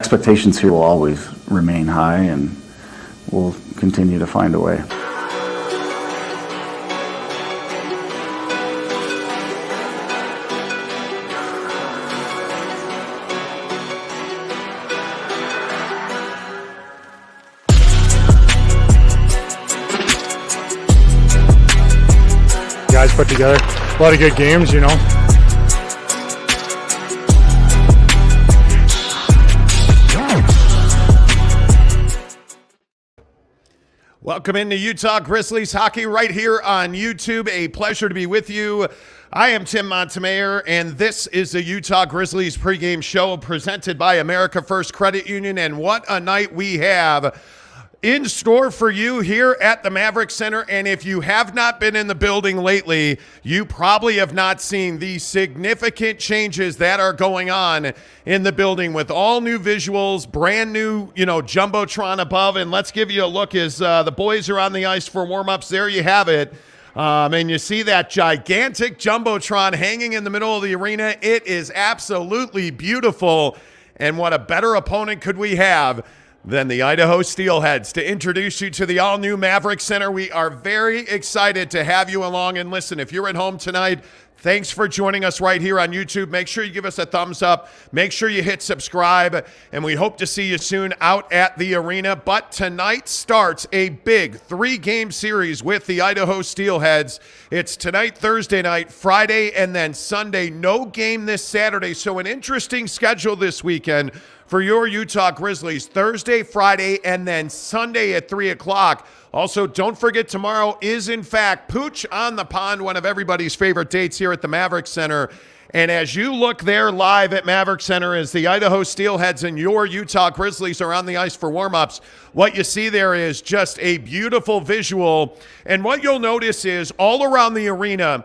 expectations here will always remain high, and we'll continue to find a way. Guys put together a lot of good games, you know. Welcome into Utah Grizzlies Hockey right here on YouTube. A pleasure to be with you. I am Tim Montemayor, and this is the Utah Grizzlies pregame show presented by America First Credit Union. And what a night we have in store for you here at the Maverik Center. And if you have not been in the building lately, you probably have not seen the significant changes that are going on in the building with all new visuals, brand new, Jumbotron above. And let's give you a look as the boys are on the ice for warm-ups. There you have it. And you see that gigantic Jumbotron hanging in the middle of the arena. It is absolutely beautiful. And what a better opponent could we have than the Idaho Steelheads to introduce you to the all-new Maverik Center. We are very excited to have you along. And listen, if you're at home tonight, thanks for joining us right here on YouTube. Make sure you give us a thumbs up. Make sure you hit subscribe. And we hope to see you soon out at the arena. But tonight starts a big 3-game series with the Idaho Steelheads. It's tonight, Thursday night, Friday, and then Sunday. No game this Saturday. So an interesting schedule this weekend for your Utah Grizzlies. Thursday, Friday, and then Sunday at 3 o'clock. Also, don't forget, tomorrow is, in fact, Pooch on the Pond, one of everybody's favorite dates here at the Maverik Center. And as you look there live at Maverik Center as the Idaho Steelheads and your Utah Grizzlies are on the ice for warm-ups, what you see there is just a beautiful visual. And what you'll notice is all around the arena,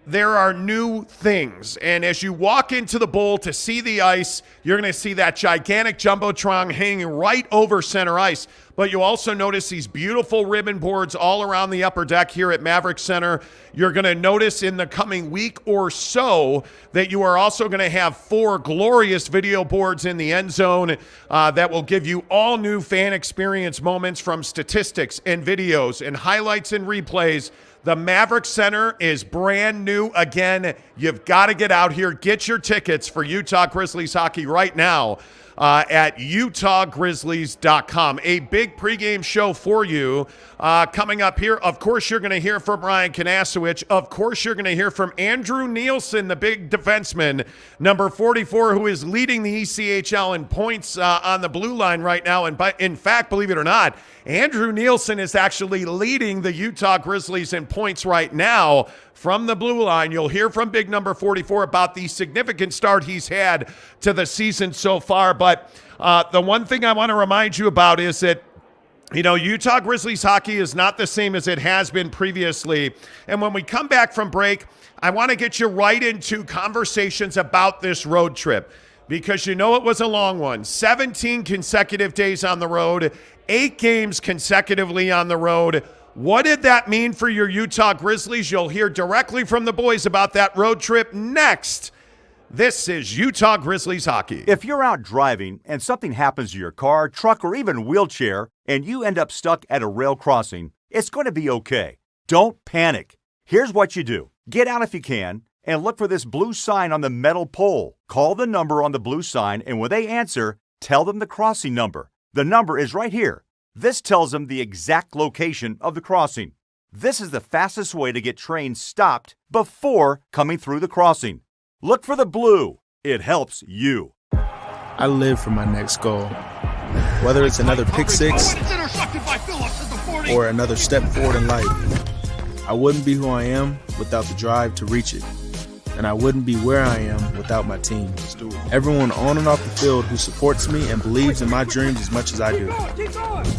there are new things. And as you walk into the bowl to see the ice, you're going to see that gigantic Jumbotron hanging right over center ice. But you also notice these beautiful ribbon boards all around the upper deck here at Maverik Center. You're going to notice in the coming week or so that you are also going to have 4 glorious video boards in the end zone that will give you all new fan experience moments from statistics and videos and highlights and replays. The Maverik Center is brand new again. You've got to get out here. Get your tickets for Utah Grizzlies hockey right now at utahgrizzlies.com. A big pregame show for you coming up here. Of course, you're going to hear from Ryan Kanasowicz. Of course, you're going to hear from Andrew Nielsen, the big defenseman, number 44, who is leading the ECHL in points on the blue line right now. And in fact, believe it or not, Andrew Nielsen is actually leading the Utah Grizzlies in points right now from the blue line. You'll hear from big number 44 about the significant start he's had to the season so far. But the one thing I want to remind you about is that, Utah Grizzlies hockey is not the same as it has been previously. And when we come back from break, I want to get you right into conversations about this road trip, because it was a long one. 17 consecutive days on the road, 8 games consecutively on the road. What did that mean for your Utah Grizzlies? You'll hear directly from the boys about that road trip next. This is Utah Grizzlies hockey. If you're out driving and something happens to your car, truck, or even wheelchair, and you end up stuck at a rail crossing, it's going to be okay. Don't panic. Here's what you do. Get out if you can and look for this blue sign on the metal pole. Call the number on the blue sign, and when they answer, tell them the crossing number. The number is right here. This tells them the exact location of the crossing. This is the fastest way to get trains stopped before coming through the crossing. Look for the blue. It helps you. I live for my next goal. Whether it's another pick six or another step forward in life, I wouldn't be who I am without the drive to reach it. And I wouldn't be where I am without my team. Everyone on and off the field who supports me and believes in my dreams as much as I do.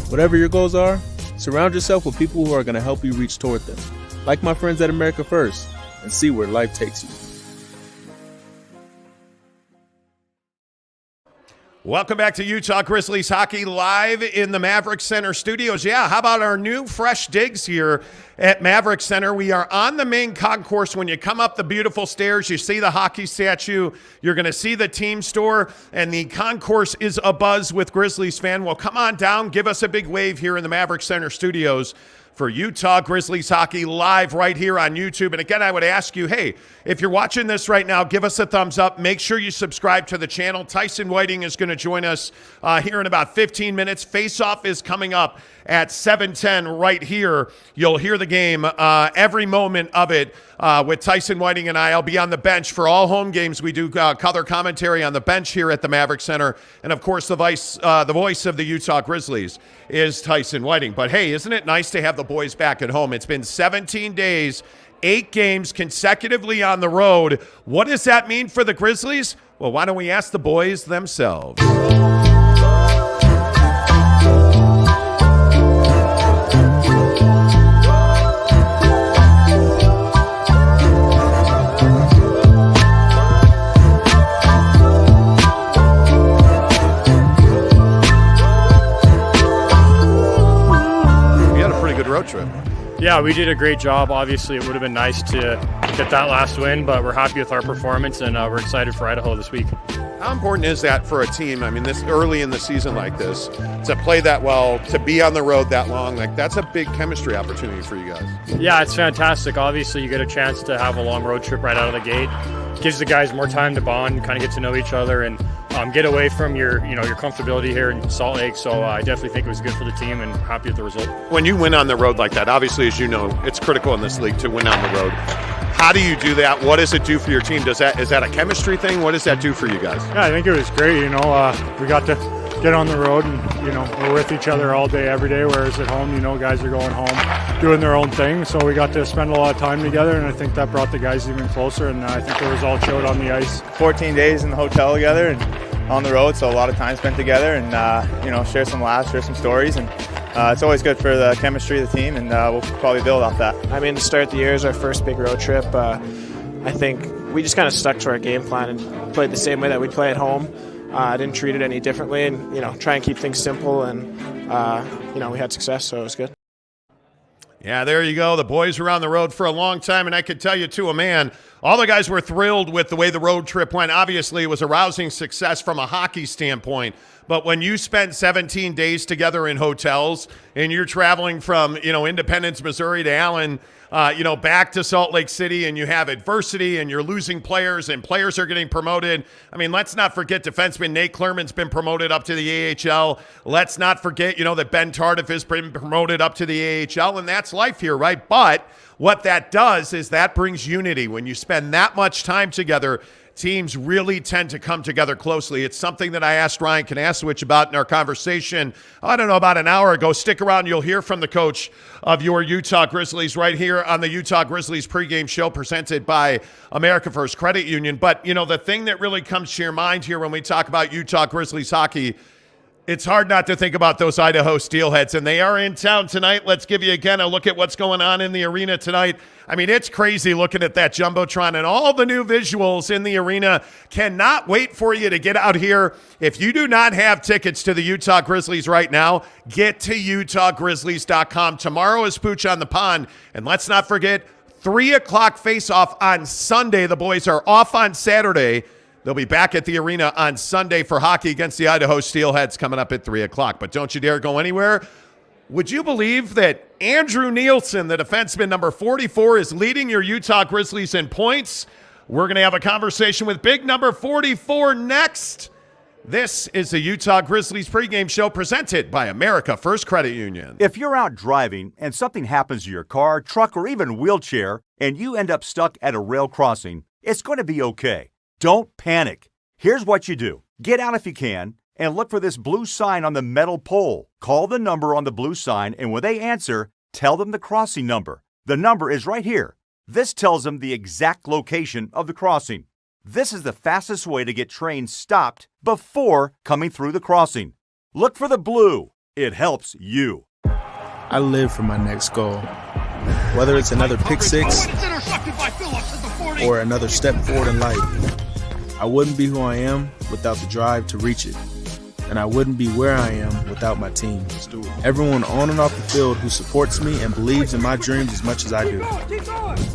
Whatever your goals are, surround yourself with people who are going to help you reach toward them. Like my friends at America First, and see where life takes you. Welcome back to Utah Grizzlies Hockey live in the Maverik Center studios. Yeah, how about our new fresh digs here at Maverik Center? We are on the main concourse. When you come up the beautiful stairs, you see the hockey statue. You're going to see the team store, and the concourse is abuzz with Grizzlies fan. Well, come on down. Give us a big wave here in the Maverik Center studios for Utah Grizzlies Hockey live right here on YouTube. And again, I would ask you, hey, if you're watching this right now, give us a thumbs up. Make sure you subscribe to the channel. Tyson Whiting is going to join us here in about 15 minutes. Face-off is coming up at 7:10 right here. You'll hear the game every moment of it with Tyson Whiting and I. I'll be on the bench for all home games. We do color commentary on the bench here at the Maverik Center. And, of course, the voice of the Utah Grizzlies is Tyson Whiting. But, hey, isn't it nice to have the boys back at home? It's been 17 days, 8 games consecutively on the road. What does that mean for the Grizzlies? Well, why don't we ask the boys themselves? Road trip. Yeah, we did a great job. Obviously, it would have been nice to get that last win, but we're happy with our performance, and we're excited for Idaho this week. How important is that for a team? I mean, this early in the season like this, to play that well, to be on the road that long, like that's a big chemistry opportunity for you guys. Yeah, it's fantastic. Obviously, you get a chance to have a long road trip right out of the gate. Gives the guys more time to bond, kind of get to know each other, and get away from your comfortability here in Salt Lake. So I definitely think it was good for the team, and happy with the result. When you win on the road like that, obviously, as you know, it's critical in this league to win on the road. How do you do that? What does it do for your team? Is that a chemistry thing? What does that do for you guys? Yeah, I think it was great. We got to get on the road, and we're with each other all day, every day. Whereas at home, guys are going home, doing their own thing. So we got to spend a lot of time together, and I think that brought the guys even closer. And I think the result showed on the ice. 14 days in the hotel together and on the road, so a lot of time spent together, and share some laughs, share some stories, and it's always good for the chemistry of the team, and we'll probably build off that. I mean, to start the year is our first big road trip. I think we just kind of stuck to our game plan and played the same way that we play at home. Didn't treat it any differently, and try and keep things simple, and we had success, so it was good. Yeah, there you go. The boys were on the road for a long time, and I could tell you to a man, all the guys were thrilled with the way the road trip went. Obviously, it was a rousing success from a hockey standpoint, but when you spend 17 days together in hotels and you're traveling from, Independence, Missouri to Allen, back to Salt Lake City, and you have adversity and you're losing players and players are getting promoted. I mean, let's not forget defenseman Nate Clermont's been promoted up to the AHL. Let's not forget, that Ben Tardif has been promoted up to the AHL, and that's life here, right? But what that does is that brings unity. When you spend that much time together, teams really tend to come together closely. It's something that I asked Ryan Kanasowicz about in our conversation, about an hour ago. Stick around. You'll hear from the coach of your Utah Grizzlies right here on the Utah Grizzlies pregame show presented by America First Credit Union. But, the thing that really comes to your mind here when we talk about Utah Grizzlies hockey, it's hard not to think about those Idaho Steelheads, and they are in town tonight. Let's give you, again, a look at what's going on in the arena tonight. I mean, it's crazy looking at that Jumbotron and all the new visuals in the arena. Cannot wait for you to get out here. If you do not have tickets to the Utah Grizzlies right now, get to utahgrizzlies.com. Tomorrow is Pooch on the Pond, and let's not forget, 3 o'clock face-off on Sunday. The boys are off on Saturday. They'll be back at the arena on Sunday for hockey against the Idaho Steelheads coming up at 3 o'clock. But don't you dare go anywhere. Would you believe that Andrew Nielsen, the defenseman number 44, is leading your Utah Grizzlies in points? We're going to have a conversation with big number 44 next. This is the Utah Grizzlies pregame show presented by America First Credit Union. If you're out driving and something happens to your car, truck, or even wheelchair, and you end up stuck at a rail crossing, it's going to be okay. Don't panic. Here's what you do. Get out if you can and look for this blue sign on the metal pole. Call the number on the blue sign, and when they answer, tell them the crossing number. The number is right here. This tells them the exact location of the crossing. This is the fastest way to get trains stopped before coming through the crossing. Look for the blue. It helps you. I live for my next goal. Whether it's another pick six or another step forward in life, I wouldn't be who I am without the drive to reach it. and I wouldn't be where I am without my team. Everyone on and off the field who supports me and believes in my dreams as much as I do.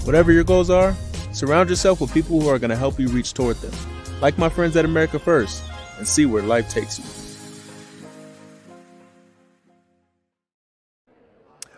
Whatever your goals are, surround yourself with people who are going to help you reach toward them. Like my friends at America First, and see where life takes you.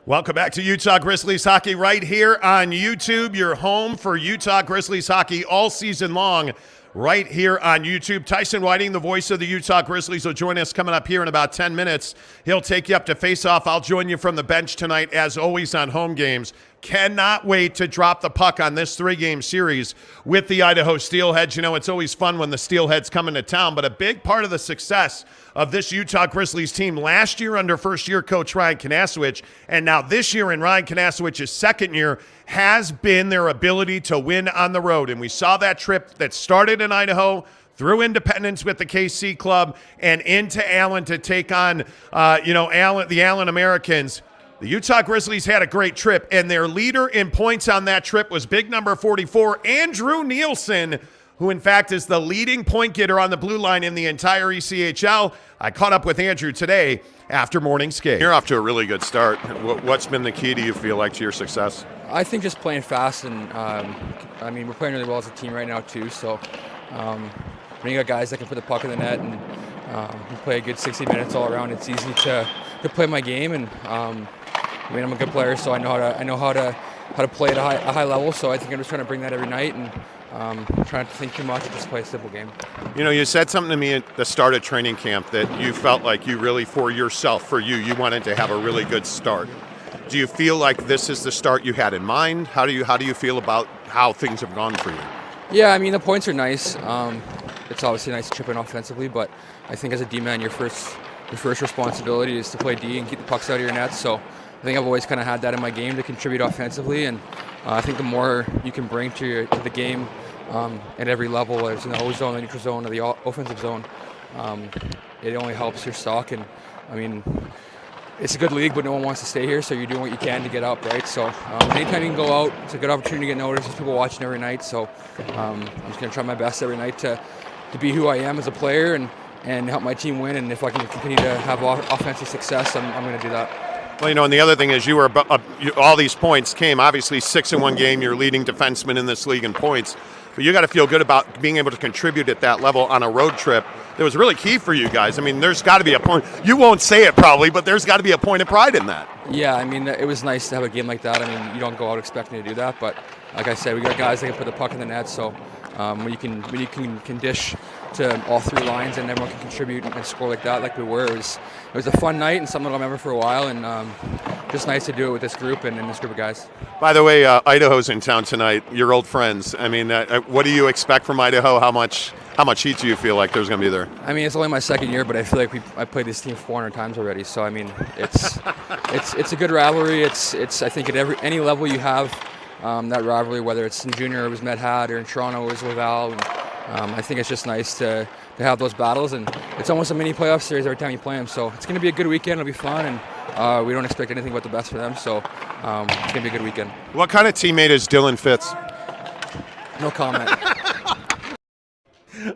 Welcome back to Utah Grizzlies Hockey right here on YouTube, your home for Utah Grizzlies Hockey all season long, right here on YouTube. Tyson Whiting, the voice of the Utah Grizzlies, will join us coming up here in about 10 minutes. He'll take you up to face-off. I'll join you from the bench tonight, as always, on home games. Cannot wait to drop the puck on this 3-game series with the Idaho Steelheads. You know, it's always fun when the Steelheads come into town, but a big part of the success of this Utah Grizzlies team last year under first-year coach Ryan Kanasowicz, and now this year in Ryan Kanasowicz's second year, has been their ability to win on the road. And we saw that trip that started in Idaho, through Independence with the KC Club, and into Allen to take on, the Allen Americans. The Utah Grizzlies had a great trip, and their leader in points on that trip was big number 44, Andrew Nielsen, who in fact is the leading point getter on the blue line in the entire ECHL. I caught up with Andrew today after morning skate. You're off to a really good start. What's been the key, do you feel like, to your success? I think just playing fast, and we're playing really well as a team right now too. So when you got guys that can put the puck in the net and we play a good 60 minutes all around, it's easy to play my game. And I'm a good player, so I know how to play at a high level. So I think I'm just trying to bring that every night and trying to think too much and just play a simple game. You know, you said something to me at the start of training camp that you felt like you really, for yourself, you wanted to have a really good start. Do you feel like this is the start you had in mind? How do you feel about how things have gone for you? Yeah, I mean, the points are nice. It's obviously nice to chip in offensively, but I think as a D-man, your first responsibility is to play D and keep the pucks out of your net. So I think I've always kind of had that in my game to contribute offensively, and I think the more you can bring to the game at every level, whether it's in the O zone, the neutral zone, or the offensive zone, it only helps your stock. And I mean, it's a good league, but no one wants to stay here, so you're doing what you can to get up, right? So anytime you can go out, it's a good opportunity to get noticed. There's people watching every night, so I'm just going to try my best every night to be who I am as a player and help my team win. And if I can continue to have offensive success, I'm going to do that. Well, you know, and the other thing is all these points came, obviously 6 in one game. You're leading defenseman in this league in points. But you got to feel good about being able to contribute at that level on a road trip. That was really key for you guys. I mean, there's got to be a point. You won't say it probably, but there's got to be a point of pride in that. Yeah, I mean, it was nice to have a game like that. I mean, you don't go out expecting to do that, but like I said, we got guys that can put the puck in the net. So when you can dish to all 3 lines and everyone can contribute and score like that, like we were, it was a fun night and something I'll remember for a while. And just nice to do it with this group and this group of guys. By the way, Idaho's in town tonight. Your old friends. I mean, what do you expect from Idaho? How much heat do you feel like there's going to be there? I mean, it's only my second year, but I feel like I played this team 400 times already. So I mean, it's a good rivalry. It's I think at any level you have that rivalry, whether it's in junior it was Med-Had or in Toronto it was Laval. And, I think it's just nice to have those battles, and it's almost a mini playoff series every time you play them. So it's going to be a good weekend. It'll be fun, and we don't expect anything but the best for them. So it's going to be a good weekend. What kind of teammate is Dylan Fitz? No comment.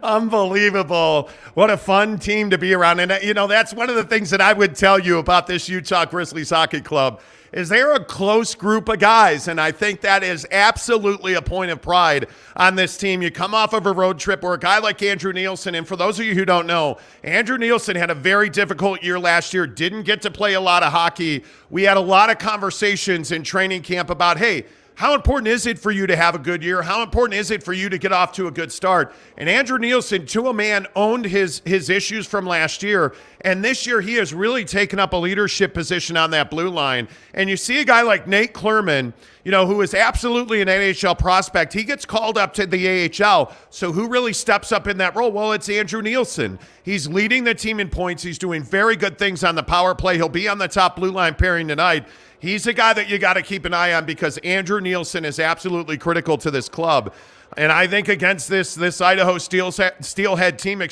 Unbelievable. What a fun team to be around. And, you know, that's one of the things that I would tell you about this Utah Grizzlies Hockey Club is they're a close group of guys, and I think that is absolutely a point of pride on this team. You come off of a road trip where a guy like Andrew Nielsen, and for those of you who don't know, Andrew Nielsen had a very difficult year last year, didn't get to play a lot of hockey. We had a lot of conversations in training camp about, hey, how important is it for you to have a good year? How important is it for you to get off to a good start? And Andrew Nielsen, to a man, owned his issues from last year. And this year, he has really taken up a leadership position on that blue line. And you see a guy like Nate Klerman, you know, who is absolutely an NHL prospect. He gets called up to the AHL. So who really steps up in that role? Well, it's Andrew Nielsen. He's leading the team in points. He's doing very good things on the power play. He'll be on the top blue line pairing tonight. He's a guy that you got to keep an eye on because Andrew Nielsen is absolutely critical to this club. And I think against this Idaho Steelhead team,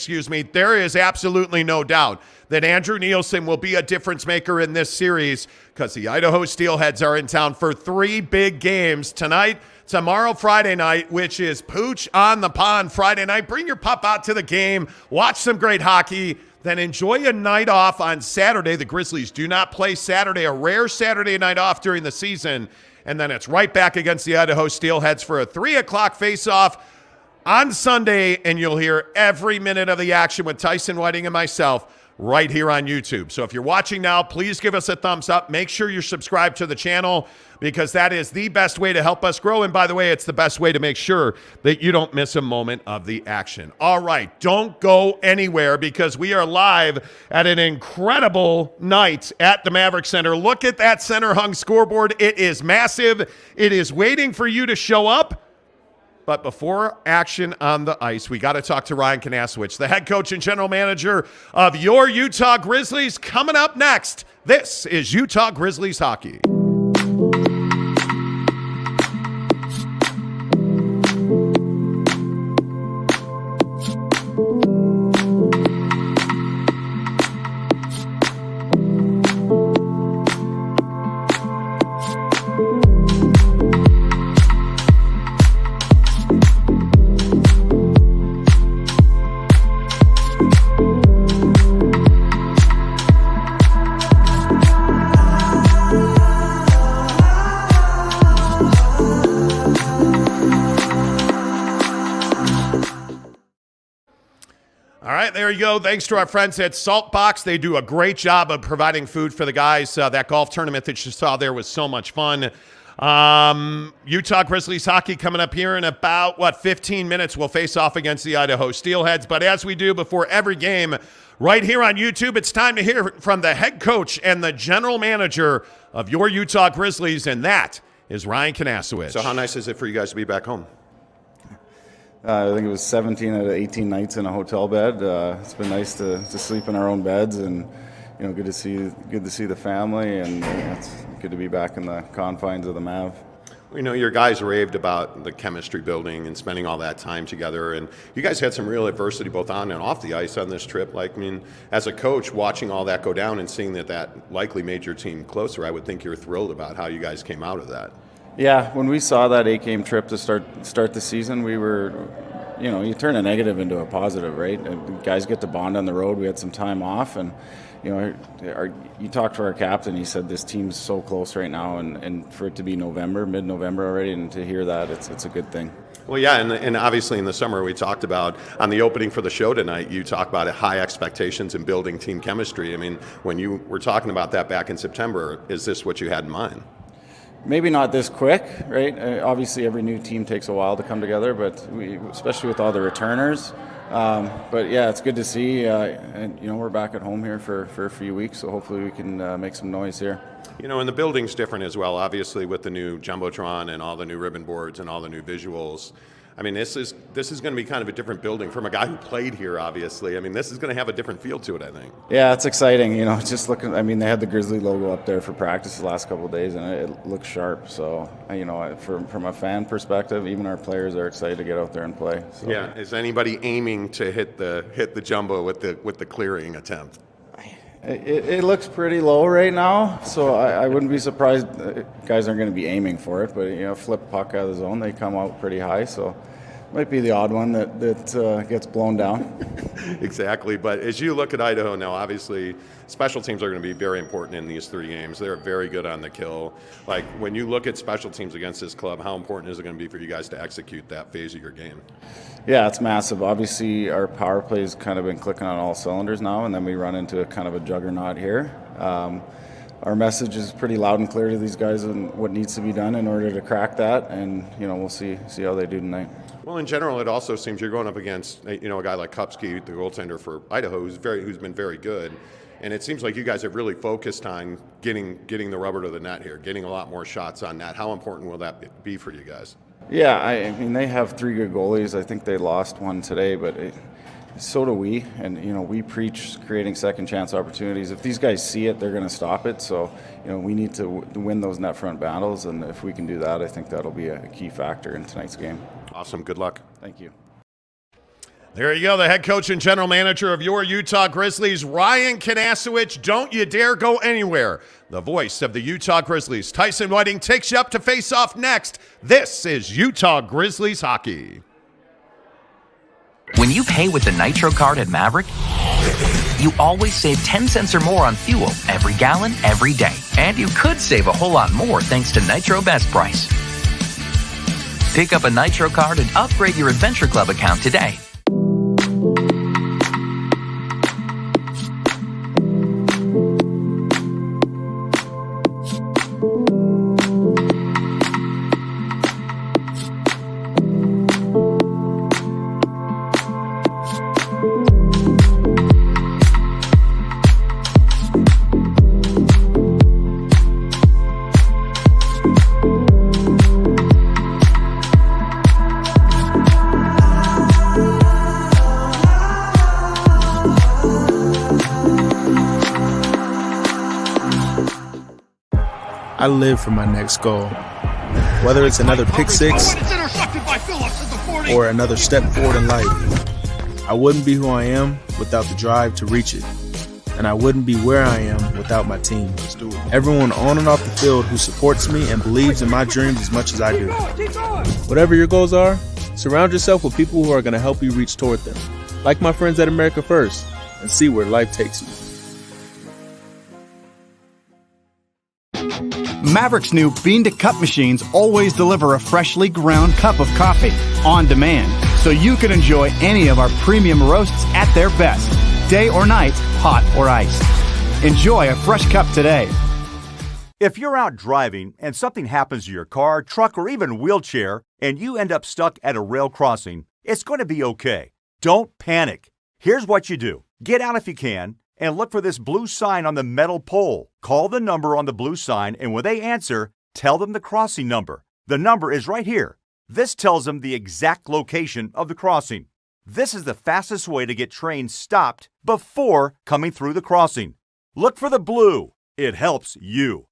there is absolutely no doubt that Andrew Nielsen will be a difference maker in this series because the Idaho Steelheads are in town for 3 big games tonight, tomorrow, Friday night, which is Pooch on the Pond Friday night. Bring your pup out to the game. Watch some great hockey. then enjoy a night off on Saturday. The Grizzlies do not play Saturday, a rare Saturday night off during the season. And then it's right back against the Idaho Steelheads for a 3 o'clock face-off on Sunday, and you'll hear every minute of the action with Tyson Whiting and myself right here on YouTube. So if you're watching now, please give us a thumbs up. Make sure you're subscribed to the channel because that is the best way to help us grow. And by the way, it's the best way to make sure that you don't miss a moment of the action. All right, don't go anywhere because we are live at an incredible night at the Maverik Center. Look at that center hung scoreboard. It is massive. It is waiting for you to show up. But before action on the ice, we got to talk to Ryan Kanasowicz, the head coach and general manager of your Utah Grizzlies. Coming up next, this is Utah Grizzlies Hockey. There you go. Thanks to our friends at Saltbox. They do a great job of providing food for the guys. That golf tournament that you saw there was so much fun. Utah Grizzlies hockey coming up here in about, 15 minutes. We'll face off against the Idaho Steelheads. But as we do before every game, right here on YouTube, it's time to hear from the head coach and the general manager of your Utah Grizzlies, and that is Ryan Kanasowicz. So how nice is it for you guys to be back home? I think it was 17 out of 18 nights in a hotel bed. It's been nice to sleep in our own beds, and good to see the family, and it's good to be back in the confines of the Mav. Your guys raved about the chemistry building and spending all that time together, and you guys had some real adversity both on and off the ice on this trip. As a coach, watching all that go down and seeing that likely made your team closer, I would think you're thrilled about how you guys came out of that. Yeah, when we saw that 8-game trip to start the season, we were, you turn a negative into a positive, right? And guys get to bond on the road. We had some time off, and you talked to our captain. He said this team's so close right now, and for it to be mid-November already, and to hear that, it's a good thing. Well, yeah, and obviously in the summer we talked about, on the opening for the show tonight, you talked about high expectations and building team chemistry. When you were talking about that back in September, is this what you had in mind? Maybe not this quick, right? Obviously, every new team takes a while to come together, but especially with all the returners. But yeah, it's good to see. And we're back at home here for a few weeks, so hopefully we can make some noise here. And the building's different as well, obviously, with the new Jumbotron and all the new ribbon boards and all the new visuals. This is going to be kind of a different building from a guy who played here, obviously. This is going to have a different feel to it, I think. Yeah, it's exciting. Just looking, they had the Grizzly logo up there for practice the last couple of days, and it looks sharp. So, from a fan perspective, even our players are excited to get out there and play. So. Yeah, is anybody aiming to hit the jumbo with the clearing attempt? It looks pretty low right now, so I wouldn't be surprised guys aren't going to be aiming for it. But flip puck out of the zone, they come out pretty high, so might be the odd one that gets blown down. Exactly, but as you look at Idaho now, obviously special teams are going to be very important in these 3 games. They're very good on the kill. When you look at special teams against this club, how important is it going to be for you guys to execute that phase of your game? Yeah, it's massive. Obviously, our power play's kind of been clicking on all cylinders now, and then we run into a kind of a juggernaut here. Our message is pretty loud and clear to these guys on what needs to be done in order to crack that, and we'll see how they do tonight. Well, in general, it also seems you're going up against a guy like Kupski, the goaltender for Idaho, who's been very good. And it seems like you guys have really focused on getting the rubber to the net here, getting a lot more shots on net. How important will that be for you guys? Yeah, they have 3 good goalies. I think they lost one today, but so do we. And, we preach creating second chance opportunities. If these guys see it, they're going to stop it. So, we need to win those net front battles. And if we can do that, I think that'll be a key factor in tonight's game. Awesome. Good luck. Thank you. There you go, the head coach and general manager of your Utah Grizzlies, Ryan Kanasowicz. Don't you dare go anywhere. The voice of the Utah Grizzlies, Tyson Whiting, takes you up to face off next. This is Utah Grizzlies Hockey. When you pay with the Nitro card at Maverik, you always save 10 cents or more on fuel every gallon, every day. And you could save a whole lot more thanks to Nitro Best Price. Pick up a Nitro card and upgrade your Adventure Club account today. I live for my next goal. Whether it's another pick six or another step forward in life, I wouldn't be who I am without the drive to reach it. And I wouldn't be where I am without my team. Everyone on and off the field who supports me and believes in my dreams as much as I do. Whatever your goals are, surround yourself with people who are going to help you reach toward them. Like my friends at America First, and see where life takes you. Maverik's new bean-to-cup machines always deliver a freshly ground cup of coffee on demand, so you can enjoy any of our premium roasts at their best, day or night, hot or iced. Enjoy a fresh cup today. If you're out driving and something happens to your car, truck, or even wheelchair, and you end up stuck at a rail crossing, it's going to be okay. Don't panic. Here's what you do. Get out if you can, and look for this blue sign on the metal pole. Call the number on the blue sign, and when they answer, tell them the crossing number. The number is right here. This tells them the exact location of the crossing. This is the fastest way to get trains stopped before coming through the crossing. Look for the blue. It helps you.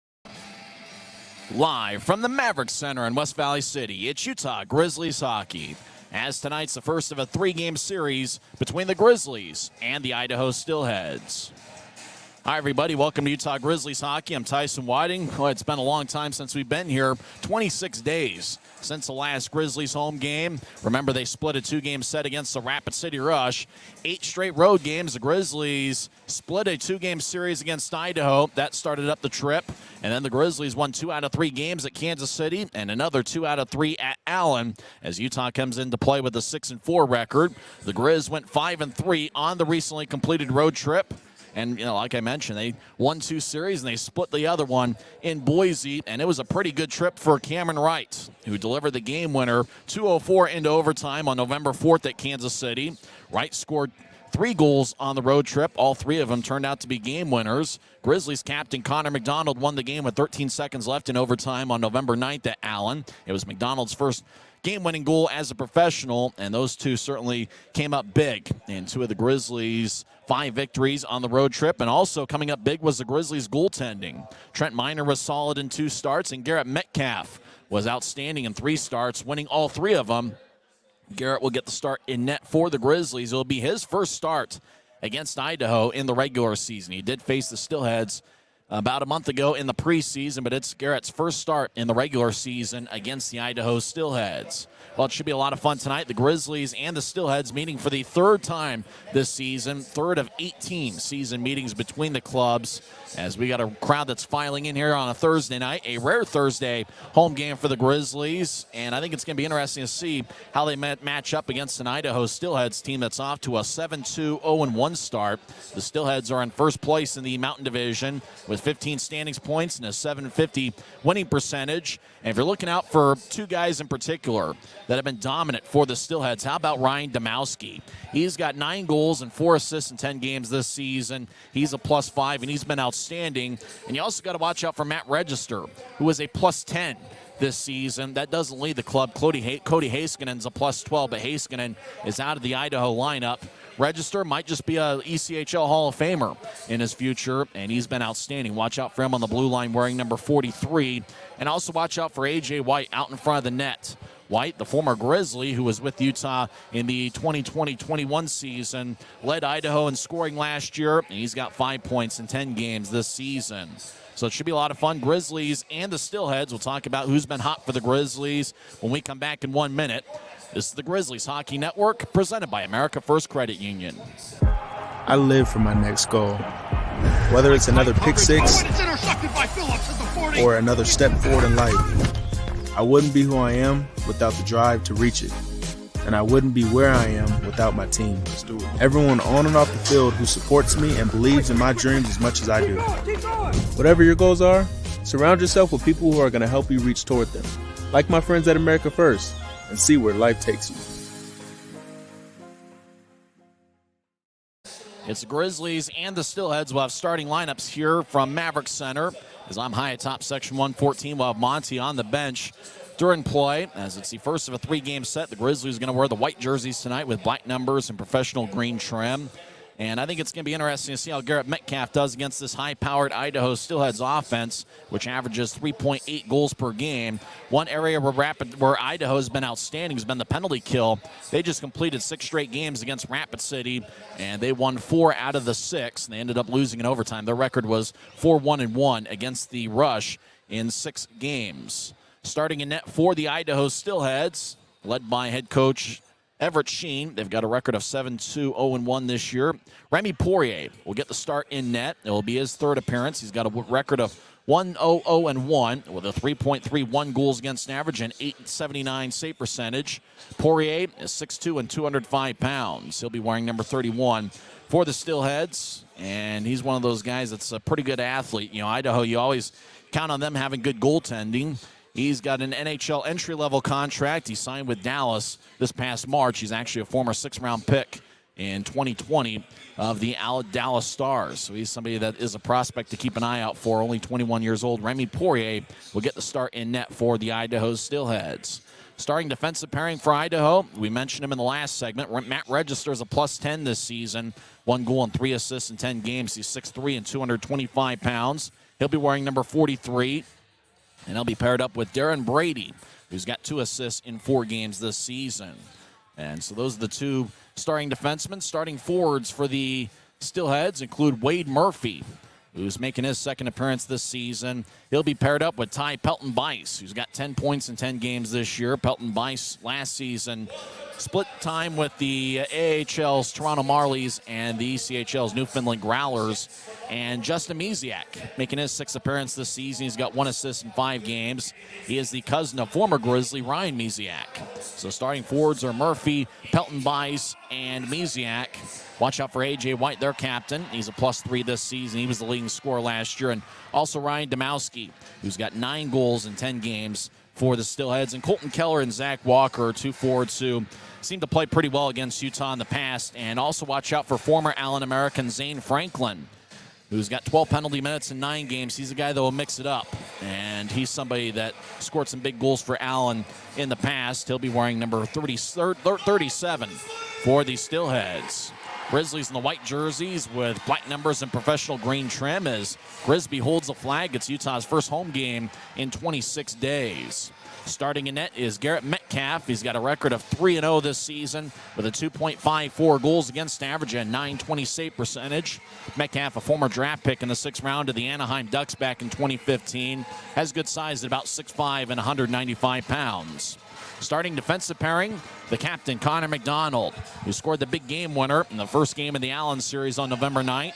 Live from the Maverik Center in West Valley City, it's Utah Grizzlies hockey. As tonight's the first of a three-game series between the Grizzlies and the Idaho Steelheads. Hi, everybody. Welcome to Utah Grizzlies hockey. I'm Tyson Whiting. Well, it's been a long time since we've been here, 26 days since the last Grizzlies home game. Remember, they split a two-game set against the Rapid City Rush. 8 straight road games. The Grizzlies split a two-game series against Idaho. That started up the trip. And then the Grizzlies won 2 out of 3 games at Kansas City and another 2 out of 3 at Allen as Utah comes into play with a 6-4 record. The Grizz went 5-3 on the recently completed road trip. And, like I mentioned, they won 2 series, and they split the other one in Boise. And it was a pretty good trip for Cameron Wright, who delivered the game winner 2:04 into overtime on November 4th at Kansas City. Wright scored 3 goals on the road trip. All 3 of them turned out to be game winners. Grizzlies captain Connor McDonald won the game with 13 seconds left in overtime on November 9th at Allen. It was McDonald's first game-winning goal as a professional, and those 2 certainly came up big in 2 of the Grizzlies' 5 victories on the road trip. And also coming up big was the Grizzlies' goaltending. Trent Miner was solid in 2 starts, and Garrett Metcalf was outstanding in 3 starts, winning all 3 of them. Garrett will get the start in net for the Grizzlies. It'll be his first start against Idaho in the regular season. He did face the Steelheads about a month ago in the preseason, but it's Garrett's first start in the regular season against the Idaho Steelheads. Well, it should be a lot of fun tonight. The Grizzlies and the Steelheads meeting for the 3rd time this season, 3rd of 18 season meetings between the clubs, as we got a crowd that's filing in here on a Thursday night, a rare Thursday home game for the Grizzlies, and I think it's going to be interesting to see how they match up against an Idaho Steelheads team that's off to a 7-2, 0-1 start. The Steelheads are in first place in the Mountain Division with 15 standings points and a .750 winning percentage. And if you're looking out for 2 guys in particular that have been dominant for the Steelheads, how about Ryan Domowski? He's got 9 goals and 4 assists in 10 games this season. He's a +5, and he's been outstanding. And you also got to watch out for Matt Register, who is a +10 this season. That doesn't lead the club. Cody Haskinen's a +12, but Haskinen is out of the Idaho lineup. Register might just be a ECHL Hall of Famer in his future, and he's been outstanding. Watch out for him on the blue line wearing number 43. And also watch out for A.J. White out in front of the net. White, the former Grizzly who was with Utah in the 2020-21 season, led Idaho in scoring last year, and he's got 5 points in 10 games this season. So it should be a lot of fun. Grizzlies and the Steelheads. We'll talk about who's been hot for the Grizzlies when we come back in 1 minute. This is the Grizzlies Hockey Network, presented by America First Credit Union. I live for my next goal. Whether it's another pick six or another step forward in life, I wouldn't be who I am without the drive to reach it. And I wouldn't be where I am without my team. Everyone on and off the field who supports me and believes in my dreams as much as I do. Whatever your goals are, surround yourself with people who are going to help you reach toward them. Like my friends at America First, and see where life takes you. It's the Grizzlies and the Steelheads. We'll have starting lineups here from Maverik Center. As I'm high atop Section 114, we'll have Monty on the bench during play, as it's the first of a three-game set. The Grizzlies are going to wear the white jerseys tonight with black numbers and professional green trim. And I think it's going to be interesting to see how Garrett Metcalf does against this high-powered Idaho Steelheads offense, which averages 3.8 goals per game. One area where Idaho has been outstanding has been the penalty kill. They just completed 6 straight games against Rapid City, and they won 4 out of the 6. And they ended up losing in overtime. Their record was 4-1-1 against the Rush in 6 games. Starting in net for the Idaho Steelheads, led by head coach Everett Sheen. They've got a record of 7-2-0-1 this year. Remy Poirier will get the start in net. It will be his 3rd appearance. He's got a record of 1-0-0-1 with a 3.31 goals against average and 8.79 save percentage. Poirier is 6'2" and 205 pounds. He'll be wearing number 31 for the Steelheads, and he's one of those guys that's a pretty good athlete. You know, Idaho, you always count on them having good goaltending. He's got an NHL entry-level contract. He signed with Dallas this past March. He's actually a former 6th-round pick in 2020 of the Dallas Stars. So he's somebody that is a prospect to keep an eye out for, only 21 years old. Remy Poirier will get the start in net for the Idaho Steelheads. Starting defensive pairing for Idaho, we mentioned him in the last segment. Matt Register's a +10 this season. 1 goal and 3 assists in 10 games. He's 6'3" and 225 pounds. He'll be wearing number 43. And he'll be paired up with Darren Brady, who's got 2 assists in 4 games this season. And so those are the 2 starting defensemen. Starting forwards for the Steelheads include Wade Murphy, who's making his 2nd appearance this season. He'll be paired up with Ty Pelton-Bice, who's got 10 points in 10 games this year. Pelton-Bice last season split time with the AHL's Toronto Marlies and the ECHL's Newfoundland Growlers. And Justin Misiak making his 6th appearance this season. He's got 1 assist in 5 games. He is the cousin of former Grizzly Ryan Misiak. So starting forwards are Murphy, Pelton-Bice, and Misiak. Watch out for A.J. White, their captain. He's a +3 this season. He was the leading scorer last year. And also Ryan Domowski, who's got 9 goals in 10 games for the Steelheads. And Colton Keller and Zach Walker are 2 forwards who seem to play pretty well against Utah in the past. And also watch out for former Allen American Zane Franklin, who's got 12 penalty minutes in 9 games. He's a guy that will mix it up. And he's somebody that scored some big goals for Allen in the past. He'll be wearing number 37 for the Steelheads. Grizzlies in the white jerseys with black numbers and professional green trim as Grisby holds the flag. It's Utah's first home game in 26 days. Starting in net is Garrett Metcalf. He's got a record of 3-0 this season with a 2.54 goals against average and 920 save percentage. Metcalf, a former draft pick in the 6th round of the Anaheim Ducks back in 2015, has good size at about 6'5" and 195 pounds. Starting defensive pairing, the captain, Connor McDonald, who scored the big game winner in the first game of the Allen series on November 9th.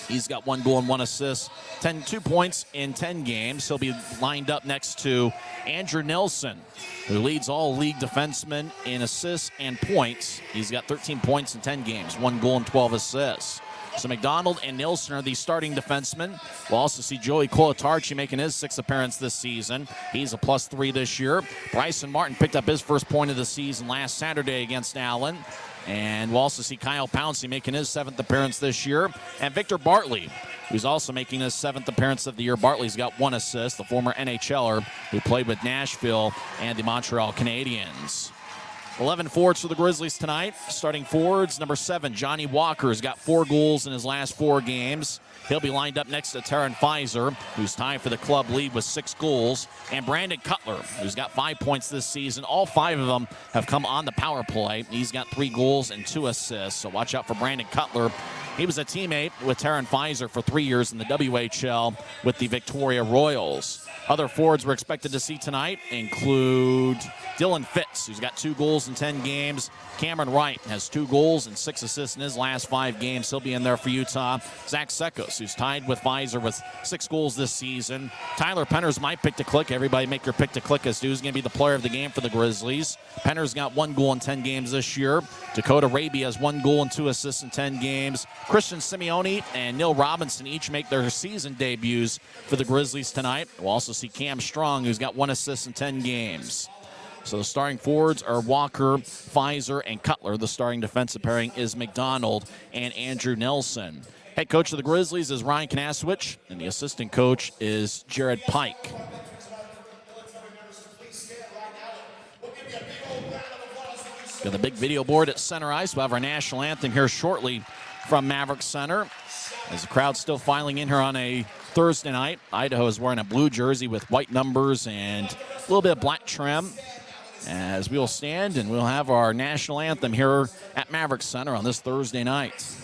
He's got 1 goal and 1 assist, 2 points in 10 games. He'll be lined up next to Andrew Nielsen, who leads all league defensemen in assists and points. He's got 13 points in 10 games, 1 goal and 12 assists. So McDonald and Nielsen are the starting defensemen. We'll also see Joey Colatarchi making his 6th appearance this season. He's a +3 this year. Bryson Martin picked up his first point of the season last Saturday against Allen. And we'll also see Kyle Pouncey making his 7th appearance this year. And Victor Bartley, who's also making his 7th appearance of the year. Bartley's got 1 assist, the former NHLer who played with Nashville and the Montreal Canadiens. 11 forwards for the Grizzlies tonight. Starting forwards, number 7, Johnny Walker, has got 4 goals in his last 4 games. He'll be lined up next to Taryn Pfizer, who's tied for the club lead with 6 goals. And Brandon Cutler, who's got 5 points this season. All 5 of them have come on the power play. He's got 3 goals and 2 assists. So watch out for Brandon Cutler. He was a teammate with Taryn Pfizer for 3 years in the WHL with the Victoria Royals. Other forwards we're expected to see tonight include Dylan Fitz, who's got 2 goals in 10 games. Cameron Wright has 2 goals and 6 assists in his last 5 games. He'll be in there for Utah. Zach Sekos, who's tied with Pfizer with 6 goals this season. Tyler Penner's my pick to click. Everybody make your pick to click as to who's going to be the player of the game for the Grizzlies. Penner's got 1 goal in 10 games this year. Dakota Raby has 1 goal and 2 assists in 10 games. Christian Simeone and Neil Robinson each make their season debuts for the Grizzlies tonight. We'll also see Cam Strong, who's got 1 assist in 10 games. So the starting forwards are Walker, Pfizer, and Cutler. The starting defensive pairing is McDonald and Andrew Nielsen. Head coach of the Grizzlies is Ryan Knaswich, and the assistant coach is Jared Pike. Got the big video board at center ice. We'll have our national anthem here shortly from Maverik Center. As the crowd's still filing in here on a Thursday night, Idaho is wearing a blue jersey with white numbers and a little bit of black trim. As we'll stand and we'll have our national anthem here at Maverik Center on this Thursday night.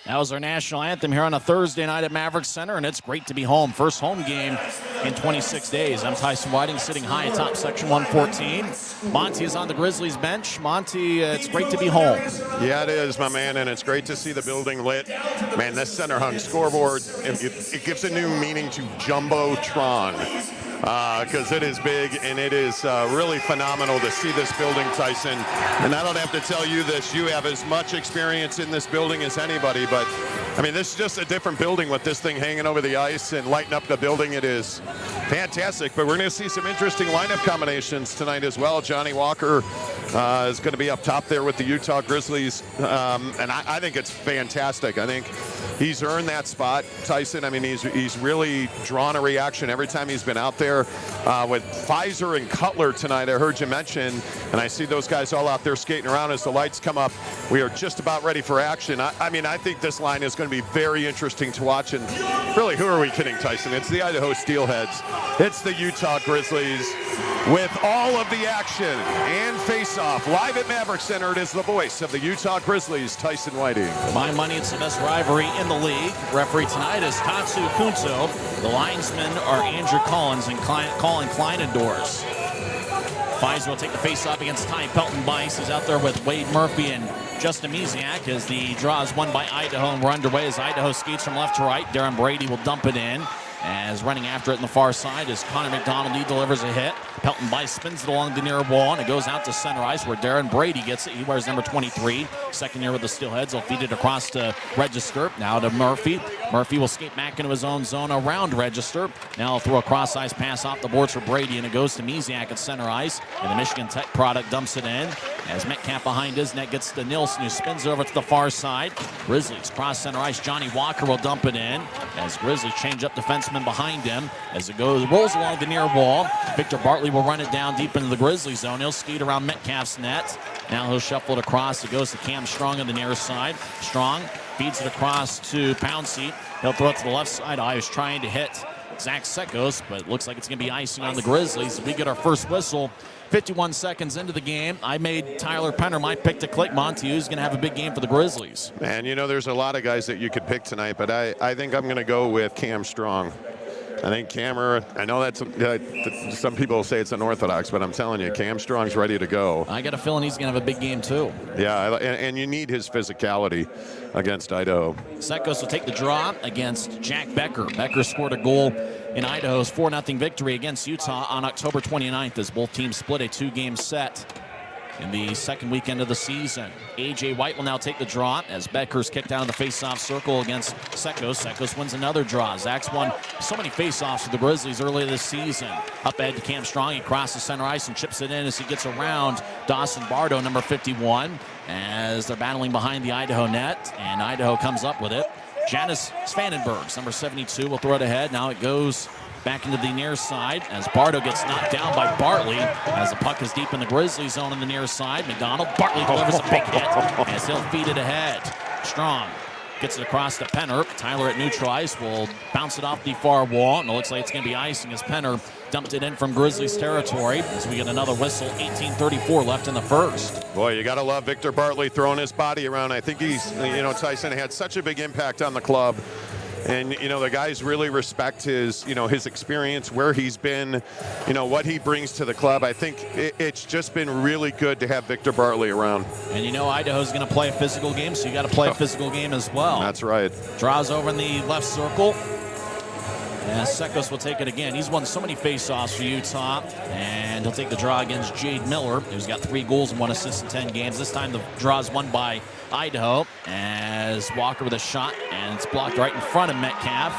That was our national anthem here on a Thursday night at Maverik Center, and it's great to be home. First home game in 26 days. I'm Tyson Whiting, sitting high atop Section 114. Monty is on the Grizzlies bench. Monty, it's great to be home. Yeah, it is, my man, and it's great to see the building lit. Man, this center hung scoreboard, it gives a new meaning to Jumbotron. Because it is big and it is really phenomenal to see this building, Tyson. And I don't have to tell you this, you have as much experience in this building as anybody, but I mean, this is just a different building with this thing hanging over the ice and lighting up the building. It is fantastic, but we're going to see some interesting lineup combinations tonight as well. Johnny Walker is going to be up top there with the Utah Grizzlies, and I think it's fantastic. I think he's earned that spot, Tyson. I mean, he's really drawn a reaction every time he's been out there. With Pfizer and Cutler tonight, I heard you mention, and I see those guys all out there skating around as the lights come up. We are just about ready for action. I mean, I think this line is going to be very interesting to watch. And really, who are we kidding, Tyson? It's the Idaho Steelheads. It's the Utah Grizzlies. With all of the action and face-off live at Maverik Center, it is the voice of the Utah Grizzlies, Tyson Whiting. For my money, it's the best rivalry in the league. Referee tonight is Tatsu Kunto. The linesmen are Andrew Collins and Colin Kleinendorf. Pfizer will take the face-off against Ty Pelton-Bice. He's out there with Wade Murphy and Justin Misiak as the draw is won by Idaho, and we're underway as Idaho skates from left to right. Darren Brady will dump it in. As running after it in the far side is Connor McDonald. He delivers a hit. Pelton-Bice spins it along the near wall, and it goes out to center ice where Darren Brady gets it. He wears number 23. Second year with the Steelheads. He'll feed it across to Register. Now to Murphy. Murphy will skate back into his own zone around Register. Now he'll throw a cross-ice pass off the boards for Brady, and it goes to Misiak at center ice. And the Michigan Tech product dumps it in. As Metcalf behind his net gets to Nielsen, who spins over to the far side. Grizzlies cross center ice. Johnny Walker will dump it in. As Grizzlies change up defenseman behind him. As it rolls along the near wall. Victor Bartley will run it down deep into the Grizzly zone. He'll skate around Metcalf's net. Now he'll shuffle it across. It goes to Cam Strong on the near side. Strong feeds it across to Pouncey. He'll throw it to the left side. I was trying to hit Zach Sekos, but it looks like it's going to be icing on the Grizzlies. We get our first whistle 51 seconds into the game. I made Tyler Penner my pick to click. Montague's going to have a big game for the Grizzlies. Man, you know, there's a lot of guys that you could pick tonight, but I think I'm going to go with Cam Strong. I think Cammer, I know that's some people will say it's unorthodox, but I'm telling you, Cam Strong's ready to go. I got a feeling he's going to have a big game too. Yeah, and you need his physicality against Idaho. Sekos will take the draw against Jack Becker. Becker scored a goal in Idaho's 4-0 victory against Utah on October 29th as both teams split a 2-game set in the second weekend of the season. A.J. White will now take the draw as Becker's kicked out of the face-off circle against Sekos. Sekos wins another draw. Zach's won so many face-offs for the Grizzlies earlier this season. Up ahead to Cam Strong. He crosses center ice and chips it in as he gets around Dawson Bardo, number 51, as they're battling behind the Idaho net, and Idaho comes up with it. Janice Svanenbergs, number 72, will throw it ahead. Now it goes back into the near side as Bardo gets knocked down by Bartley as the puck is deep in the Grizzly zone on the near side. McDonald, Bartley delivers a big hit as he'll feed it ahead. Strong gets it across to Penner. Tyler at neutral ice will bounce it off the far wall, and it looks like it's going to be icing as Penner dumped it in from Grizzlies territory as we get another whistle. 18:34 left in the first. Boy, you got to love Victor Bartley throwing his body around. I think he's, you know, Tyson had such a big impact on the club. And, you know, the guys really respect his, you know, his experience, where he's been, you know, what he brings to the club. I think it's just been really good to have Victor Bartley around. And, you know, Idaho's going to play a physical game, so you got to play a physical game as well. That's right. Draws over in the left circle. And Sekos will take it again. He's won so many faceoffs for Utah, and he'll take the draw against Jade Miller, who's got 3 goals and 1 assist in 10 games. This time the draw is won by Idaho as Walker with a shot, and it's blocked right in front of Metcalf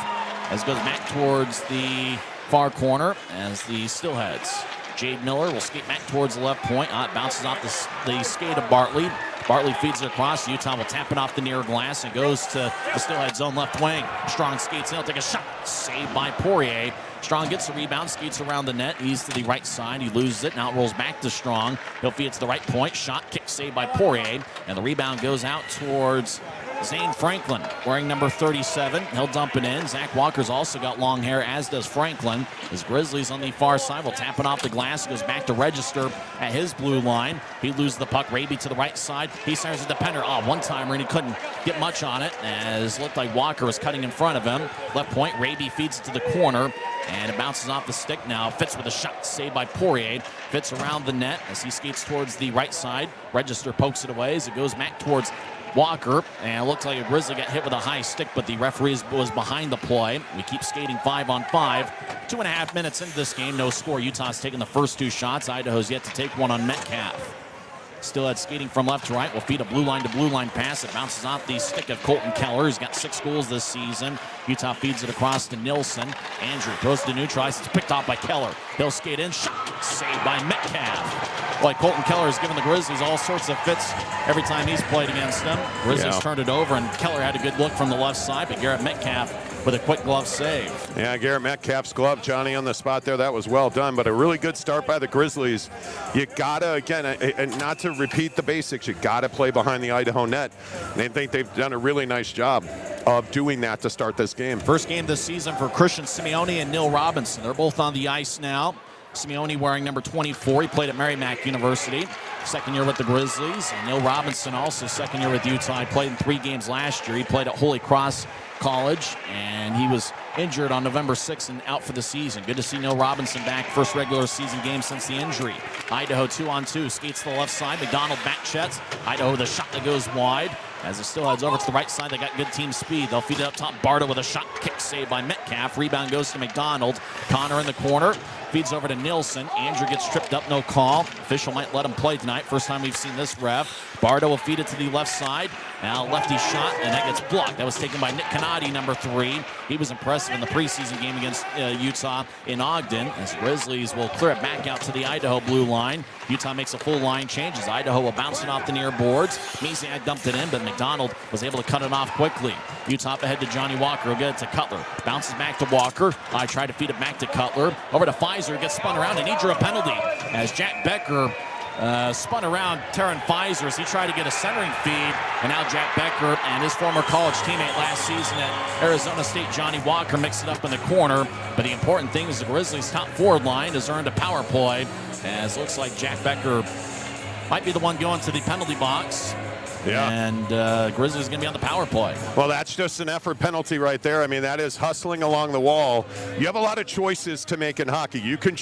as it goes back towards the far corner as the Steelheads. Jade Miller will skate back towards the left point. It bounces off the skate of Bartley. Bartley feeds it across. Utah will tap it off the near glass and goes to the Steelheads' own left wing. Strong skates in. He'll take a shot. Saved by Poirier. Strong gets the rebound, skates around the net. He's to the right side. He loses it. Now it rolls back to Strong. He'll feed it to the right point. Shot, kick, saved by Poirier. And the rebound goes out towards Zane Franklin, wearing number 37. He'll dump it in. Zach Walker's also got long hair, as does Franklin. His Grizzlies on the far side will tap it off the glass. Goes back to Register at his blue line. He loses the puck. Raby to the right side. He fires it to Penner. One-timer, and he couldn't get much on it, as it looked like Walker was cutting in front of him. Left point, Raby feeds it to the corner, and it bounces off the stick now. Fitz with a shot, saved by Poirier. Fitz around the net as he skates towards the right side. Register pokes it away as it goes back towards Walker, and it looked like a Grizzly got hit with a high stick, but the referee was behind the play. We keep skating 5-on-5. 2.5 minutes into this game, no score. Utah's taking the first 2 shots. Idaho's yet to take one on Metcalf. Steelheads skating from left to right. Will feed a blue line to blue line pass. It bounces off the stick of Colton Keller. He's got 6 goals this season. Utah feeds it across to Nielsen. Andrew throws to neutral ice. It's picked off by Keller. He'll skate in. Shot. Saved by Metcalf. Boy, Colton Keller has given the Grizzlies all sorts of fits every time he's played against them. Grizzlies turned it over, and Keller had a good look from the left side, but Garrett Metcalf with a quick glove save. Yeah, Garrett Metcalf's glove, Johnny, on the spot there. That was well done, but a really good start by the Grizzlies. You gotta, again, and not to repeat the basics, you gotta play behind the Idaho net. And I think they've done a really nice job of doing that to start this game. First game this season for Christian Simeone and Neil Robinson. They're both on the ice now. Simeone wearing number 24. He played at Merrimack University. Second year with the Grizzlies. And Neil Robinson also second year with Utah. He played in 3 games last year. He played at Holy Cross College, and he was injured on November 6th and out for the season. Good to see Neil Robinson back. First regular season game since the injury. Idaho 2-on-2. Skates to the left side. McDonald back checks. Idaho with a shot that goes wide. As it still heads over to the right side, they got good team speed. They'll feed it up top. Bardo with a shot, kick saved by Metcalf. Rebound goes to McDonald. Connor in the corner. Feeds over to Nielsen. Andrew gets tripped up, no call. Official might let him play tonight. First time we've seen this ref. Bardo will feed it to the left side. Now lefty shot, and that gets blocked. That was taken by Nick Canati, number 3. He was impressive in the preseason game against Utah in Ogden. As Grizzlies will clear it back out to the Idaho blue line. Utah makes a full line change as Idaho will bounce it off the near boards. Misiak dumped it in, but McDonald was able to cut it off quickly. Utah up ahead to Johnny Walker. Will get it to Cutler. Bounces back to Walker. I try to feed it back to Cutler. Over to Pfizer. Gets spun around, and he drew a penalty as Jack Becker spun around Taryn Pfizer as he tried to get a centering feed, and now Jack Becker and his former college teammate last season at Arizona State, Johnny Walker, mixed it up in the corner. But the important thing is the Grizzlies' top forward line has earned a power play, as it looks like Jack Becker might be the one going to the penalty box. Yeah. And Grizzlies going to be on the power play. Well, that's just an effort penalty right there. I mean, that is hustling along the wall. You have a lot of choices to make in hockey. You can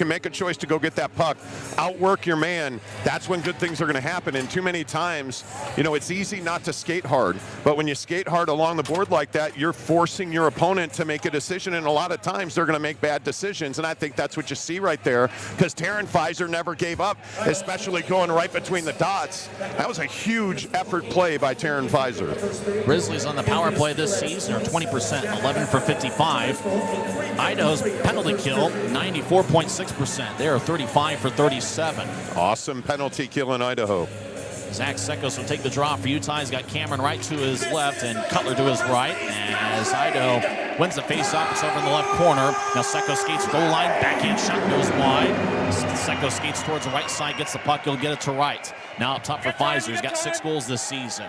make a choice to go get that puck, outwork your man. That's when good things are going to happen. And too many times, it's easy not to skate hard. But when you skate hard along the board like that, you're forcing your opponent to make a decision. And a lot of times they're going to make bad decisions. And I think that's what you see right there, because Taryn Pfizer never gave up, especially going right between the dots. That was a huge effort play by Taryn Pfizer. Grizzlies on the power play this season are 20%, 11 for 55. Idaho's penalty kill, 94.6%. They are 35 for 37. Awesome penalty kill in Idaho. Zach Sekos will take the draw for Utah. He's got Cameron Wright to his left and Cutler to his right. And as Idaho wins the faceoff, it's over in the left corner. Now Sekos skates goal line, backhand shot goes wide. Sekos skates towards the right side, gets the puck, he'll get it to Wright. Now up top for Pfizer, he's got 6 goals this season.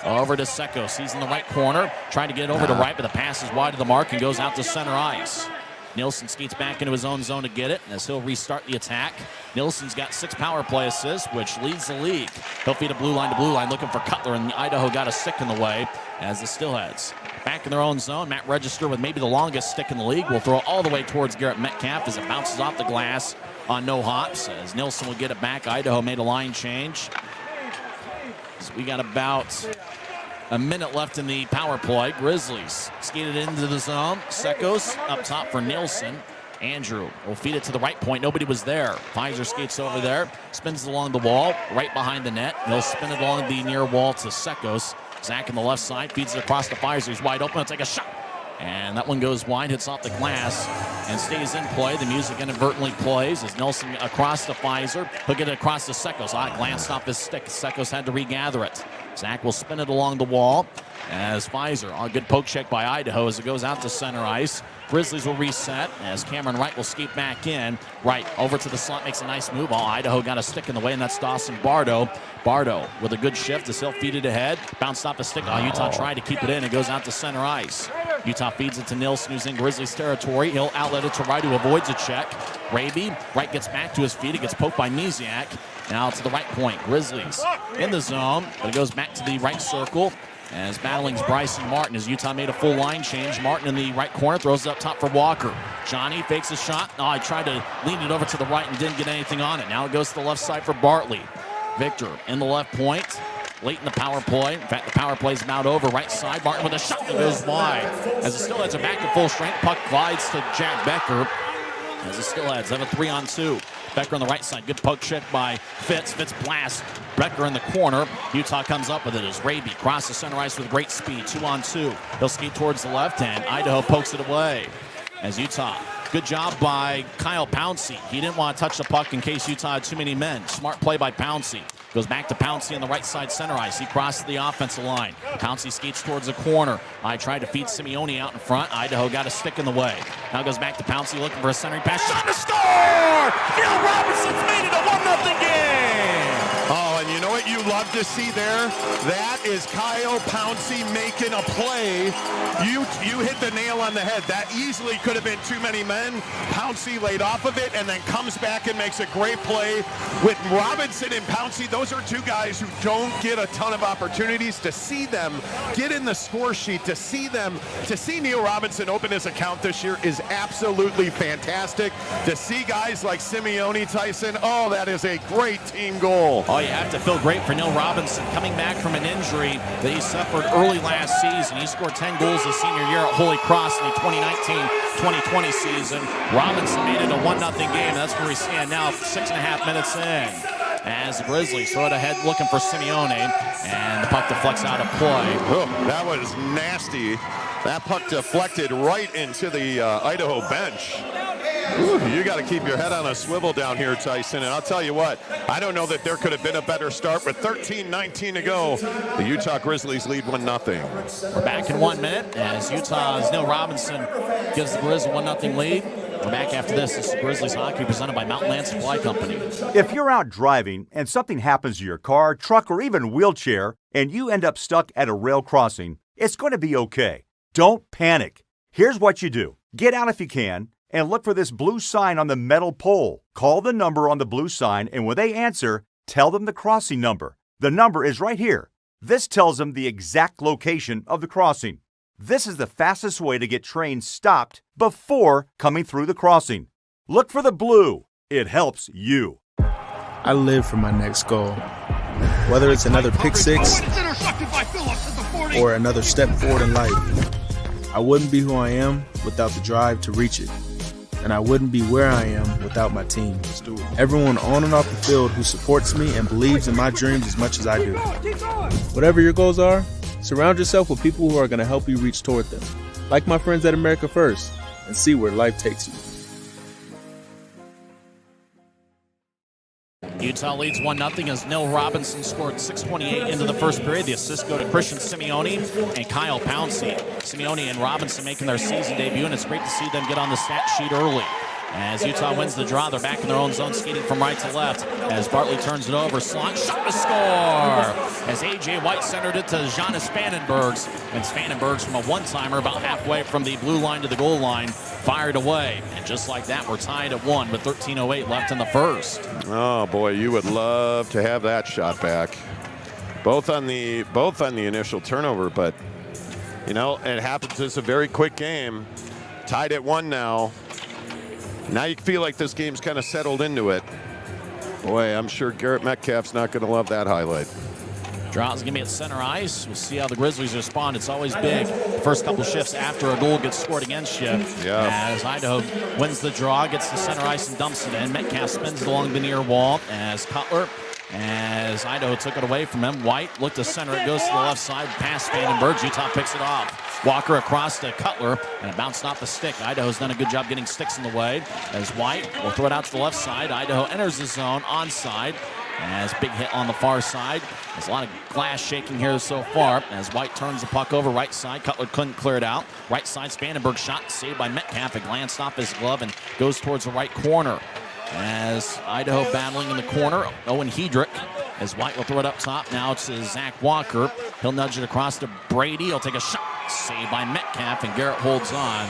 Over to Sekos, he's in the right corner, trying to get it over to Wright, but the pass is wide of the mark and goes out to center ice. Nielsen skates back into his own zone to get it as he'll restart the attack. Nielsen's got 6 power play assists, which leads the league. He'll feed a blue line to blue line looking for Cutler, and Idaho got a stick in the way as the Steelheads back in their own zone. Matt Register with maybe the longest stick in the league will throw all the way towards Garrett Metcalf as it bounces off the glass on no hops. As Nielsen will get it back, Idaho made a line change. So we got about a minute left in the power play. Grizzlies skated into the zone. Sekos up top for Nielsen. Andrew will feed it to the right point. Nobody was there. Pfizer skates over there, spins it along the wall, right behind the net. He'll spin it along the near wall to Sekos. Zach on the left side feeds it across to Pfizer. He's wide open. He'll take a shot. And that one goes wide, hits off the glass, and stays in play. The music inadvertently plays as Nielsen across to Pfizer. He'll get it across to Sekos. Glanced off his stick. Sekos had to regather it. Zach will spin it along the wall as Pfizer, a good poke check by Idaho as it goes out to center ice. Grizzlies will reset as Cameron Wright will skate back in. Wright over to the slot, makes a nice move. Idaho got a stick in the way, and that's Dawson Bardo. Bardo with a good shift as he'll feed it ahead. Bounced off a stick. Utah tried to keep it in. It goes out to center ice. Utah feeds it to Nielsen, who's in Grizzlies territory. He'll outlet it to Wright, who avoids a check. Raby, Wright gets back to his feet. It gets poked by Misiak. Now to the right point. Grizzlies in the zone, but it goes back to the right circle as battling's Bryson Martin as Utah made a full line change. Martin in the right corner, throws it up top for Walker. Johnny fakes a shot. I tried to lean it over to the right and didn't get anything on it. Now it goes to the left side for Bartley. Victor in the left point. Late in the power play. In fact, the power play's about over. Right side, Martin with a shot that goes wide. As the Steelheads are back to full strength, puck glides to Jack Becker. As the Steelheads have a 3-on-2. Becker on the right side. Good poke check by Fitz. Fitz blasts Becker in the corner. Utah comes up with it as Raby crosses center ice with great speed. 2-on-2. He'll skate towards the left and Idaho pokes it away. As Utah, good job by Kyle Pouncey. He didn't want to touch the puck in case Utah had too many men. Smart play by Pouncey. Goes back to Pouncey on the right side center ice. He crosses the offensive line. Pouncey skates towards the corner. I tried to feed Simeone out in front. Idaho got a stick in the way. Now goes back to Pouncey looking for a centering pass. Shot to score! Neil Robinson's made it a 1-0 game! Oh, and you know what you love to see there? That is Kyle Pouncey making a play. You hit the nail on the head. That easily could have been too many men. Pouncey laid off of it and then comes back and makes a great play with Robinson and Pouncey. Those are two guys who don't get a ton of opportunities. To see them get in the score sheet, to see Neil Robinson open his account this year is absolutely fantastic. To see guys like Simeone, Tyson, that is a great team goal. You have to feel great for Neil Robinson coming back from an injury that he suffered early last season. He scored 10 goals his senior year at Holy Cross in the 2019-2020 season. Robinson made it a 1-0 game. That's where we stand now, 6.5 minutes in. as the Grizzlies throw it ahead looking for Simeone, and the puck deflects out of play. Oh, that was nasty. That puck deflected right into the Idaho bench. Ooh, you got to keep your head on a swivel down here, Tyson. And I'll tell you what, I don't know that there could have been a better start. With 13-19 to go, the Utah Grizzlies lead 1-0. We're back in 1 minute as Utah's Neil Robinson gives the Grizzlies a 1-0 lead. We're back after this. This is Grizzlies Hockey presented by Mountain Land Supply Company. If you're out driving and something happens to your car, truck, or even wheelchair, and you end up stuck at a rail crossing, it's going to be okay. Don't panic. Here's what you do. Get out if you can, and look for this blue sign on the metal pole. Call the number on the blue sign, and when they answer, tell them the crossing number. The number is right here. This tells them the exact location of the crossing. This is the fastest way to get trains stopped before coming through the crossing. Look for the blue. It helps you. I live for my next goal. Whether it's another pick six or another step forward in life, I wouldn't be who I am without the drive to reach it. And I wouldn't be where I am without my team. Everyone on and off the field who supports me and believes in my dreams as much as I do. Whatever your goals are, surround yourself with people who are going to help you reach toward them. Like my friends at America First, and see where life takes you. Utah leads 1-0 as Neil Robinson scored 6:28 into the first period. The assists go to Christian Simeone and Kyle Pouncey. Simeone and Robinson making their season debut, and it's great to see them get on the stat sheet early. As Utah wins the draw, they're back in their own zone, skating from right to left. As Bartley turns it over, slot shot to score. As A.J. White centered it to Jonas Spanenbergs. And Spanenbergs from a one-timer about halfway from the blue line to the goal line, fired away. And just like that, we're tied at 1 with 13:08 left in the first. Oh boy, you would love to have that shot back. Both on the initial turnover, but you know, it happens. It's a very quick game. Tied at 1 now. Now you feel like this game's kind of settled into it. Boy, I'm sure Garrett Metcalf's not going to love that highlight. Draw's going to be at center ice. We'll see how the Grizzlies respond. It's always big. The first couple shifts after a goal gets scored against you. Yeah. As Idaho wins the draw, gets to center ice and dumps it in. Metcalf spins it along the near wall as Cutler. As Idaho took it away from him, White looked to center. It goes to the left side, past Spanenberg. Utah picks it off. Walker across to Cutler, and it bounced off the stick. Idaho's done a good job getting sticks in the way. As White will throw it out to the left side. Idaho enters the zone onside. As big hit on the far side. There's a lot of glass shaking here so far. As White turns the puck over right side. Cutler couldn't clear it out. Right side, Spanenberg shot saved by Metcalf. It glanced off his glove and goes towards the right corner. As Idaho battling in the corner, Owen Hedrick. As White will throw it up top. Now it's Zach Walker. He'll nudge it across to Brady. He'll take a shot. Saved by Metcalf, and Garrett holds on.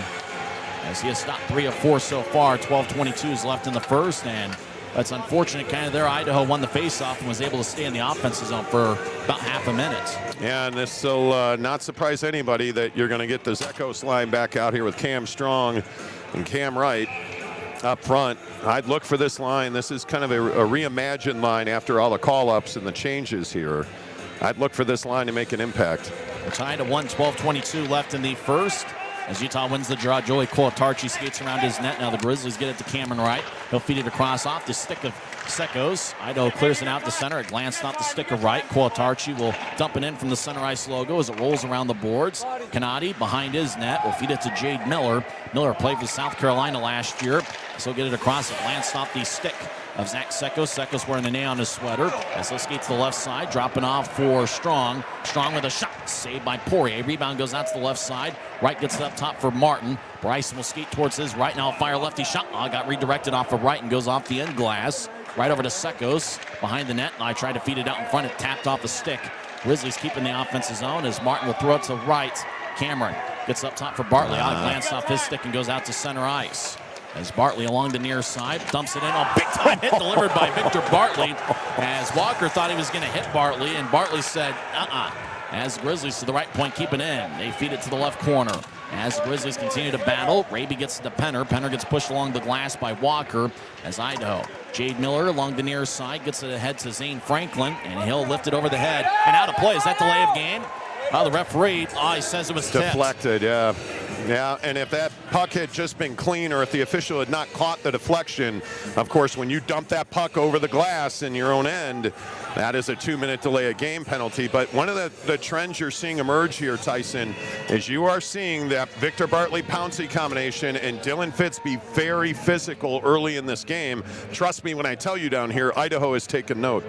As he has stopped 3 of 4 so far. 12:22 is left in the first, and that's unfortunate kind of there. Idaho won the faceoff and was able to stay in the offensive zone for about half a minute. Yeah, and this will not surprise anybody that you're going to get the Zekos line back out here with Cam Strong and Cam Wright up front. I'd look for this line. This is kind of a reimagined line after all the call-ups and the changes here. I'd look for this line to make an impact. We're tied at 1, 12:22 left in the first. As Utah wins the draw, Joey Kolatarchi skates around his net. Now the Grizzlies get it to Cameron Wright. He'll feed it across off the stick of Sekos. Idaho clears it out to center. It glanced off the stick of Wright. Kolatarchi will dump it in from the center ice logo as it rolls around the boards. Kanadi behind his net will feed it to Jade Miller. Miller played for South Carolina last year. So get it across. It glanced off the stick of Zach Sekos. Sekos wearing an A on his sweater. As he'll skate to the left side, dropping off for Strong. Strong with a shot, saved by Poirier. Rebound goes out to the left side. Wright gets it up top for Martin. Bryson will skate towards his right. Now fire lefty shot. Got redirected off of Wright and goes off the end glass. Right over to Sekos behind the net. I tried to feed it out in front. It tapped off the stick. Grizzlies keeping the offensive zone as Martin will throw it to right. Cameron gets up top for Bartley. Glanced off his stick and goes out to center ice. As Bartley along the near side, dumps it in. A big-time hit delivered by Victor Bartley. As Walker thought he was going to hit Bartley, and Bartley said, As the Grizzlies to the right point keep it in. They feed it to the left corner. As the Grizzlies continue to battle, Raby gets to Penner. Penner gets pushed along the glass by Walker. As Idaho, Jade Miller along the near side gets it ahead to Zane Franklin, and he'll lift it over the head. And out of play. Is that delay of game? The referee, he says it was deflected, yeah. Yeah, and if that puck had just been clean, or if the official had not caught the deflection, of course, when you dump that puck over the glass in your own end, that is a 2-minute delay of game penalty. But one of the trends you're seeing emerge here, Tyson, is you are seeing that Victor Bartley-Pouncey combination and Dylan Fitz be very physical early in this game. Trust me when I tell you down here, Idaho has taken note.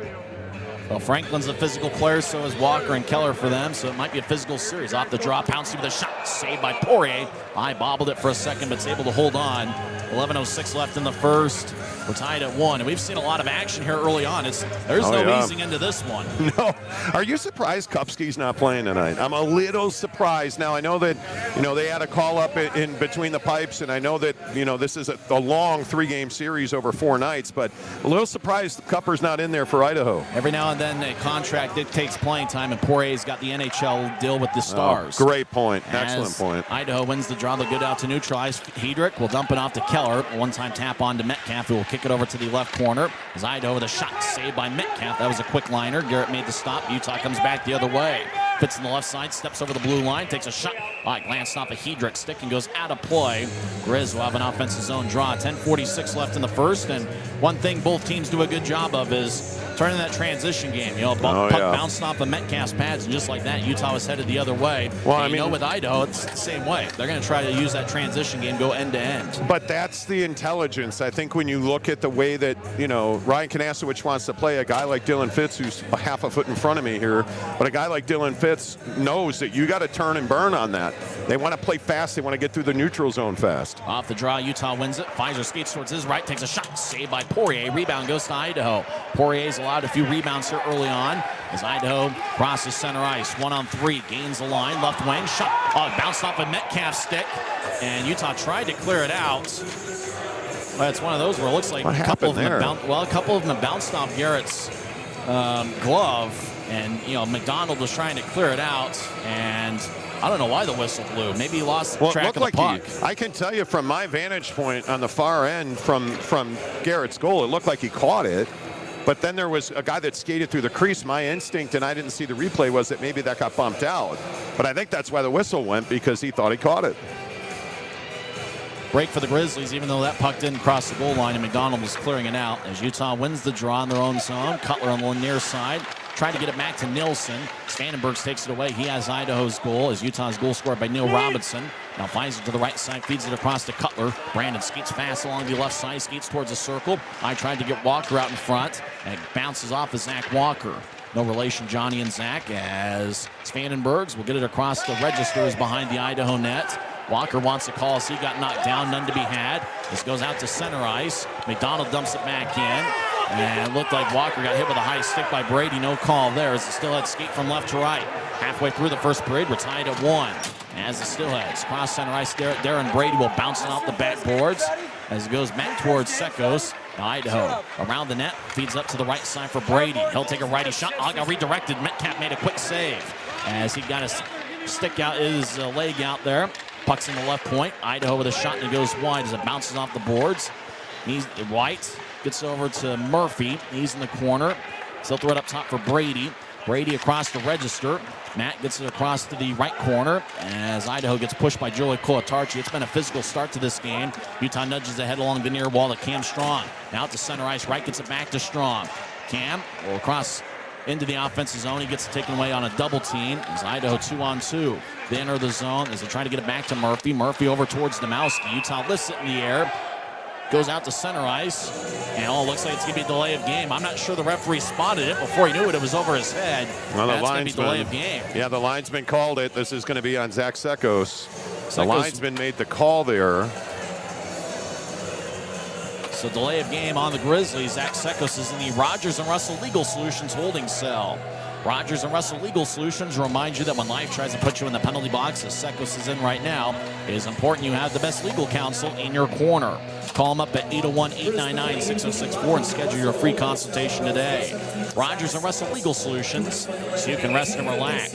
Well, Franklin's a physical player, so is Walker and Keller for them, so it might be a physical series. Off the draw, Pouncey with a shot, saved by Poirier. I bobbled it for a second, but it's able to hold on. 11:06 left in the first. We're tied at 1, and we've seen a lot of action here early on. There's no easing into this one. No. Are you surprised Kupski's not playing tonight? I'm a little surprised. Now, I know that, they had a call up in between the pipes, and I know that, this is a long 3-game series over 4 nights, but a little surprised Cupper's not in there for Idaho. Every now and then a contract dictates playing time, and Poirier's got the NHL deal with the Stars. Great point. Excellent point. Idaho wins the draw. They'll go out to neutralize. Hedrick will dump it off to Keller. A one-time tap on to Metcalf, who will kick it over to the left corner. As Idaho with a shot saved by Metcalf. That was a quick liner. Garrett made the stop. Utah comes back the other way. Fits in the left side, steps over the blue line, takes a shot. Glanced off a Hedrick stick and goes out of play. Grizz will have an offensive zone draw. 10:46 left in the first, and one thing both teams do a good job of is turning that transition game. Puck bounced off the Metcalf's pads, and just like that, Utah was headed the other way. Well, with Idaho, it's the same way. They're going to try to use that transition game, go end to end. But that's the intelligence. I think when you look at the way that, Ryan Kanasowicz wants to play, a guy like Dylan Fitz, who's a half a foot in front of me here, but a guy like Dylan Fitz knows that you got to turn and burn on that. They want to play fast. They want to get through the neutral zone fast. Off the draw, Utah wins it. Pfizer skates towards his right, takes a shot, saved by Poirier. Rebound goes to Idaho. Poirier's allowed a few rebounds here early on as Idaho crosses center ice. 1-on-3, gains the line, left wing, shot. Bounced off a Metcalf stick, and Utah tried to clear it out. But it's one of those where it looks like a couple of them have bounced off Garrett's glove, and McDonald was trying to clear it out, and I don't know why the whistle blew. Maybe he lost track of the puck. I can tell you from my vantage point on the far end from Garrett's goal, it looked like he caught it. But then there was a guy that skated through the crease. My instinct, and I didn't see the replay, was that maybe that got bumped out. But I think that's why the whistle went, because he thought he caught it. Break for the Grizzlies, even though that puck didn't cross the goal line, and McDonald was clearing it out as Utah wins the draw in their own zone. Cutler on the near side, trying to get it back to Nielsen. Spanenbergs takes it away. He has Idaho's goal as Utah's goal scored by Neil Robinson. Now finds it to the right side, feeds it across to Cutler. Brandon skates fast along the left side, skates towards the circle. I tried to get Walker out in front, and it bounces off of Zach Walker. No relation, Johnny and Zach, as Spanenbergs will get it across the registers behind the Idaho net. Walker wants a call as he got knocked down, none to be had. This goes out to center ice. McDonald dumps it back in. And it looked like Walker got hit with a high stick by Brady. No call there as the Steelheads skate from left to right. Halfway through the first period, we're tied at 1. As the Steelheads cross center ice, Darren Brady will bounce it off the backboards as it goes back towards Sekos. Idaho around the net, feeds up to the right side for Brady. He'll take a righty shot. Got redirected. Metcalf made a quick save as he got his stick out, his leg out there. Puck's in the left point. Idaho with a shot, and it goes wide as it bounces off the boards. White gets over to Murphy. He's in the corner. Still throw it up top for Brady. Brady across the register. Matt gets it across to the right corner as Idaho gets pushed by Joey Kolatarchi. It's been a physical start to this game. Utah nudges ahead along the near wall to Cam Strong. Now to center ice. Right gets it back to Strong. Cam will cross into the offensive zone. He gets it taken away on a double team as Idaho 2-on-2. They enter the zone as they try to get it back to Murphy. Murphy over towards Demowski. Utah lifts it in the air. Goes out to center ice. And looks like it's going to be a delay of game. I'm not sure the referee spotted it. Before he knew it, it was over his head. Well, that's going to be delay of game. Yeah, the linesman called it. This is going to be on Zach Sekos. The linesman made the call there. So delay of game on the Grizzlies. Zach Sekos is in the Rogers and Russell Legal Solutions holding cell. Rogers and Russell Legal Solutions remind you that when life tries to put you in the penalty box, as Sekos is in right now, it is important you have the best legal counsel in your corner. Call them up at 801-899-6064 and schedule your free consultation today. Rogers and Russell Legal Solutions, so you can rest and relax.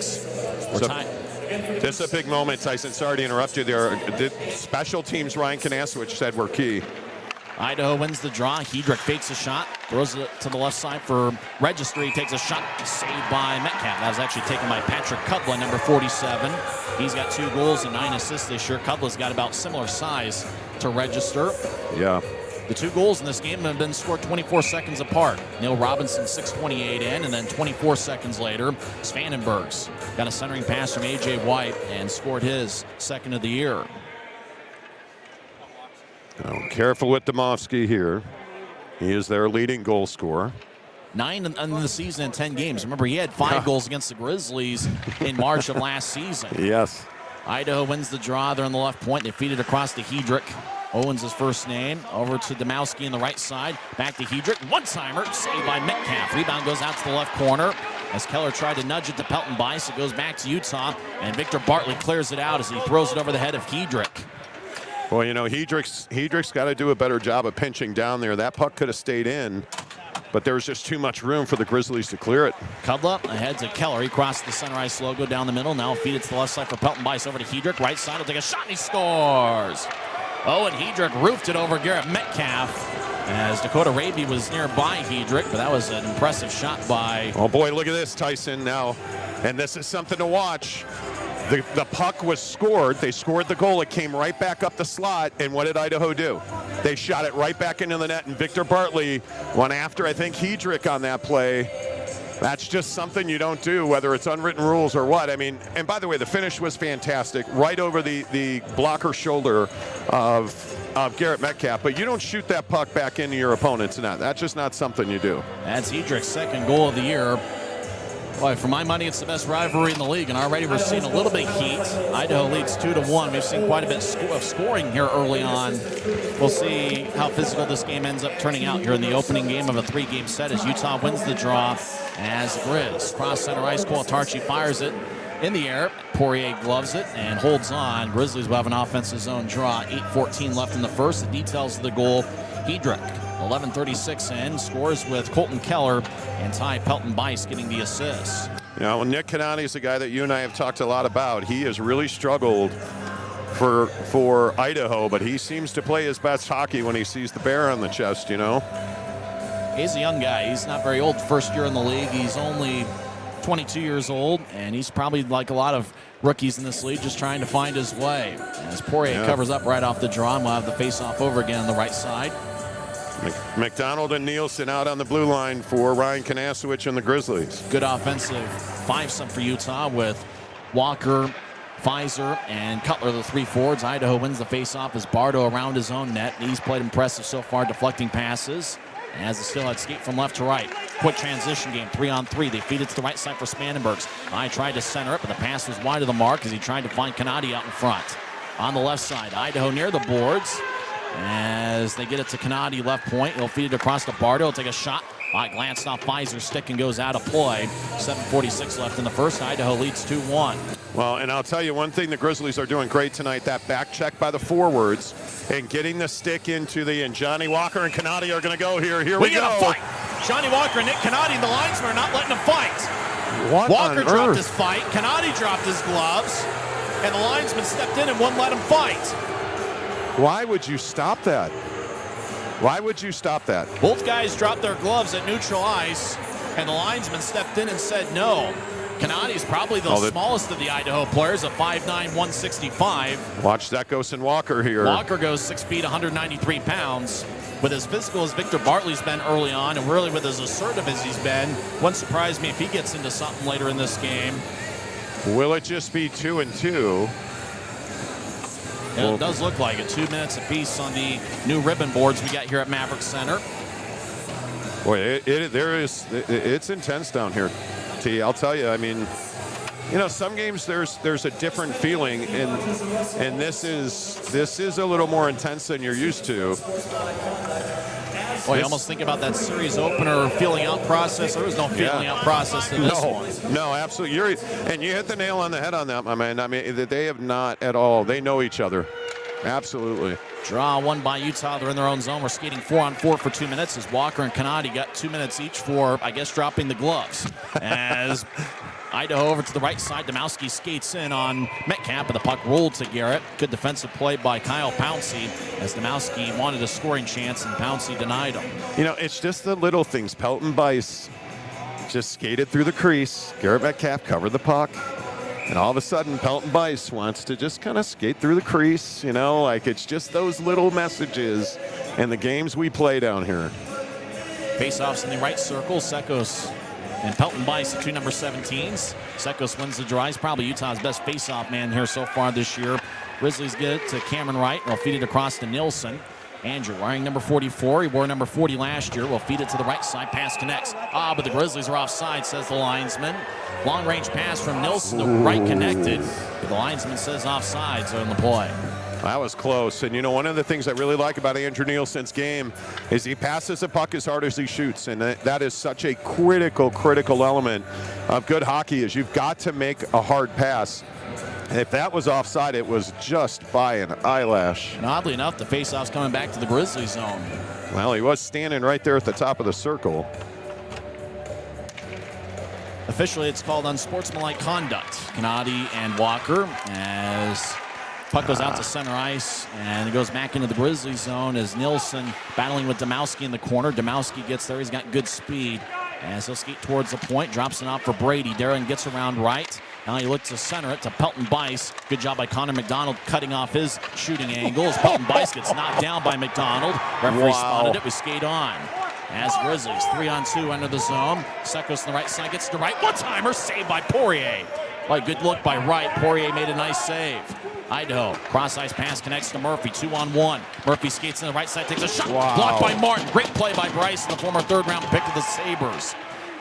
This is a big moment, Tyson. Sorry to interrupt you there. The special teams Ryan Kanasowicz said were key. Idaho wins the draw. Hedrick fakes a shot, throws it to the left side for Register. He takes a shot, saved by Metcalf. That was actually taken by Patrick Cudla, number 47. He's got 2 goals and 9 assists this year. Cudla's got about similar size to Register. Yeah. The 2 goals in this game have been scored 24 seconds apart. Neil Robinson 6:28 in, and then 24 seconds later, Svanenberg's got a centering pass from A.J. White and scored his second of the year. Oh, careful with Domofsky here. He is their leading goal scorer. 9 in the season in 10 games. Remember, he had 5 goals against the Grizzlies in March of last season. Yes. Idaho wins the draw. They're on the left point. They feed it across to Hedrick. Owens his first name. Over to Domowski on the right side. Back to Hedrick. One-timer. Saved by Metcalf. Rebound goes out to the left corner. As Keller tried to nudge it to Pelton Bice, it goes back to Utah. And Victor Bartley clears it out as he throws it over the head of Hedrick. Well, you know, Hedrick's got to do a better job of pinching down there. That puck could have stayed in, but there was just too much room for the Grizzlies to clear it. Cudla ahead to Keller. He crossed the center ice logo down the middle. Now feed it to the left side for Pelton Bice. Over to Hedrick. Right side will take a shot, and he scores. Oh, and Hedrick roofed it over Garrett Metcalf as Dakota Raby was nearby Hedrick, but that was an impressive shot by... Oh, boy, look at this, Tyson, now. And this is something to watch. The puck was scored. They scored the goal. It came right back up the slot. And what did Idaho do? They shot it right back into the net. And Victor Bartley went after, I think, Hedrick on that play. That's just something you don't do, whether it's unwritten rules or what. I mean, and by the way, the finish was fantastic. Right over the blocker shoulder of Garrett Metcalf. But you don't shoot that puck back into your opponent's net. That's just not something you do. That's Hedrick's second goal of the year. Boy, for my money, it's the best rivalry in the league, and already we're seeing a little bit of heat. Idaho leads 2-1. We've seen quite a bit of scoring here early on. We'll see how physical this game ends up turning out here in the opening game of a 3-game set as Utah wins the draw as Grizz. Cross center ice, Qualtarchi fires it in the air. Poirier gloves it and holds on. Grizzlies will have an offensive zone draw. 8:14 left in the first. The details of the goal, Hedrick. 11:36 in, scores with Colton Keller and Ty Pelton Bice getting the assist. You know, Nick Canati is a guy that you and I have talked a lot about. He has really struggled for Idaho, but he seems to play his best hockey when he sees the bear on the chest, you know. He's a young guy. He's not very old. First year in the league. He's only 22 years old, and he's probably like a lot of rookies in this league just trying to find his way. As Poirier covers up right off the draw, and we'll have the face-off over again on the right side. McDonald and Nielsen out on the blue line for Ryan Kanasowicz and the Grizzlies. Good offensive five-some for Utah with Walker, Pfizer, and Cutler, the 3 forwards. Idaho wins the face-off as Bardo around his own net. He's played impressive so far, deflecting passes. As the Steelheads skate from left to right. Quick transition game, 3-on-3. They feed it to the right side for Spanenbergs. I tried to center it, but the pass was wide of the mark as he tried to find Canati out in front. On the left side, Idaho near the boards. As they get it to Canati, left point. He'll feed it across to Bardo. He'll take a shot. Glanced off Pfizer's stick and goes out of play. 7:46 left in the first. Idaho leads 2-1. Well, and I'll tell you one thing the Grizzlies are doing great tonight, that back check by the forwards and getting the stick into the, and Johnny Walker and Canati are going to go here. Here we go. Fight. Johnny Walker and Nick Canati, the linesmen are not letting them fight. What Walker on dropped earth? his fight. Canati dropped his gloves. And the linesman stepped in and wouldn't let him fight. Why would you stop that? Why would you stop that? Both guys dropped their gloves at neutral ice, and the linesman stepped in and said no. Canati's probably the smallest of the Idaho players, a 5'9", 165. Watch that Gosen Walker here. Walker goes 6 feet, 193 pounds. With as physical as Victor Bartley's been early on, and really with as assertive as he's been, wouldn't surprise me if he gets into something later in this game. Will it just be 2-2? Yeah, it does look like it. 2 minutes apiece on the new ribbon boards we got here at Maverik Center. Boy, it's intense down here, T. I'll tell you. I mean, you know, some games there's a different feeling, and this is a little more intense than you're used to. Boy, you almost think about that series opener feeling out process. There was no feeling out process in this one. No, absolutely. And you hit the nail on the head on that, my man. I mean, they have not at all. They know each other. Absolutely. Draw won by Utah. They're in their own zone. We're skating 4-on-4 for 2 minutes as Walker and Canati got 2 minutes each for, I guess, dropping the gloves. As Idaho over to the right side. Domowski skates in on Metcalf, but the puck rolled to Garrett. Good defensive play by Kyle Pouncey as Domowski wanted a scoring chance and Pouncey denied him. You know, it's just the little things. Pelton Bice just skated through the crease. Garrett Metcalf covered the puck. And all of a sudden, Pelton Bice wants to just kind of skate through the crease. You know, like it's just those little messages in the games we play down here. Face-offs in the right circle. Sekos and Pelton Bice, the two number 17s. Sekos wins the draw. He's probably Utah's best face-off man here so far this year. Grizzlies get it to Cameron Wright. They'll feed it across to Nielsen. Andrew wearing number 44. He wore number 40 last year. We'll feed it to the right side. Pass connects. But the Grizzlies are offside, says the linesman. Long-range pass from Nielsen to right connected. But the linesman says offsides on the play. That was close. And, you know, one of the things I really like about Andrew Nielsen's game is he passes the puck as hard as he shoots. And that is such a critical element of good hockey is you've got to make a hard pass. And if that was offside, it was just by an eyelash. And oddly enough, the faceoff's coming back to the Grizzlies zone. Well, he was standing right there at the top of the circle. Officially, it's called unsportsmanlike conduct. Gennady and Walker as puck goes out to center ice, and it goes back into the Grizzlies zone as Nielsen battling with Domowski in the corner. Domowski gets there. He's got good speed as he'll skate towards the point. Drops it off for Brady. Darren gets around right. Now he looks to center it to Pelton Bice. Good job by Connor McDonald cutting off his shooting angle as Pelton Bice gets knocked down by McDonald. Referee spotted it. We skate on. As Grizzlies 3-on-2 under the zone. Sekos on the right side gets to right. One-timer saved by Poirier. Boy, good look by Wright. Poirier made a nice save. Idaho, cross-ice pass connects to Murphy, 2-on-1. Murphy skates on the right side, takes a shot. Blocked by Martin. Great play by Bryce, the former third-round pick of the Sabres.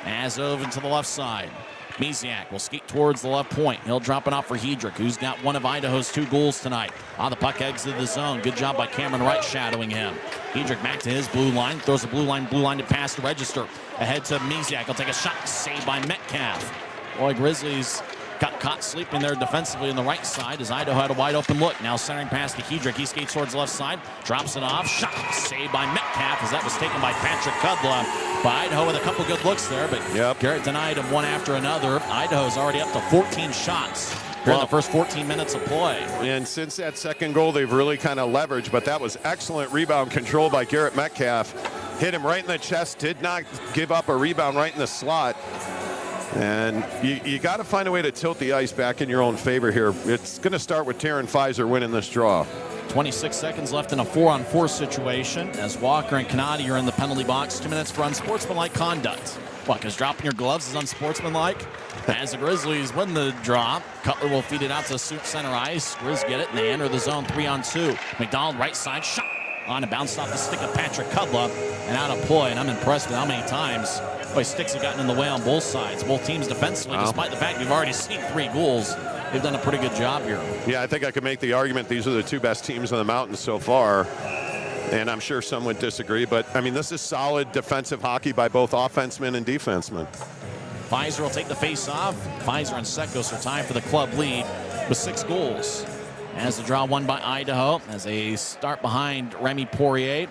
As over to the left side. Misiak will skate towards the left point. He'll drop it off for Hedrick, who's got one of Idaho's 2 goals tonight. The puck exited the zone. Good job by Cameron Wright shadowing him. Hedrick back to his blue line. Throws a blue line to pass to register. Ahead to Misiak. He'll take a shot. Saved by Metcalf. Boy, Grizzlies got caught sleeping there defensively on the right side as Idaho had a wide open look. Now centering pass to Hedrick. He skates towards the left side. Drops it off. Shot. Saved by Metcalf as that was taken by Patrick Kudla. But Idaho with a couple good looks there, but Garrett denied him one after another. Idaho's already up to 14 shots in the first 14 minutes of play. And since that second goal, they've really kind of leveraged, but that was excellent rebound control by Garrett Metcalf. Hit him right in the chest, did not give up a rebound right in the slot. And you got to find a way to tilt the ice back in your own favor here. It's going to start with Taryn Fizer winning this draw. 26 seconds left in a 4-on-4 situation as Walker and Gennady are in the penalty box. 2 minutes for unsportsmanlike conduct. What, because dropping your gloves is unsportsmanlike? As the Grizzlies win the draw, Cutler will feed it out to center ice. Grizz get it, and they enter the zone 3-on-2. McDonald right side shot on a bounce off the stick of Patrick Kudla and out of play. And I'm impressed with how many times sticks have gotten in the way on both sides. Both teams defensively, despite the fact we've already seen 3 goals. They've done a pretty good job here. Yeah, I think I could make the argument these are the 2 best teams in the mountains so far. And I'm sure some would disagree, but I mean, this is solid defensive hockey by both offensemen and defensemen. Fizer will take the face off. Fizer and Sekos are tied for the club lead with 6 goals. As the draw won by Idaho, as they start behind Remy Poirier,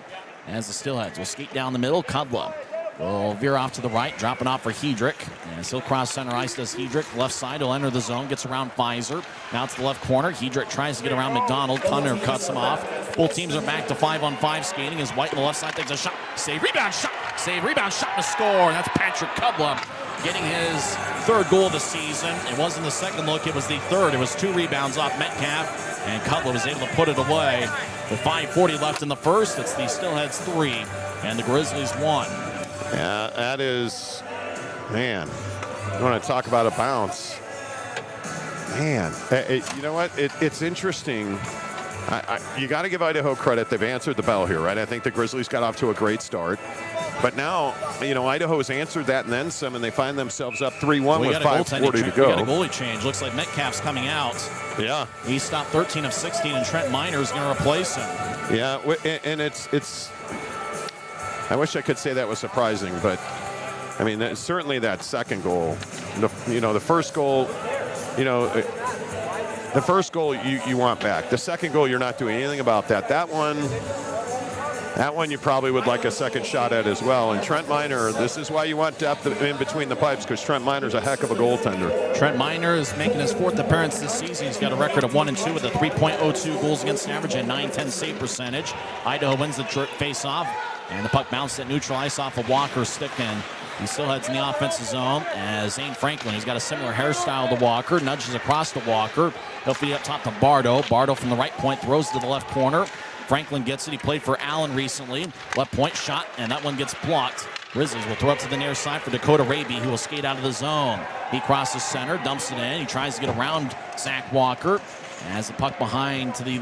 as the Steelheads will skate down the middle. Kudla will veer off to the right, dropping off for Hedrick. As he'll cross center ice, does Hedrick. Left side, he'll enter the zone, gets around Fizer. Now to the left corner. Hedrick tries to get around McDonald. Cunner cuts him off. Both teams are back to 5-on-5 skating as White on the left side takes a shot. Save, rebound, shot. Save, rebound, shot, and a score. And that's Patrick Kudla getting his 3rd goal of the season. It wasn't the second look, it was the 3rd. It was 2 rebounds off Metcalf, and Kudla was able to put it away. With 5:40 left in the first, it's the Steelheads 3 and the Grizzlies 1. Yeah, that is, man, you want to talk about a bounce. Man, you know what? It's interesting. You got to give Idaho credit. They've answered the bell here, right? I think the Grizzlies got off to a great start. But now, you know, Idaho has answered that and then some, and they find themselves up 3-1 with 5:40 to go. We got a goalie change. Looks like Metcalf's coming out. Yeah. He stopped 13 of 16, and Trent Miner is going to replace him. Yeah, and it's I wish I could say that was surprising, but I mean, certainly that second goal, the first goal, the first goal you want back. The second goal, you're not doing anything about that. That one, That one you probably would like a second shot at as well. And Trent Miner, this is why you want depth in between the pipes, because Trent Miner's a heck of a goaltender. Trent Miner is making his 4th appearance this season. He's got a record of 1-2 with a 3.02 goals against average and .910 save percentage. Idaho wins the face-off, and the puck bounced at neutral ice off of Walker's stick, and he still heads in the offensive zone as Zane Franklin, who's got a similar hairstyle to Walker, nudges across to Walker. He'll feed up top to Bardo. Bardo from the right point throws to the left corner. Franklin gets it. He played for Allen recently. Left point shot, and that one gets blocked. Grizzlies will throw it to the near side for Dakota Raby, who will skate out of the zone. He crosses center, dumps it in. He tries to get around Zach Walker. As the puck behind to the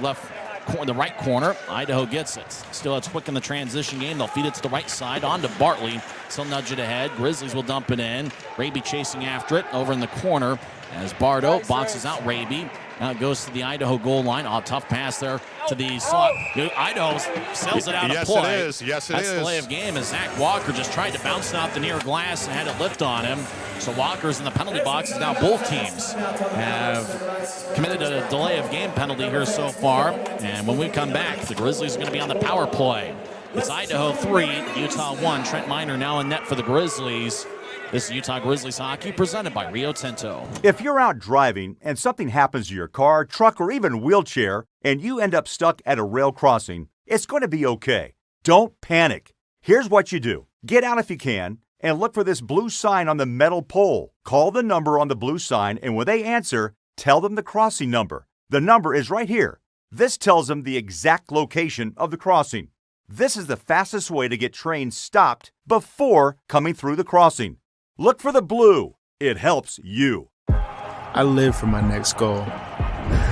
right corner, Idaho gets it. Still, it's quick in the transition game. They'll feed it to the right side, on to Bartley. Still nudge it ahead. Grizzlies will dump it in. Raby chasing after it over in the corner as Bardo boxes out Raby. Now it goes to the Idaho goal line. Oh, tough pass there to the slot. Idaho sails it out of play. Yes, it is. Yes, it is. That's delay of game as Zach Walker just tried to bounce it off the near glass and had it lift on him. So Walker's in the penalty box. Now both teams have committed a delay of game penalty here so far. And when we come back, the Grizzlies are going to be on the power play. It's Idaho 3, Utah 1. Trent Miner now in net for the Grizzlies. This is Utah Grizzlies Hockey presented by Rio Tinto. If you're out driving and something happens to your car, truck, or even wheelchair, and you end up stuck at a rail crossing, it's going to be okay. Don't panic. Here's what you do. Get out if you can and look for this blue sign on the metal pole. Call the number on the blue sign, and when they answer, tell them the crossing number. The number is right here. This tells them the exact location of the crossing. This is the fastest way to get trains stopped before coming through the crossing. Look for the blue. It helps you. I live for my next goal.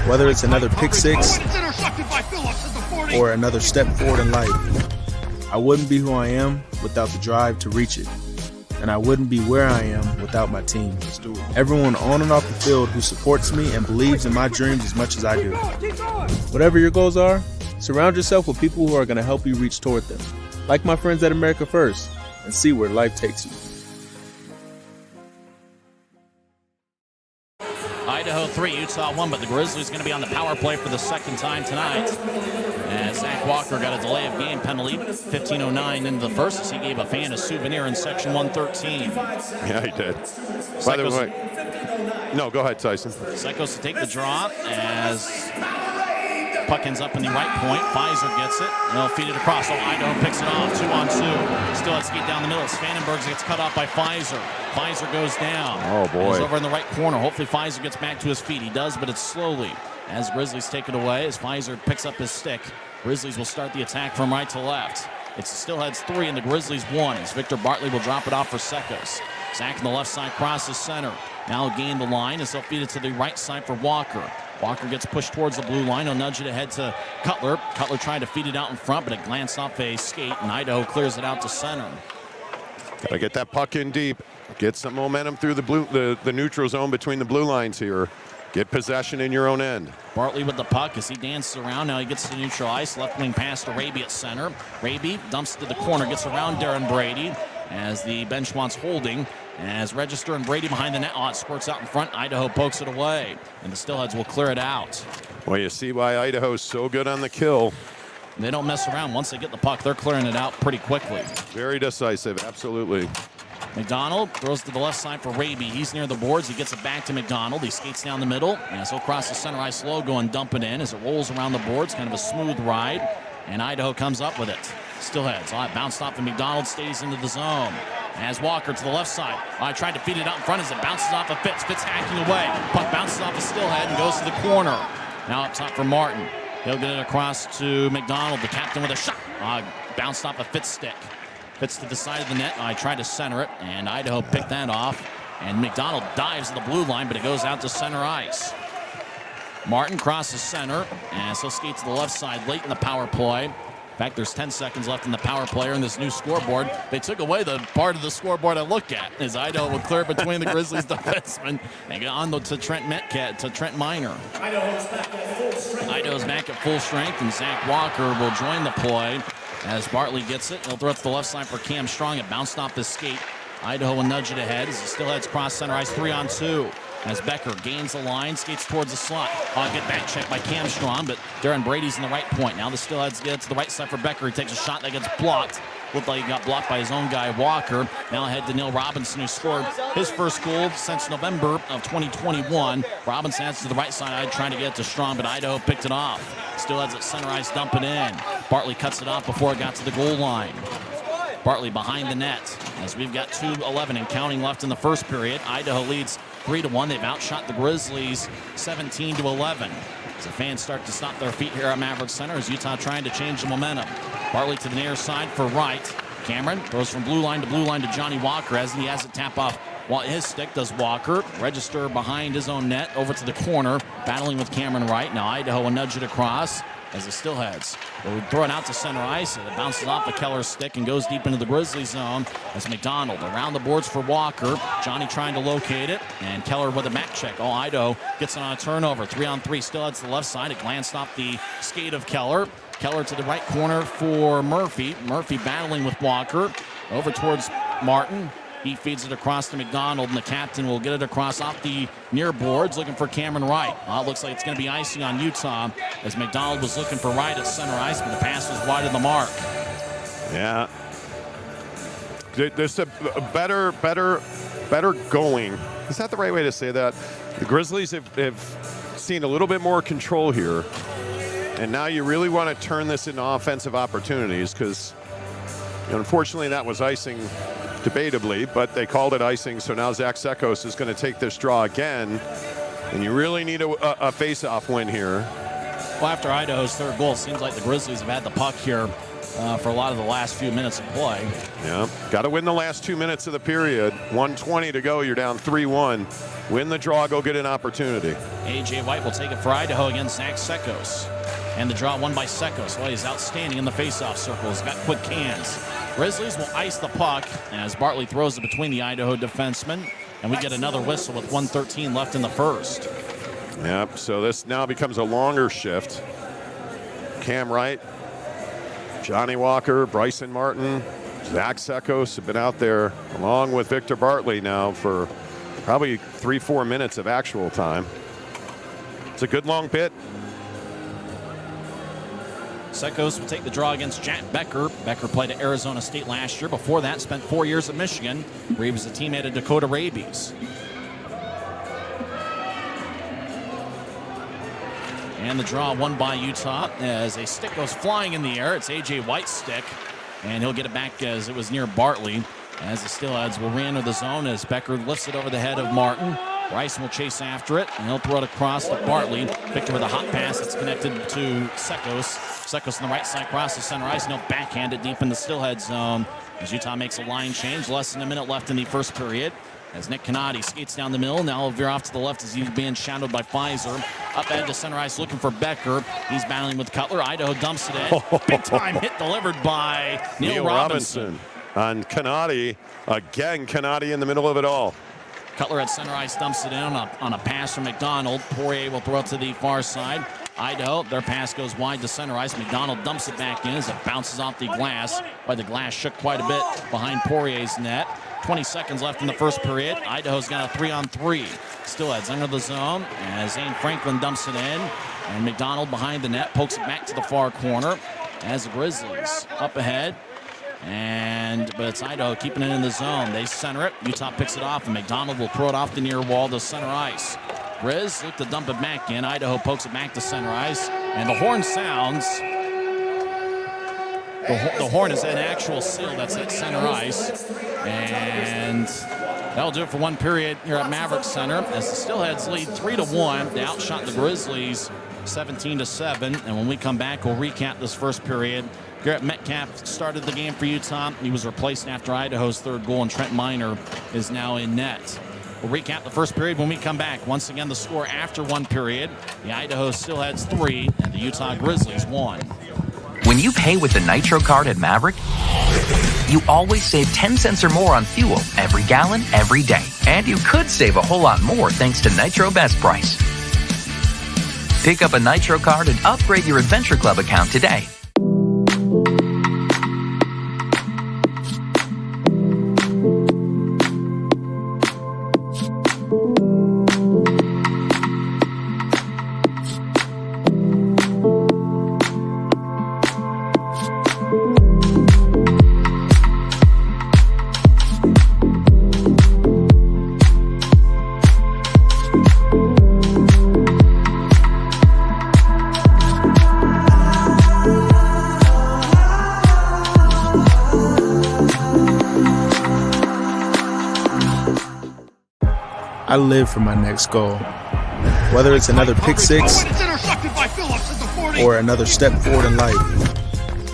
Whether it's another pick six or another step forward in life, I wouldn't be who I am without the drive to reach it. And I wouldn't be where I am without my team. Everyone on and off the field who supports me and believes in my dreams as much as I do. Whatever your goals are, surround yourself with people who are going to help you reach toward them. Like my friends at America First, and see where life takes you. Idaho 3, Utah 1, but the Grizzlies going to be on the power play for the second time tonight. As Zach Walker got a delay of game penalty, 15:09 into the first, as he gave a fan a souvenir in section 113. Yeah, he did. By the way, no, go ahead, Tyson. Psychos to take the draw as puck ends up in the right point. Pfizer gets it, and they'll feed it across. Oh, Idaho picks it off, 2-on-2. Still has to get down the middle. Svanenberg gets cut off by Pfizer. Pfizer goes down. Oh, boy. He's over in the right corner. Hopefully Pfizer gets back to his feet. He does, but it's slowly. As Grizzlies take it away, as Pfizer picks up his stick, Grizzlies will start the attack from right to left. It's the Steelheads 3 and the Grizzlies 1 as Victor Bartley will drop it off for Sekos. Zach on the left side crosses center. Now gain the line as they'll feed it to the right side for Walker. Walker gets pushed towards the blue line. He'll nudge it ahead to Cutler. Cutler trying to feed it out in front, but it glanced off a skate, and Idaho clears it out to center. Got to get that puck in deep. Get some momentum through the neutral zone between the blue lines here. Get possession in your own end. Bartley with the puck as he dances around. Now he gets to neutral ice. Left wing pass to Raby at center. Raby dumps to the corner, gets around Darren Brady as the bench wants holding. As Register and Brady behind the net. Oh, it squirts out in front. Idaho pokes it away, and the Steelheads will clear it out. Well, you see why Idaho's so good on the kill. And they don't mess around. Once they get the puck, they're clearing it out pretty quickly. Very decisive, absolutely. McDonald throws to the left side for Raby. He's near the boards. He gets it back to McDonald. He skates down the middle. And so across the center ice logo and dump it in as it rolls around the boards. Kind of a smooth ride. And Idaho comes up with it. Steelheads. Oh, it bounced off, and McDonald stays into the zone. As Walker to the left side. I tried to feed it out in front as it bounces off of Fitz. Fitz hacking away. Puck bounces off of Steelhead and goes to the corner. Now up top for Martin. He'll get it across to McDonald, the captain with a shot. Bounced off a Fitz stick. Fitz to the side of the net. I tried to center it, and Idaho picked that off. And McDonald dives to the blue line, but it goes out to center ice. Martin crosses center, and so skates to the left side late in the power play. In fact, there's 10 seconds left in the power play in this new scoreboard. They took away the part of the scoreboard I look at as Idaho will clear between the Grizzlies defensemen and get on to Trent Miner. Idaho's back at full strength, and Zach Walker will join the play as Bartley gets it. He'll throw it to the left side for Cam Strong. It bounced off the skate. Idaho will nudge it ahead as the Steelheads cross center ice 3-on-2. as Becker gains the line, skates towards the slot. Good back check by Cam Strong, but Darren Brady's in the right point. Now the Steelheads get to the right side for Becker. He takes a shot that gets blocked. Looked like he got blocked by his own guy, Walker. Now ahead to Neil Robinson, who scored his first goal since November of 2021. Robinson heads to the right side, trying to get it to Strong, but Idaho picked it off. Steelheads at center ice, dump it in. Bartley cuts it off before it got to the goal line. Bartley behind the net as we've got 2:11 and counting left in the first period. Idaho leads 3-1. They've outshot the Grizzlies 17-11. As the fans start to stop their feet here at Maverik Center as Utah trying to change the momentum. Bartley to the near side for Wright. Cameron throws from blue line to Johnny Walker as he has it tap off while his stick does Walker. Register behind his own net over to the corner, battling with Cameron Wright. Now Idaho will nudge it across as the Steelheads will throw it out to center ice. It bounces off the Keller stick and goes deep into the Grizzly zone as McDonald around the boards for Walker. Johnny trying to locate it, and Keller with a back check. Idaho gets it on a turnover. 3-on-3. Steelheads to the left side. It glanced off the skate of Keller. Keller to the right corner for Murphy. Murphy battling with Walker. Over towards Martin. He feeds it across to McDonald, and the captain will get it across off the near boards, looking for Cameron Wright. It looks like it's going to be icing on Utah as McDonald was looking for Wright at center ice, but the pass was wide of the mark. Yeah. There's a better going. Is that the right way to say that? The Grizzlies have seen a little bit more control here, and now you really want to turn this into offensive opportunities because, unfortunately, that was icing debatably, but they called it icing, so now Zach Sekos is going to take this draw again, and you really need a face-off win here. Well, after Idaho's third goal, it seems like the Grizzlies have had the puck here for a lot of the last few minutes of play. Yeah, got to win the last 2 minutes of the period. 1:20 to go, you're down 3-1. Win the draw, go get an opportunity. A.J. White will take it for Idaho against Zach Sekos. And the draw won by Sekos. Well, he's outstanding in the face-off circle. He's got quick hands. Grizzlies will ice the puck as Bartley throws it between the Idaho defensemen. And we get another whistle with 1:13 left in the first. Yep, so this now becomes a longer shift. Cam Wright, Johnny Walker, Bryson Martin, Zach Sekos have been out there along with Victor Bartley now for probably 3-4 minutes of actual time. It's a good long bit. Sekos will take the draw against Jack Becker. Becker played at Arizona State last year. Before that, spent 4 years at Michigan, where he was a teammate of Dakota Rabies. And the draw won by Utah as a stick goes flying in the air. It's A.J. White's stick, and he'll get it back as it was near Bartley. As the Steelheads will re-enter the zone as Becker lifts it over the head of Martin. Bryson will chase after it, and he'll throw it across to Bartley. Victor with a hot pass that's connected to Sekos. Sekos on the right side across the center ice, and he'll backhand it deep in the Steelhead zone as Utah makes a line change. Less than a minute left in the first period. As Nick Canati skates down the middle, now he'll veer off to the left as he's being shadowed by Pfizer. Up ahead to center ice looking for Becker. He's battling with Cutler. Idaho dumps it in. Big time hit delivered by Neil Robinson. On Canati. Again, Canati in the middle of it all. Cutler at center ice dumps it in on a pass from McDonald. Poirier will throw it to the far side. Idaho, their pass goes wide to center ice. McDonald dumps it back in as it bounces off the glass. But the glass shook quite a bit behind Poirier's net. 20 seconds left in the first period. Idaho's got a 3-on-3. Steelheads under the zone as Zane Franklin dumps it in. And McDonald behind the net pokes it back to the far corner as the Grizzlies up ahead. But it's Idaho keeping it in the zone. They center it. Utah picks it off, and McDonald will throw it off the near wall to center ice. Grizz look to dump it back in. Idaho pokes it back to center ice, and the horn sounds. The horn is an actual seal that's at center ice, and that'll do it for one period here at Maverik Center as the Steelheads lead 3-1. They outshot the Grizzlies 17-7, and when we come back, we'll recap this first period. Garrett Metcalf started the game for Utah. He was replaced after Idaho's third goal, and Trent Miner is now in net. We'll recap the first period when we come back. Once again, the score after one period. The Idaho Steelheads 3 and the Utah Grizzlies 1. When you pay with the Nitro card at Maverik, you always save 10 cents or more on fuel every gallon, every day. And you could save a whole lot more thanks to Nitro Best Price. Pick up a Nitro card and upgrade your Adventure Club account today. I live for my next goal. Whether it's another pick six or another step forward in life,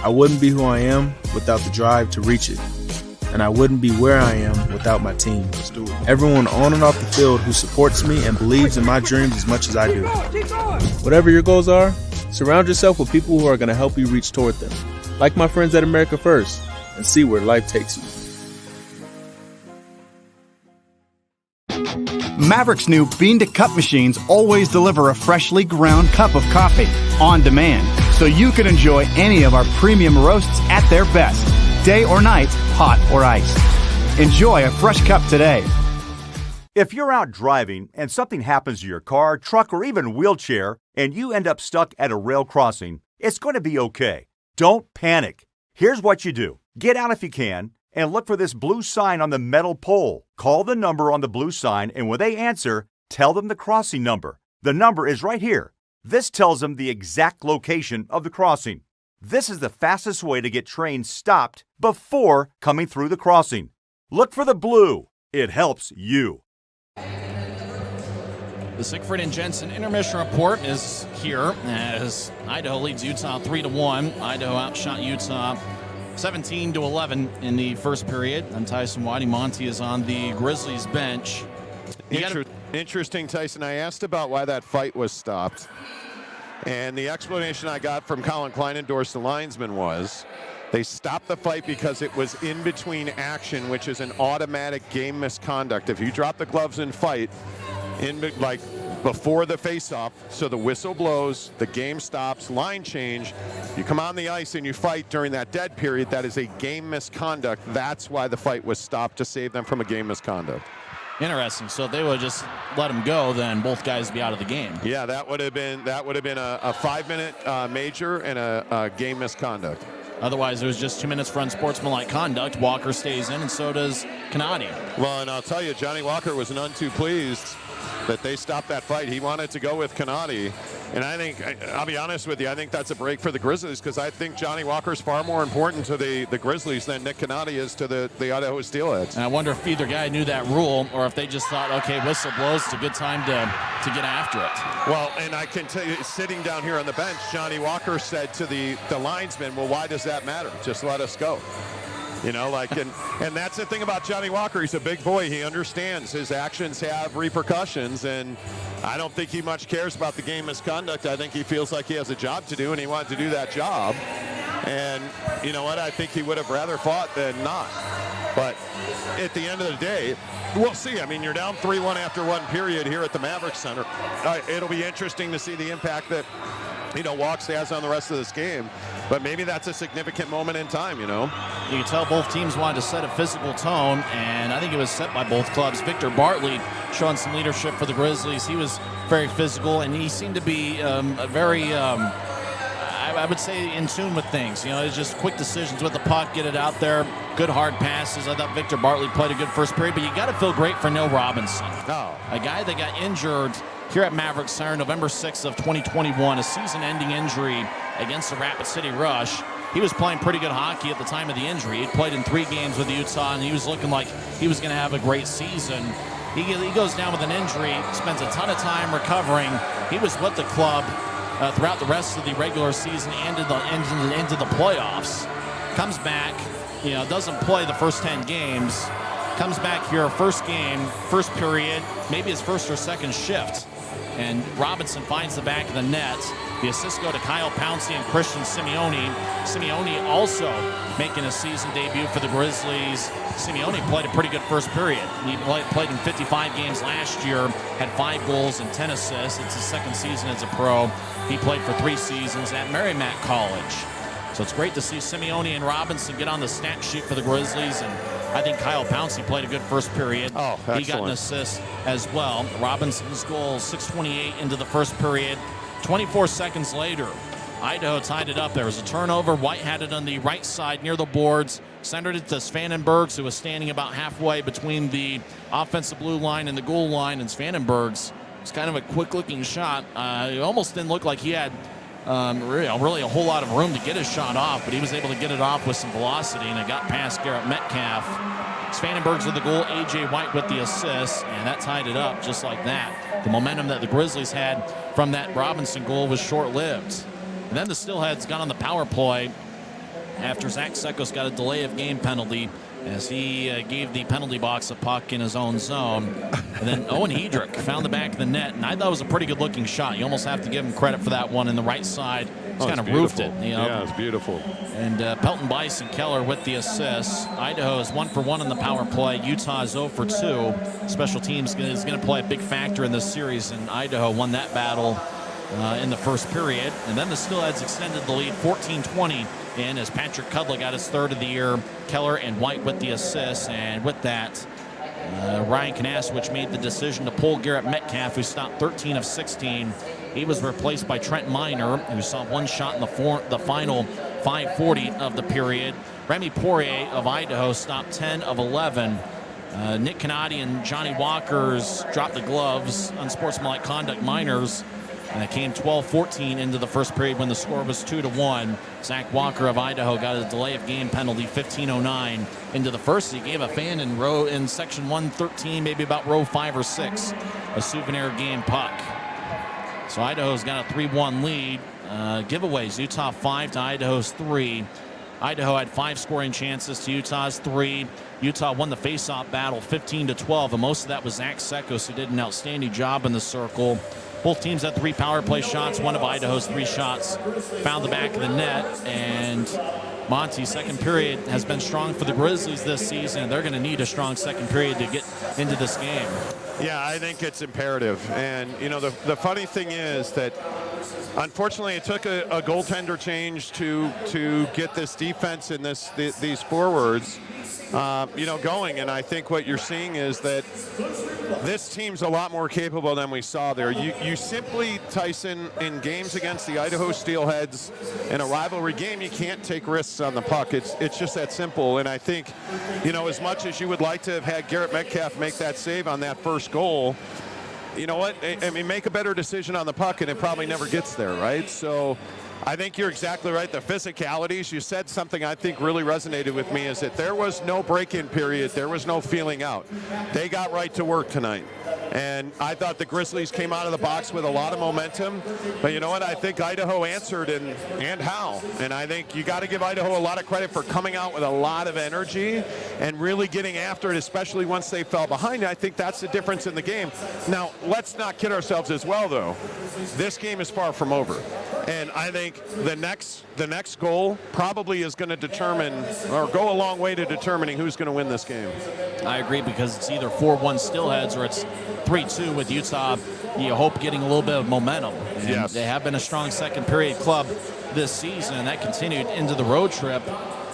I wouldn't be who I am without the drive to reach it. And I wouldn't be where I am without my team. Everyone on and off the field who supports me and believes in my dreams as much as I do. Whatever your goals are, surround yourself with people who are going to help you reach toward them. Like my friends at America First, and see where life takes you. Maverik's new bean-to-cup machines always deliver a freshly ground cup of coffee on demand, so you can enjoy any of our premium roasts at their best, day or night, hot or iced. Enjoy a fresh cup today. If you're out driving and something happens to your car, truck, or even wheelchair, and you end up stuck at a rail crossing, it's going to be okay. Don't panic. Here's what you do. Get out if you can, and look for this blue sign on the metal pole. Call the number on the blue sign, and when they answer, tell them the crossing number. The number is right here. This tells them the exact location of the crossing. This is the fastest way to get trains stopped before coming through the crossing. Look for the blue. It helps you. The Siegfried and Jensen intermission report is here as Idaho leads Utah 3-1. Idaho outshot Utah 17-11 in the first period. And Tyson Whiting, Monty is on the Grizzlies bench. Interesting, Tyson. I asked about why that fight was stopped. And the explanation I got from Colin Kleinendorf, the linesman, was they stopped the fight because it was in between action, which is an automatic game misconduct. If you drop the gloves and fight before the face-off, so the whistle blows, the game stops, line change, you come on the ice and you fight during that dead period, that is a game misconduct. That's why the fight was stopped, to save them from a game misconduct. Interesting. So if they would just let him go, then both guys would be out of the game. Yeah, that would have been a 5-minute major and a game misconduct. Otherwise, it was just 2 minutes for unsportsmanlike conduct. Walker stays in, and so does Kanadi. Well, and I'll tell you, Johnny Walker was none too pleased that they stopped that fight. He wanted to go with Kanadi. And I think, I'll be honest with you, I think that's a break for the Grizzlies, because I think Johnny Walker's far more important to the Grizzlies than Nick Kanadi is to the Idaho Steelheads. And I wonder if either guy knew that rule, or if they just thought, okay, whistle blows, it's a good time to get after it. Well, and I can tell you, sitting down here on the bench, Johnny Walker said to the linesman, well, why does that matter? Just let us go. You know, and that's the thing about Johnny Walker. He's a big boy. He understands his actions have repercussions, and I don't think he much cares about the game misconduct. I think he feels like he has a job to do, and he wanted to do that job. And you know what? I think he would have rather fought than not. But at the end of the day, we'll see. I mean, you're down 3-1 after one period here at the Maverik Center. It'll be interesting to see the impact that, Walks has on the rest of this game. But maybe that's a significant moment in time, You can tell both teams wanted to set a physical tone, and I think it was set by both clubs. Victor Bartley showing some leadership for the Grizzlies. He was very physical, and he seemed to be I would say in tune with things. It's just quick decisions with the puck, get it out there, good hard passes. I thought Victor Bartley played a good first period, but you got to feel great for Neil Robinson. Oh. A guy that got injured here at Maverik Center November 6th of 2021, a season-ending injury against the Rapid City Rush. He was playing pretty good hockey at the time of the injury. He'd played in 3 games with Utah, and he was looking like he was going to have a great season. He goes down with an injury, spends a ton of time recovering. He was with the club throughout the rest of the regular season and into the playoffs. Comes back, doesn't play the first 10 games. Comes back here, first game, first period, maybe his first or second shift. And Robinson finds the back of the net. The assists go to Kyle Pouncey and Christian Simeone. Simeone also making a season debut for the Grizzlies. Simeone played a pretty good first period. He played in 55 games last year, had 5 goals and 10 assists. It's his second season as a pro. He played for 3 seasons at Merrimack College. So it's great to see Simeone and Robinson get on the stat sheet for the Grizzlies, and I think Kyle Pouncey played a good first period. Oh, excellent. He got an assist as well. Robinson's goal, 6:28 into the first period. 24 seconds later, Idaho tied it up. There was a turnover. White had it on the right side near the boards, centered it to Svanenbergs, who was standing about halfway between the offensive blue line and the goal line, and Svanenbergs, it's kind of a quick-looking shot. It almost didn't look like he had really a whole lot of room to get his shot off, but he was able to get it off with some velocity, and it got past Garrett Metcalf. Svanenberg's with the goal, A.J. White with the assist, and that tied it up just like that. The momentum that the Grizzlies had from that Robinson goal was short-lived. And then the Steelheads got on the power play after Zach Sekos got a delay of game penalty as he gave the penalty box a puck in his own zone. And then Owen Hedrick found the back of the net, and I thought it was a pretty good-looking shot. You almost have to give him credit for that one in the right side. Just kind of roofed it. Yeah, it's beautiful. And Pelton Bice and Keller with the assists. Idaho is 1 for 1 on the power play. Utah is 0 for 2. Special teams is going to play a big factor in this series, and Idaho won that battle in the first period. And then the Steelheads extended the lead 14-20 in as Patrick Kudla got his third of the year. Keller and White with the assists, and with that, Ryan Kanasowicz made the decision to pull Garrett Metcalf, who stopped 13 of 16. He was replaced by Trent Miner, who saw one shot in the final 5:40 of the period. Remy Poirier of Idaho stopped 10 of 11. Nick Canati and Johnny Walker's dropped the gloves, unsportsmanlike conduct minors. And it came 12-14 into the first period when the score was 2-1. Zach Walker of Idaho got a delay of game penalty, 15:09 into the first. He gave a fan in section 113, maybe about row 5 or 6, a souvenir game puck. So Idaho's got a 3-1 lead. Giveaways, Utah 5 to Idaho's 3. Idaho had 5 scoring chances to Utah's 3. Utah won the faceoff battle 15-12, and most of that was Zach Sekos, who did an outstanding job in the circle. Both teams had 3 power play shots. One of Idaho's 3 shots found the back of the net. And Monty, second period has been strong for the Grizzlies this season. They're going to need a strong second period to get into this game. Yeah, I think it's imperative. And, you know, the funny thing is that unfortunately it took a goaltender change to get this defense and these forwards going. And I think what you're seeing is that this team's a lot more capable than we saw there. You simply, Tyson, in games against the Idaho Steelheads in a rivalry game, you can't take risks on the puck. It's just that simple. And I think, as much as you would like to have had Garrett Metcalf make that save on that first goal, you know what? I mean, make a better decision on the puck, and it probably never gets there, right? So I think you're exactly right. The physicalities, you said something I think really resonated with me, is that there was no break-in period. There was no feeling out. They got right to work tonight. And I thought the Grizzlies came out of the box with a lot of momentum. But you know what? I think Idaho answered, and how. And I think you got to give Idaho a lot of credit for coming out with a lot of energy and really getting after it, especially once they fell behind. I think that's the difference in the game. Now, let's not kid ourselves as well, though. This game is far from over. And I think the next goal probably is going to determine, or go a long way to determining who's going to win this game. I agree, because it's either 4-1 Steelheads or it's 3-2 with Utah. You hope getting a little bit of momentum. And yes, they have been a strong second period club this season, and that continued into the road trip.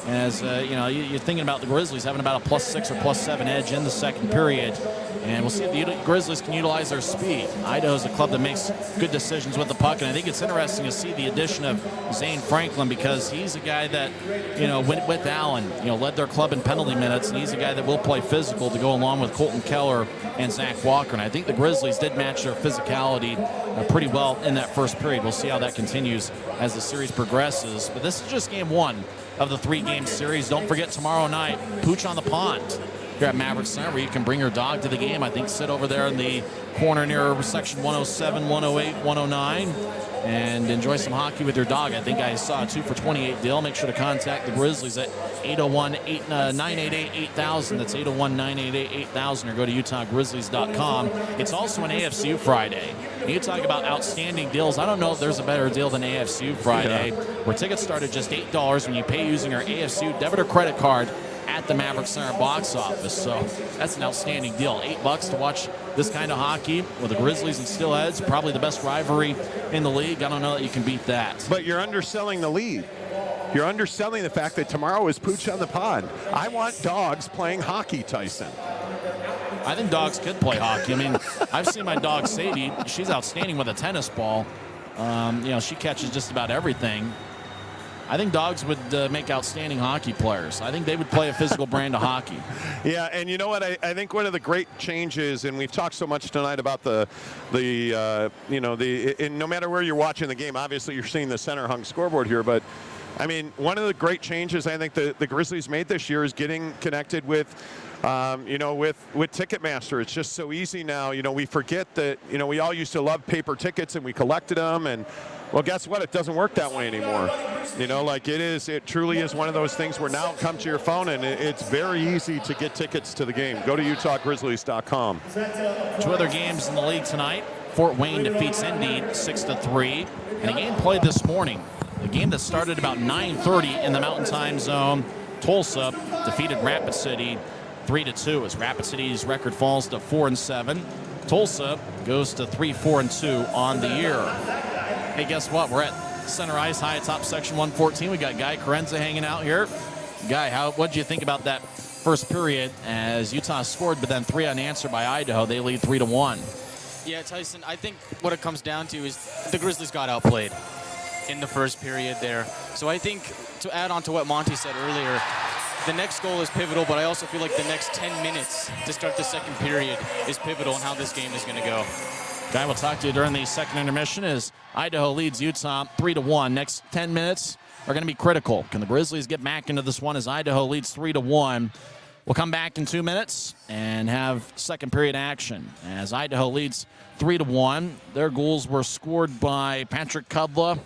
As you're thinking about the Grizzlies having about a +6 or +7 edge in the second period. And we'll see if the Grizzlies can utilize their speed. Idaho's a club that makes good decisions with the puck, and I think it's interesting to see the addition of Zane Franklin, because he's a guy that, went with Allen, led their club in penalty minutes, and he's a guy that will play physical to go along with Colton Keller and Zach Walker. And I think the Grizzlies did match their physicality pretty well in that first period. We'll see how that continues as the series progresses. But this is just game 1 of the 3-game series. Don't forget, tomorrow night, Pooch on the Pond here at Maverik Center, where you can bring your dog to the game. I think sit over there in the corner near section 107, 108, 109, and enjoy some hockey with your dog. I think I saw a 2 for $28 deal. Make sure to contact the Grizzlies at 801-988-8000. That's 801-988-8000, or go to UtahGrizzlies.com. It's also an AFCU Friday. You talk about outstanding deals. I don't know if there's a better deal than AFCU Friday, where tickets start at just $8 when you pay using our AFCU debit or credit card at the Maverik Center box office. So that's an outstanding deal. $8 to watch this kind of hockey with the Grizzlies and Steelheads, probably the best rivalry in the league. I don't know that you can beat that. But you're underselling the lead. You're underselling the fact that tomorrow is Pooch on the Pond. I want dogs playing hockey, Tyson. I think dogs could play hockey. I mean, I've seen my dog Sadie. She's outstanding with a tennis ball. She catches just about everything. I think dogs would make outstanding hockey players. I think they would play a physical brand of hockey. Yeah, and you know what? I think one of the great changes, and we've talked so much tonight about and no matter where you're watching the game, obviously you're seeing the center hung scoreboard here, but I mean, one of the great changes I think the Grizzlies made this year is getting connected with Ticketmaster. It's just so easy now. We forget that, we all used to love paper tickets and we collected them, and well, guess what? It doesn't work that way anymore. It truly is one of those things where now it comes to your phone and it's very easy to get tickets to the game. Go to UtahGrizzlies.com. Two other games in the league tonight. Fort Wayne defeats Indy 6-3. And a game played this morning. A game that started about 9:30 in the Mountain Time Zone. Tulsa defeated Rapid City 3-2 as Rapid City's record falls to 4-7. Tulsa goes to 3-4-2 on the year. Hey, guess what? We're at center ice, high atop section 114. We got Guy Carenza hanging out here. Guy, what did you think about that first period as Utah scored, but then 3 unanswered by Idaho? They lead 3-1. Yeah, Tyson, I think what it comes down to is the Grizzlies got outplayed in the first period there. So I think, to add on to what Monty said earlier, the next goal is pivotal, but I also feel like the next 10 minutes to start the second period is pivotal in how this game is going to go. Guy, we'll talk to you during the second intermission as Idaho leads Utah 3-1. Next 10 minutes are going to be critical. Can the Grizzlies get back into this one as Idaho leads 3-1? We'll come back in 2 minutes and have second period action as Idaho leads 3-1. Their goals were scored by Patrick Kudla,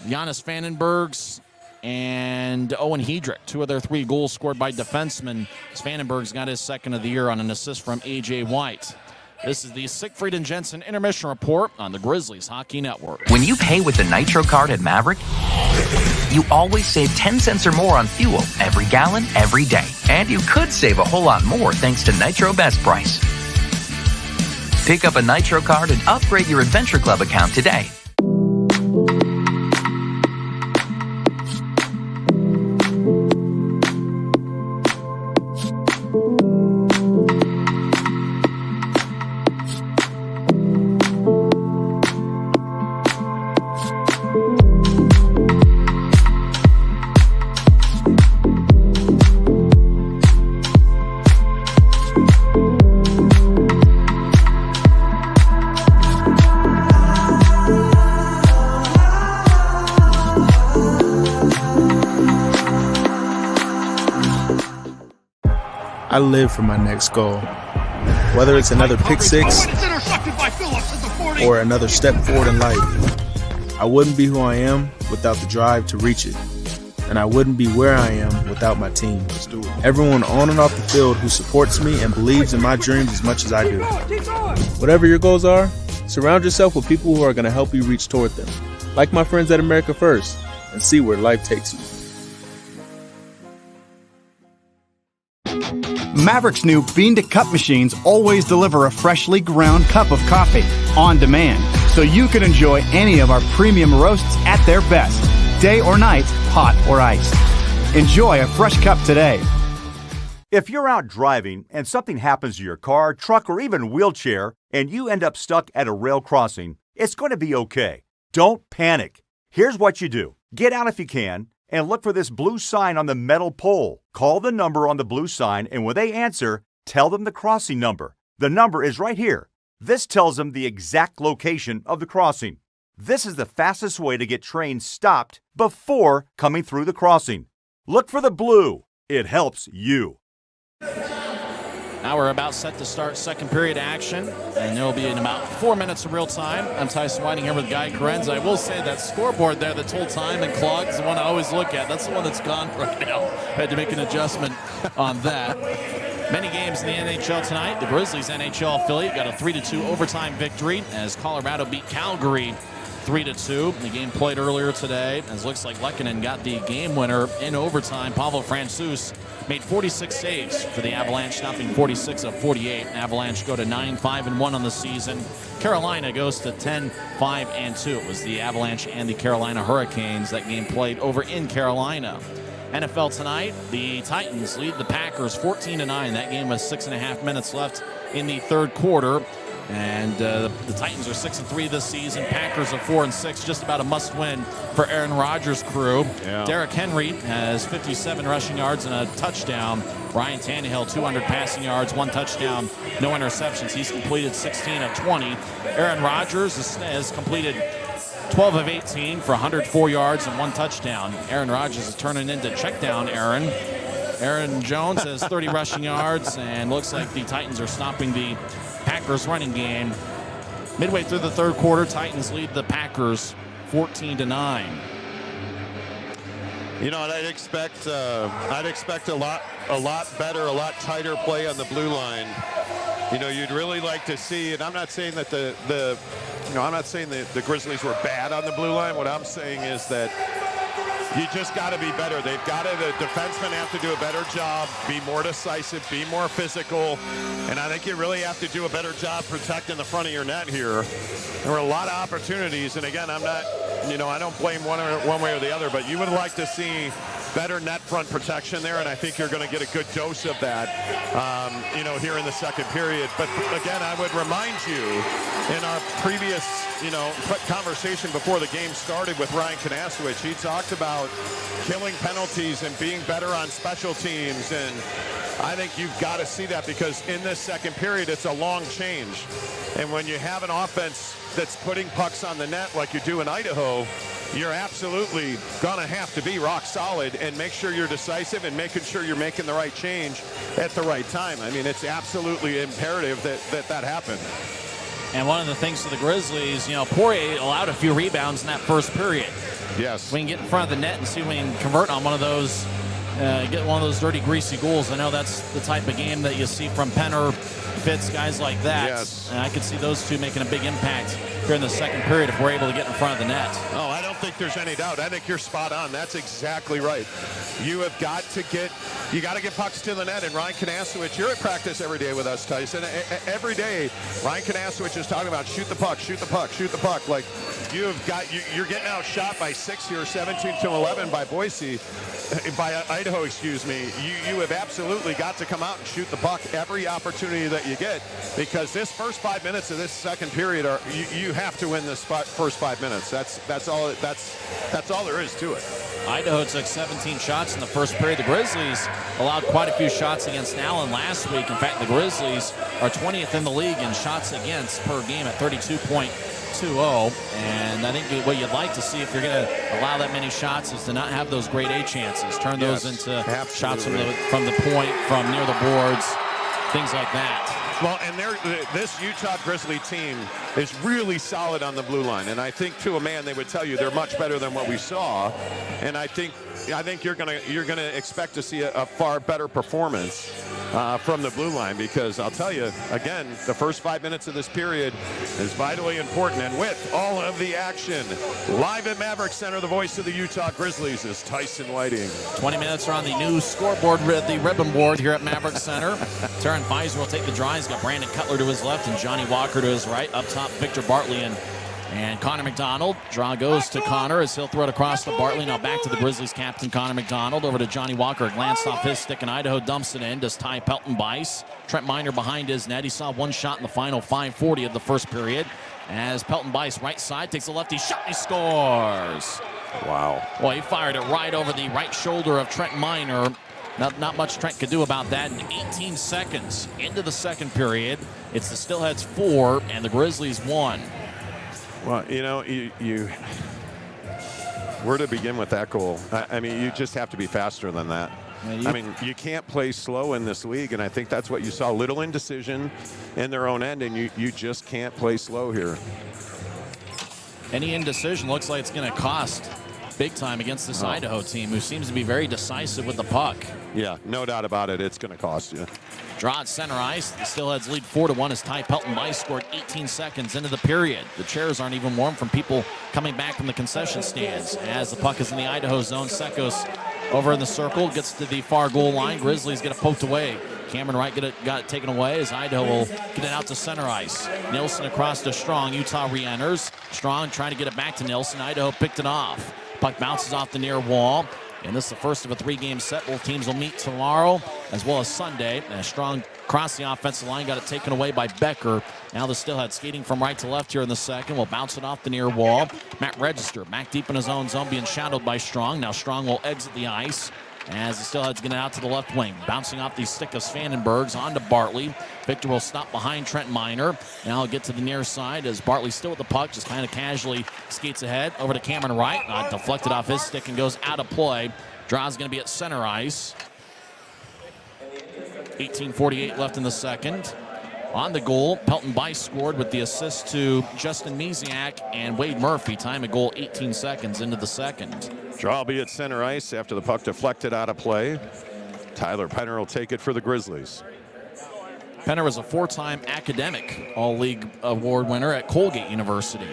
Giannis Vandenbergs, and Owen Hedrick. 2 of their 3 goals scored by defensemen. Vandenberg's got his second of the year on an assist from A.J. White. This is the Siegfried and Jensen Intermission Report on the Grizzlies Hockey Network. When you pay with the Nitro card at Maverik, you always save 10 cents or more on fuel every gallon, every day. And you could save a whole lot more thanks to Nitro Best Price. Pick up a Nitro card and upgrade your Adventure Club account today. I live for my next goal. Whether it's another pick six or another step forward in life, I wouldn't be who I am without the drive to reach it. And I wouldn't be where I am without my team. Everyone on and off the field who supports me and believes in my dreams as much as I do. Whatever your goals are, surround yourself with people who are going to help you reach toward them. Like my friends at America First, and see where life takes you. Maverik's new bean-to-cup machines always deliver a freshly ground cup of coffee on demand, so you can enjoy any of our premium roasts at their best, day or night, hot or iced. Enjoy a fresh cup today. If you're out driving and something happens to your car, truck, or even wheelchair, and you end up stuck at a rail crossing, it's going to be okay. Don't panic. Here's what you do. Get out if you can, and look for this blue sign on the metal pole. Call the number on the blue sign, and when they answer, tell them the crossing number. The number is right here. This tells them the exact location of the crossing. This is the fastest way to get trains stopped before coming through the crossing. Look for the blue. It helps you. Now we're about set to start second period action, and it'll be in about 4 minutes of real time. I'm Tyson Whiting here with Guy Carenza. I will say that scoreboard there that's told time and clock is the one I always look at. That's the one that's gone right now. Had to make an adjustment on that. Many games in the NHL tonight. The Grizzlies NHL affiliate got a 3-2 overtime victory as Colorado beat Calgary 3-2. The game played earlier today, as looks like Lehkonen got the game winner in overtime. Pavel Francouz made 46 saves for the Avalanche, stopping 46 of 48. Avalanche go to 9-5-1 on the season. Carolina goes to 10-5-2. It was the Avalanche and the Carolina Hurricanes. That game played over in Carolina. NFL tonight, the Titans lead the Packers 14-9. That game was 6.5 minutes left in the third quarter. And the Titans are 6-3 this season. Packers are 4-6, just about a must-win for Aaron Rodgers' crew. Yeah. Derrick Henry has 57 rushing yards and a touchdown. Ryan Tannehill, 200 passing yards, 1 touchdown, no interceptions. He's completed 16 of 20. Aaron Rodgers has completed 12 of 18 for 104 yards and 1 touchdown. Aaron Rodgers is turning into check down Aaron. Aaron Jones has 30 rushing yards, and looks like the Titans are stopping the Packers running game. Midway through the third quarter, Titans lead the Packers 14-9. You know, and I'd expect a lot better, a lot tighter play on the blue line. You know, you'd really like to see, and I'm not saying that I'm not saying that the Grizzlies were bad on the blue line. What I'm saying is that you just got to be better. The defensemen have to do a better job, be more decisive, be more physical, and I think you really have to do a better job protecting the front of your net here. There were a lot of opportunities, and again, I'm not, I don't blame one way or the other, but you would like to see better net front protection there, and I think you're going to get a good dose of that, here in the second period. But again, I would remind you, in our previous, conversation before the game started with Ryan Kanasowicz, he talked about killing penalties and being better on special teams, and I think you've got to see that, because in this second period, it's a long change, and when you have an offense that's putting pucks on the net like you do in Idaho, you're absolutely going to have to be rock solid and make sure you're decisive and making sure you're making the right change at the right time. I mean, it's absolutely imperative that happen. And one of the things for the Grizzlies, Poirier allowed a few rebounds in that first period. Yes. We can get in front of the net and see if we can convert on one of those, get one of those dirty, greasy goals. I know that's the type of game that you see from Penner, Fitz, guys like that. Yes. And I could see those two making a big impact here in the second period if we're able to get in front of the net. Oh, I don't think there's any doubt. I think you're spot on. That's exactly right. You got to get pucks to the net. And Ryan Kanasowicz, you're at practice every day with us, Tyson. Every day, Ryan Kanasowicz is talking about shoot the puck, shoot the puck, shoot the puck. Like, you're getting outshot by 6 here, 17-11 by Idaho, excuse me. You have absolutely got to come out and shoot the puck every opportunity that you get, because this first 5 minutes of this second period you have to win this first 5 minutes. That's all there is to it. Idaho took 17 shots in the first period. The Grizzlies allowed quite a few shots against Allen last week. In fact, the Grizzlies are 20th in the league in shots against per game at 32.20. And I think what you'd like to see, if you're going to allow that many shots, is to not have those grade A chances. Turn those into absolutely. Shots from the point, from near the boards, things like that. Well, and this Utah Grizzly team is really solid on the blue line, and I think to a man they would tell you they're much better than what we saw, and I think you're gonna expect to see a far better performance from the blue line, because I'll tell you again, the first 5 minutes of this period is vitally important. And with all of the action live at Maverik Center, the voice of the Utah Grizzlies is Tyson Whiting. 20 minutes are on the new scoreboard, the ribbon board here at Maverik Center. Terran Pfizer will take the draw. He's got Brandon Cutler to his left and Johnny Walker to his right. Up top, Victor Bartley and Connor McDonald. Draw goes to Connor as he'll throw it across to Bartley. Now back to the Grizzlies captain, Connor McDonald. Over to Johnny Walker. Glanced off his stick, and Idaho dumps it in. Does Ty Pelton-Bice. Trent Miner behind his net. He saw one shot in the final 5:40 of the first period. As Pelton-Bice, right side, takes a lefty shot. He scores. Wow. Well, he fired it right over the right shoulder of Trent Miner. Not much Trent could do about that. In 18 seconds into the second period, it's the Steelheads 4 and the Grizzlies 1. Well, where to begin with that goal? I mean, you just have to be faster than that. You can't play slow in this league, and I think that's what you saw. Little indecision in their own end, and you just can't play slow here. Any indecision looks like it's going to cost big time against this Idaho team, who seems to be very decisive with the puck. Yeah, no doubt about it. It's going to cost you. Draw at center ice. The Steelheads lead 4-1 as Ty Pelton-Bice scored 18 seconds into the period. The chairs aren't even warm from people coming back from the concession stands. As the puck is in the Idaho zone, Sekos over in the circle, gets to the far goal line. Grizzlies get it poked away. Cameron Wright got it taken away as Idaho will get it out to center ice. Nielsen across to Strong. Utah re-enters. Strong trying to get it back to Nielsen. Idaho picked it off. Puck bounces off the near wall. And this is the first of a 3-game set. Both teams will meet tomorrow as well as Sunday. And Strong across the offensive line, got it taken away by Becker. Now the Steelheads skating from right to left here in the second. Will bounce it off the near wall. Matt Register back deep in his own zone, being shadowed by Strong. Now Strong will exit the ice as the Steelheads get it out to the left wing. Bouncing off the stick of Svanenbergs onto Bartley. Victor will stop behind Trent Miner. Now he'll get to the near side as Bartley still with the puck, just kind of casually skates ahead. Over to Cameron Wright. Deflected off his stick and goes out of play. Draw's going to be at center ice. 18:48 left in the second. On the goal, Pelton Bice scored with the assist to Justin Misiak and Wade Murphy. Time of goal 18 seconds into the second. Draw will be at center ice after the puck deflected out of play. Tyler Penner will take it for the Grizzlies. Penner is a 4-time academic All-League Award winner at Colgate University.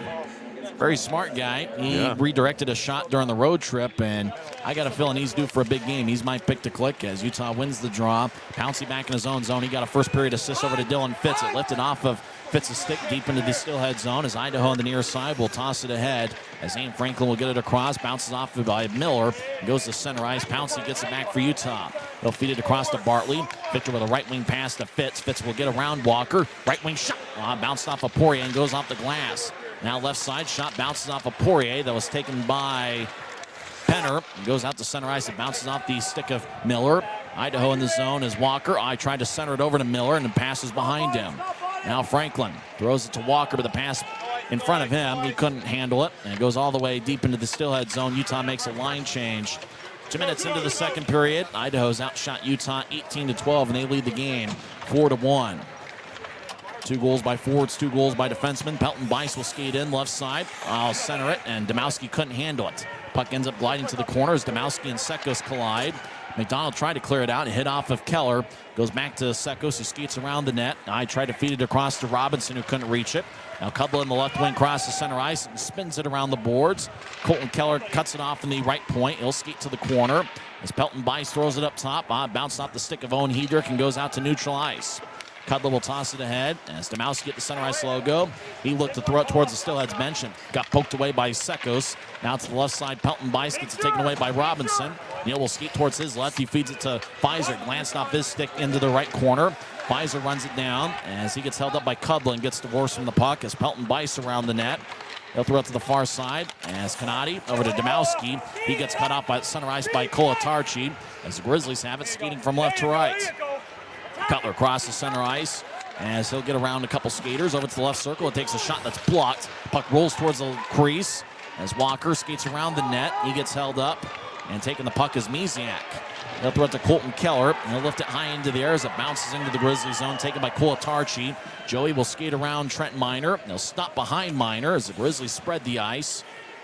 Very smart guy. He redirected a shot during the road trip, and I got a feeling he's due for a big game. He's my pick to click as Utah wins the draw. Pouncey back in his own zone. He got a first period assist over to Dylan Fitz. It lifted off of Fitz's stick deep into the Steelhead zone as Idaho on the near side will toss it ahead as Aim Franklin will get it across. Bounces off by Miller. Goes to center ice. Pouncey gets it back for Utah. They'll feed it across to Bartley. Victor with a right wing pass to Fitz. Fitz will get around Walker. Right wing shot. Bounced off of Poirier and goes off the glass. Now left side shot bounces off of Poirier. That was taken by Penner. Goes out to center ice. It bounces off the stick of Miller. Idaho in the zone is Walker. I tried to center it over to Miller and then passes behind him. Now Franklin throws it to Walker, but the pass in front of him, he couldn't handle it. And it goes all the way deep into the Steelhead zone. Utah makes a line change. 2 minutes into the second period, Idaho's outshot Utah 18-12, and they lead the game 4-1. 2 goals by forwards, 2 goals by defensemen. Pelton Bice will skate in left side. I'll center it, and Domowski couldn't handle it. Puck ends up gliding to the corner as Domowski and Sekos collide. McDonald tried to clear it out and hit off of Keller. Goes back to Sekos, who skates around the net. I tried to feed it across to Robinson, who couldn't reach it. Now Cudlow in the left wing crosses center ice and spins it around the boards. Colton Keller cuts it off in the right point. He'll skate to the corner as Pelton Bice throws it up top. Bounced off the stick of Owen Hedrick and goes out to neutral ice. Cudlow will toss it ahead as Domowski at the center ice logo. He looked to throw it towards the Steelheads bench and got poked away by Sekos. Now to the left side, Pelton Bice gets it taken away by Robinson. Neal will skate towards his left. He feeds it to Pfizer. Glanced off his stick into the right corner. Pfizer runs it down as he gets held up by Cudlow and gets divorced from the puck as Pelton Bice around the net. He'll throw it to the far side as Kanati over to Domowski. He gets cut off by center ice by Kolatarchi as the Grizzlies have it skating from left to right. Cutler crosses center ice as he'll get around a couple skaters over to the left circle. It takes a shot that's blocked. Puck rolls towards the crease as Walker skates around the net. He gets held up, and taking the puck is Misiak. He'll throw it to Colton Keller, and he'll lift it high into the air as it bounces into the Grizzly zone, taken by Kolatarchi. Joey will skate around Trent Miner. They'll stop behind Miner as the Grizzlies spread the ice.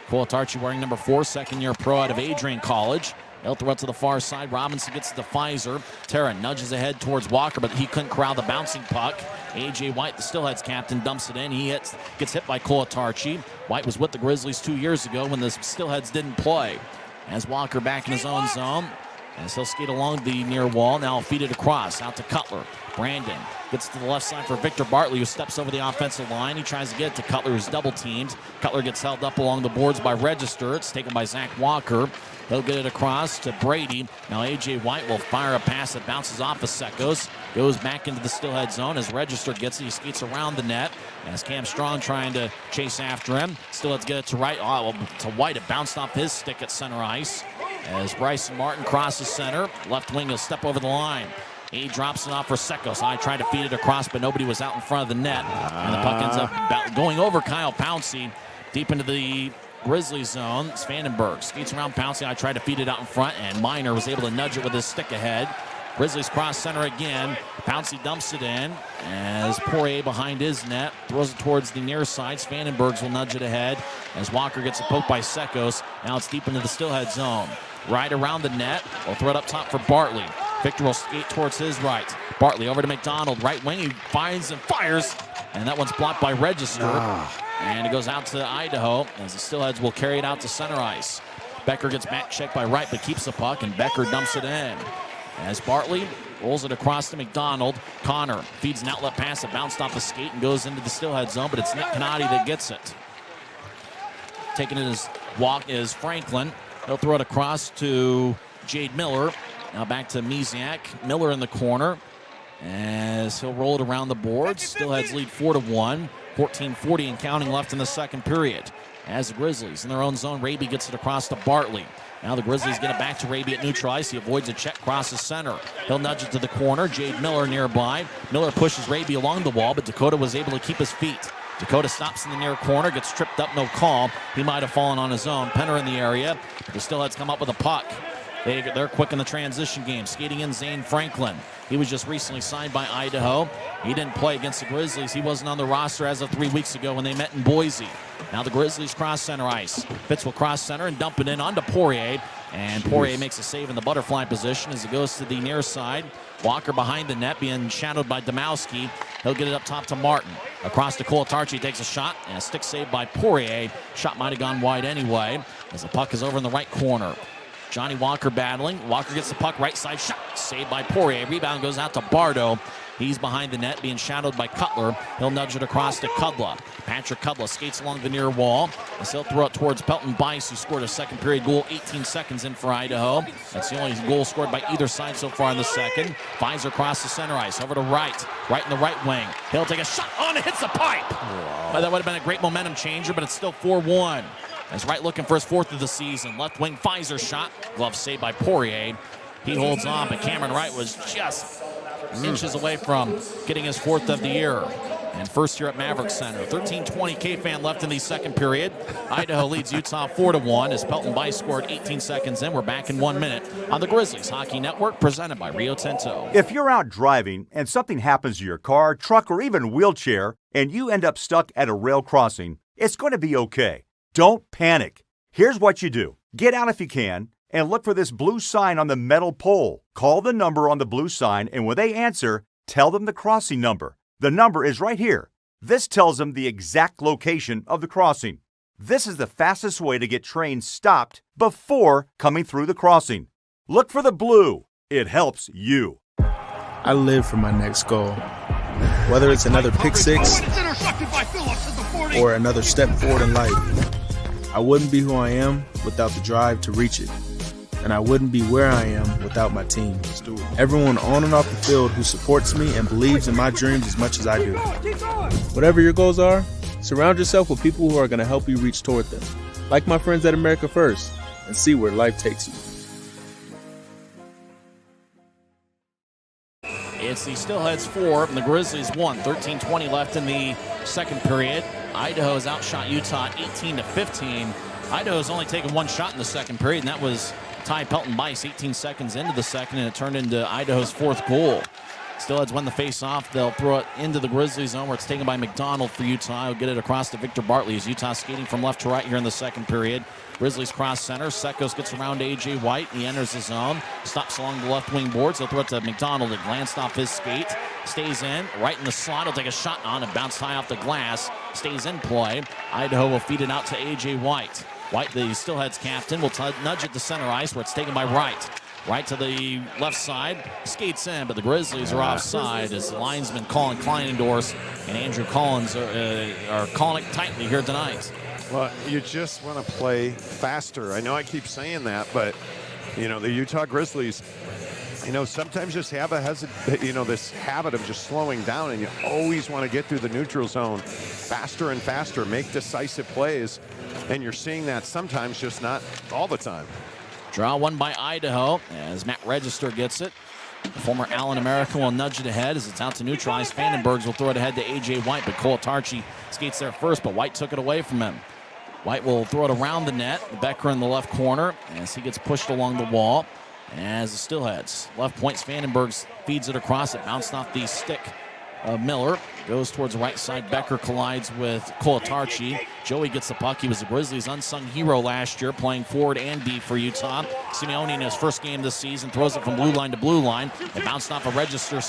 Kolatarchi wearing number 4, second-year pro out of Adrian College. They'll throw it to the far side. Robinson gets to Pfizer. Terra nudges ahead towards Walker, but he couldn't corral the bouncing puck. A.J. White, the Steelheads captain, dumps it in. He gets hit by Kolatarchi. White was with the Grizzlies 2 years ago when the Steelheads didn't play. As Walker back in his own zone, as he'll skate along the near wall. Now feed it across, out to Cutler. Brandon gets to the left side for Victor Bartley, who steps over the offensive line. He tries to get it to Cutler, who's double teamed. Cutler gets held up along the boards by Register. It's taken by Zach Walker. He'll get it across to Brady. Now A.J. White will fire a pass that bounces off of Sekos. Goes back into the Steelhead zone as Register gets it. He skates around the net as Cam Strong trying to chase after him. Steelheads get it to right. To White. It bounced off his stick at center ice. As Bryson Martin crosses center. Left wing will step over the line. He drops it off for Sekos. I tried to feed it across, but nobody was out in front of the net. And the puck ends up going over Kyle Pouncey deep into the Grizzlies zone. Svanenberg skates around Pouncey. I tried to feed it out in front, and Miner was able to nudge it with his stick ahead. Grizzlies cross center again. Pouncey dumps it in as Poirier behind his net throws it towards the near side. Svanenbergs will nudge it ahead as Walker gets a poke by Sekos. Now it's deep into the Steelhead zone. Right around the net. We'll throw it up top for Bartley. Victor will skate towards his right. Bartley over to McDonald. Right wing. He finds and fires. And that one's blocked by Register. And it goes out to Idaho as the Steelheads will carry it out to center ice. Becker gets back checked by Wright but keeps the puck, and Becker dumps it in. As Bartley rolls it across to McDonald. Connor feeds an outlet pass that bounced off the skate and goes into the Steelhead zone, but it's Nick Canati that gets it. Taking it as walk is Franklin. He'll throw it across to Jade Miller. Now back to Misiak. Miller in the corner as he'll roll it around the boards. Steelheads lead 4-1. 14:40 and counting left in the second period. As the Grizzlies in their own zone, Raby gets it across to Bartley. Now the Grizzlies get it back to Raby at neutral ice. He avoids a check, crosses center. He'll nudge it to the corner. Jade Miller nearby. Miller pushes Raby along the wall, but Dakota was able to keep his feet. Dakota stops in the near corner, gets tripped up, no call. He might have fallen on his own. Penner in the area. The Steelheads come up with a puck. They're quick in the transition game. Skating in Zane Franklin. He was just recently signed by Idaho. He didn't play against the Grizzlies. He wasn't on the roster as of 3 weeks ago when they met in Boise. Now the Grizzlies cross center ice. Fitz will cross center and dump it in onto Poirier. And Poirier makes a save in the butterfly position as it goes to the near side. Walker behind the net being shadowed by Domowski. He'll get it up top to Martin. Across to Kolatarchi, takes a shot and a stick save by Poirier. Shot might have gone wide anyway as the puck is over in the right corner. Johnny Walker battling. Walker gets the puck, right side shot. Saved by Poirier. Rebound goes out to Bardo. He's behind the net, being shadowed by Cutler. He'll nudge it across to Kudla. Patrick Kudla skates along the near wall. As he'll throw it towards Pelton Bice, who scored a second period goal 18 seconds in for Idaho. That's the only goal scored by either side so far in the second. Pfizer across the center ice, over to right in the right wing. He'll take a shot on it, hits the pipe. Wow. That would have been a great momentum changer, but it's still 4-1. As Wright looking for his fourth of the season. Left wing Pfizer shot. Glove saved by Poirier. He holds on, but Cameron Wright was just inches away from getting his fourth of the year. And first year at Maverik Center. 13:20 K-Fan left in the second period. Idaho leads Utah 4-1 as Pelton Bice scored 18 seconds in. We're back in 1 minute on the Grizzlies Hockey Network, presented by Rio Tinto. If you're out driving and something happens to your car, truck, or even wheelchair, and you end up stuck at a rail crossing, it's going to be okay. Don't panic. Here's what you do. Get out if you can and look for this blue sign on the metal pole. Call the number on the blue sign, and when they answer, tell them the crossing number. The number is right here. This tells them the exact location of the crossing. This is the fastest way to get trains stopped before coming through the crossing. Look for the blue. It helps you. I live for my next goal. Whether it's another pick six or another step forward in life, I wouldn't be who I am without the drive to reach it. And I wouldn't be where I am without my team. Everyone on and off the field who supports me and believes in my dreams as much as I do. Whatever your goals are, surround yourself with people who are going to help you reach toward them. Like my friends at America First, and see where life takes you. It's the Steelheads 4 and the Grizzlies 1. 13:20 left in the second period. Idaho has outshot Utah 18-15. Idaho's only taken one shot in the second period, and that was Ty Pelton Bice 18 seconds into the second, and it turned into Idaho's fourth goal. Steelheads win the face-off. They'll throw it into the Grizzlies zone where it's taken by McDonald for Utah. He'll get it across to Victor Bartley as Utah skating from left to right here in the second period. Grizzlies cross center. Sekos gets around A.J. White. He enters the zone. Stops along the left wing boards. They'll throw it to McDonald. It glanced off his skate. Stays in. Right in the slot. He'll take a shot on it. Bounced high off the glass. Stays in play. Idaho will feed it out to A.J. White. White, the Steelheads captain, will nudge it to center ice where it's taken by Wright. Right to the left side, skates in, but the Grizzlies are offside as the linesmen Colin Kleinendorf and Andrew Collins are calling it tightly here tonight. Well, you just want to play faster. I know I keep saying that, but, you know, the Utah Grizzlies, you know, sometimes just have this habit of just slowing down, and you always want to get through the neutral zone faster and faster, make decisive plays, and you're seeing that sometimes, just not all the time. Draw one by Idaho as Matt Register gets it. The former Allen American will nudge it ahead as it's out to neutralize. Vandenbergs will throw it ahead to A.J. White, but Kolatarchi skates there first, but White took it away from him. White will throw it around the net. Becker in the left corner as he gets pushed along the wall. As the Steelheads left point, Vandenbergs feeds it across. It bounced off the stick of Miller. Goes towards the right side. Becker collides with Kolatarchi. Joey gets the puck. He was the Grizzlies' unsung hero last year, playing forward and D for Utah. Simeone in his first game this season throws it from blue line to blue line. It bounced off a Register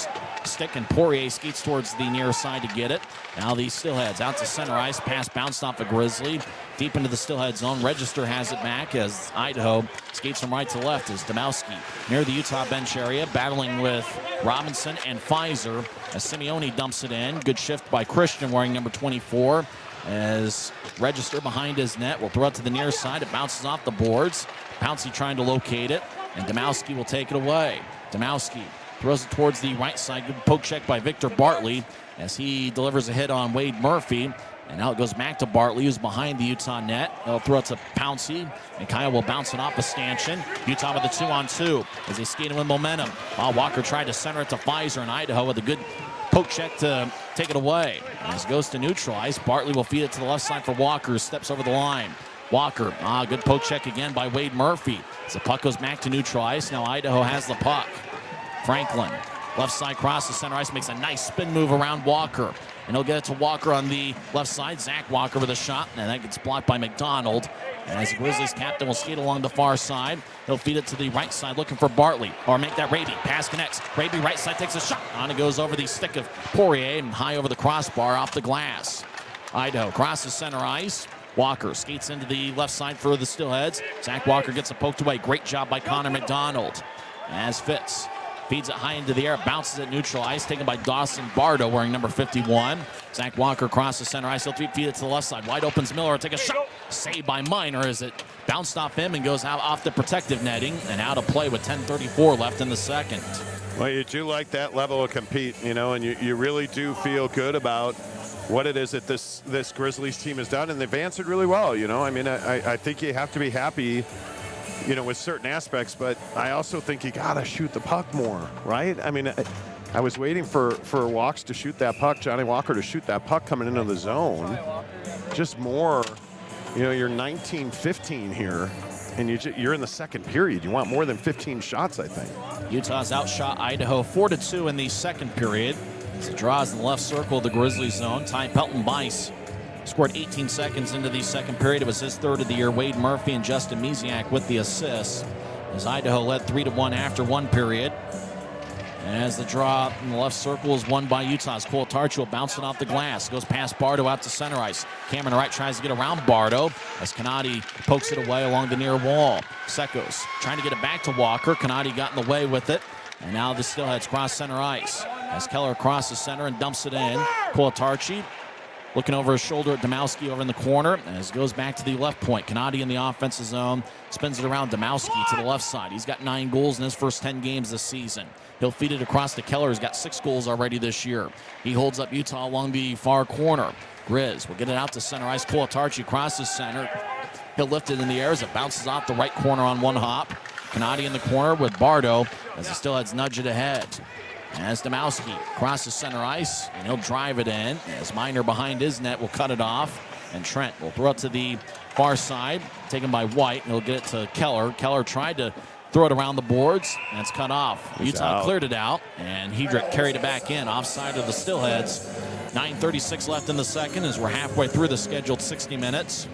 stick, and Poirier skates towards the near side to get it. Now the Steelheads out to center ice. Pass bounced off a Grizzly. Deep into the Steelhead zone. Register has it back as Idaho skates from right to left as Domowski near the Utah bench area, battling with Robinson and Pfizer as Simeone dumps it in. Good shift by Christian wearing number 24. as Register behind his net will throw it to the near side. It bounces off the boards. Pouncey trying to locate it, and Domowski will take it away. Domowski throws it towards the right side. Good poke check by Victor Bartley as he delivers a hit on Wade Murphy. And now it goes back to Bartley, who's behind the Utah net. They'll throw it to Pouncey, and Kyle will bounce it off a stanchion. Utah with a 2-on-2 as they skate in with momentum. While Walker tried to center it to Pfizer, and Idaho with a good poke check to take it away. As it goes to neutralize, Bartley will feed it to the left side for Walker, who steps over the line. Walker, good poke check again by Wade Murphy. As the puck goes back to neutralize, now Idaho has the puck. Franklin, left side cross to center ice, makes a nice spin move around Walker. And he'll get it to Walker on the left side. Zach Walker with a shot, and that gets blocked by McDonald. And as the Grizzlies captain will skate along the far side, he'll feed it to the right side looking for Bartley. Or make that Raby. Pass connects. Raby right side takes a shot. On it goes over the stick of Poirier and high over the crossbar off the glass. Idaho crosses center ice. Walker skates into the left side for the Steelheads. Zach Walker gets it poked away. Great job by Connor McDonald. As Fitz feeds it high into the air, bounces it neutral ice, taken by Dawson Bardo wearing number 51. Zach Walker crosses center ice. He'll feed it to the left side. Wide opens Miller. Take a shot. Saved by Minor as it bounced off him and goes out off the protective netting and out of play with 10:34 left in the second. Well, you do like that level of compete, and you really do feel good about what it is that this Grizzlies team has done, and they've answered really well. I mean, I think you have to be happy, with certain aspects, but I also think you gotta shoot the puck more, right? I mean, I was waiting for Walks to shoot that puck, Johnny Walker to shoot that puck coming into the zone, just more. You're 19-15 here, and you're in the second period. You want more than 15 shots, I think. Utah's outshot Idaho 4-2 in the second period. As it draws in the left circle of the Grizzlies zone, Ty Pelton-Bice scored 18 seconds into the second period. It was his third of the year. Wade Murphy and Justin Misiak with the assists. As Idaho led 3-1 after one period. As the draw in the left circle is won by Utah's Cole Tarchul bouncing off the glass. Goes past Bardo out to center ice. Cameron Wright tries to get around Bardo as Canati pokes it away along the near wall. Sekos trying to get it back to Walker. Canati got in the way with it. And now the Steelheads cross center ice. As Keller crosses center and dumps it in. Cole Tarchul looking over his shoulder at Domowski over in the corner as it goes back to the left point. Canati in the offensive zone spins it around Domowski to the left side. He's got 9 goals in his first 10 games this season. He'll feed it across to Keller, who's got 6 goals already this year. He holds up Utah along the far corner. Grizz will get it out to center ice. Cole Tarchul crosses center. He'll lift it in the air as it bounces off the right corner on one hop. Canati in the corner with Bardo as the Steelheads nudge it ahead. As Domowski crosses center ice, and he'll drive it in. As Minor behind his net will cut it off. And Trent will throw it to the far side, taken by White. And he'll get it to Keller. Keller tried to throw it around the boards, and it's cut off. Utah cleared it out, and Hedrick carried it back in, offside of the Steelheads. 9:36 left in the second as we're halfway through the scheduled 60 minutes.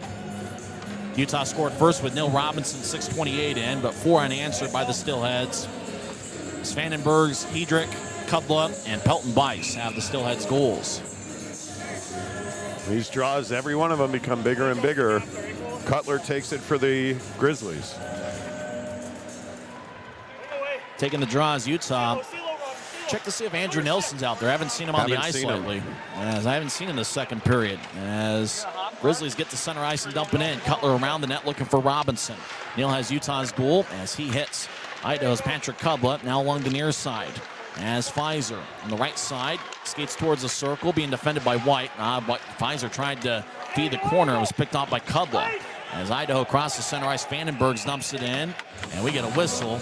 Utah scored first with Neil Robinson, 6:28 in, but 4 unanswered by the Steelheads. Svanenbergs, Hedrick, Kudla, and Pelton-Bice have the Steelheads goals. These draws, every one of them become bigger and bigger. Cutler takes it for the Grizzlies. Taking the draws, Utah. Check to see if Andrew Nielsen's out there. I haven't seen him on the ice lately. As I haven't seen him in the second period. As Grizzlies get to center ice and dump it in. Cutler around the net looking for Robinson. Neil has Utah's goal as he hits Idaho's Patrick Kudla, now along the near side. As Pfizer on the right side skates towards the circle, being defended by White. Pfizer tried to feed the corner. It was picked off by Kudla. As Idaho crosses center ice, Vandenberg dumps it in, and we get a whistle.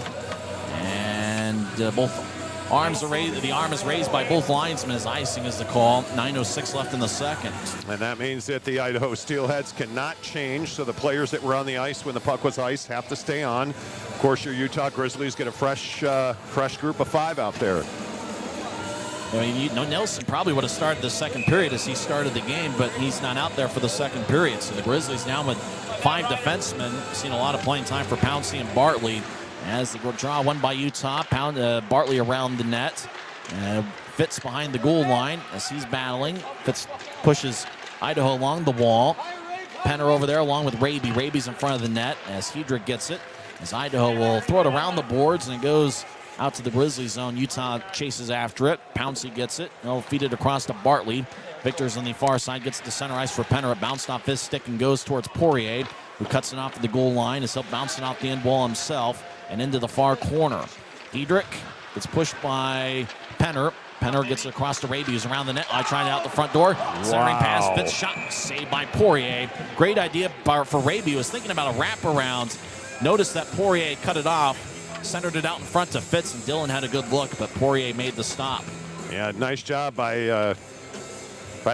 And both arms are raised. The arm is raised by both linesmen as icing is the call. 9:06 left in the second. And that means that the Idaho Steelheads cannot change, so the players that were on the ice when the puck was iced have to stay on. Of course, your Utah Grizzlies get a fresh group of 5 out there. Nielsen probably would have started the second period as he started the game, but he's not out there for the second period. So the Grizzlies now with 5 defensemen, seen a lot of playing time for Pouncey and Bartley. As the draw won by Utah, Bartley around the net. Fitz behind the goal line as he's battling. Fitz pushes Idaho along the wall. Penner over there along with Raby. Raby's in front of the net as Hedrick gets it. As Idaho will throw it around the boards and it goes out to the Grizzlies zone. Utah chases after it. Pouncey gets it. He'll feed it across to Bartley. Victor's on the far side, gets to center ice for Penner. It bounced off his stick and goes towards Poirier, who cuts it off at the goal line. It's up bouncing off the end wall himself and into the far corner. Diedrich gets pushed by Penner. Penner gets it across to Raby, who's around the net. Trying out the front door. Centering pass, Fitz shot, saved by Poirier. Great idea for Raby, who was thinking about a wraparound. Noticed that Poirier cut it off, centered it out in front to Fitz, and Dylan had a good look, but Poirier made the stop. Yeah, nice job by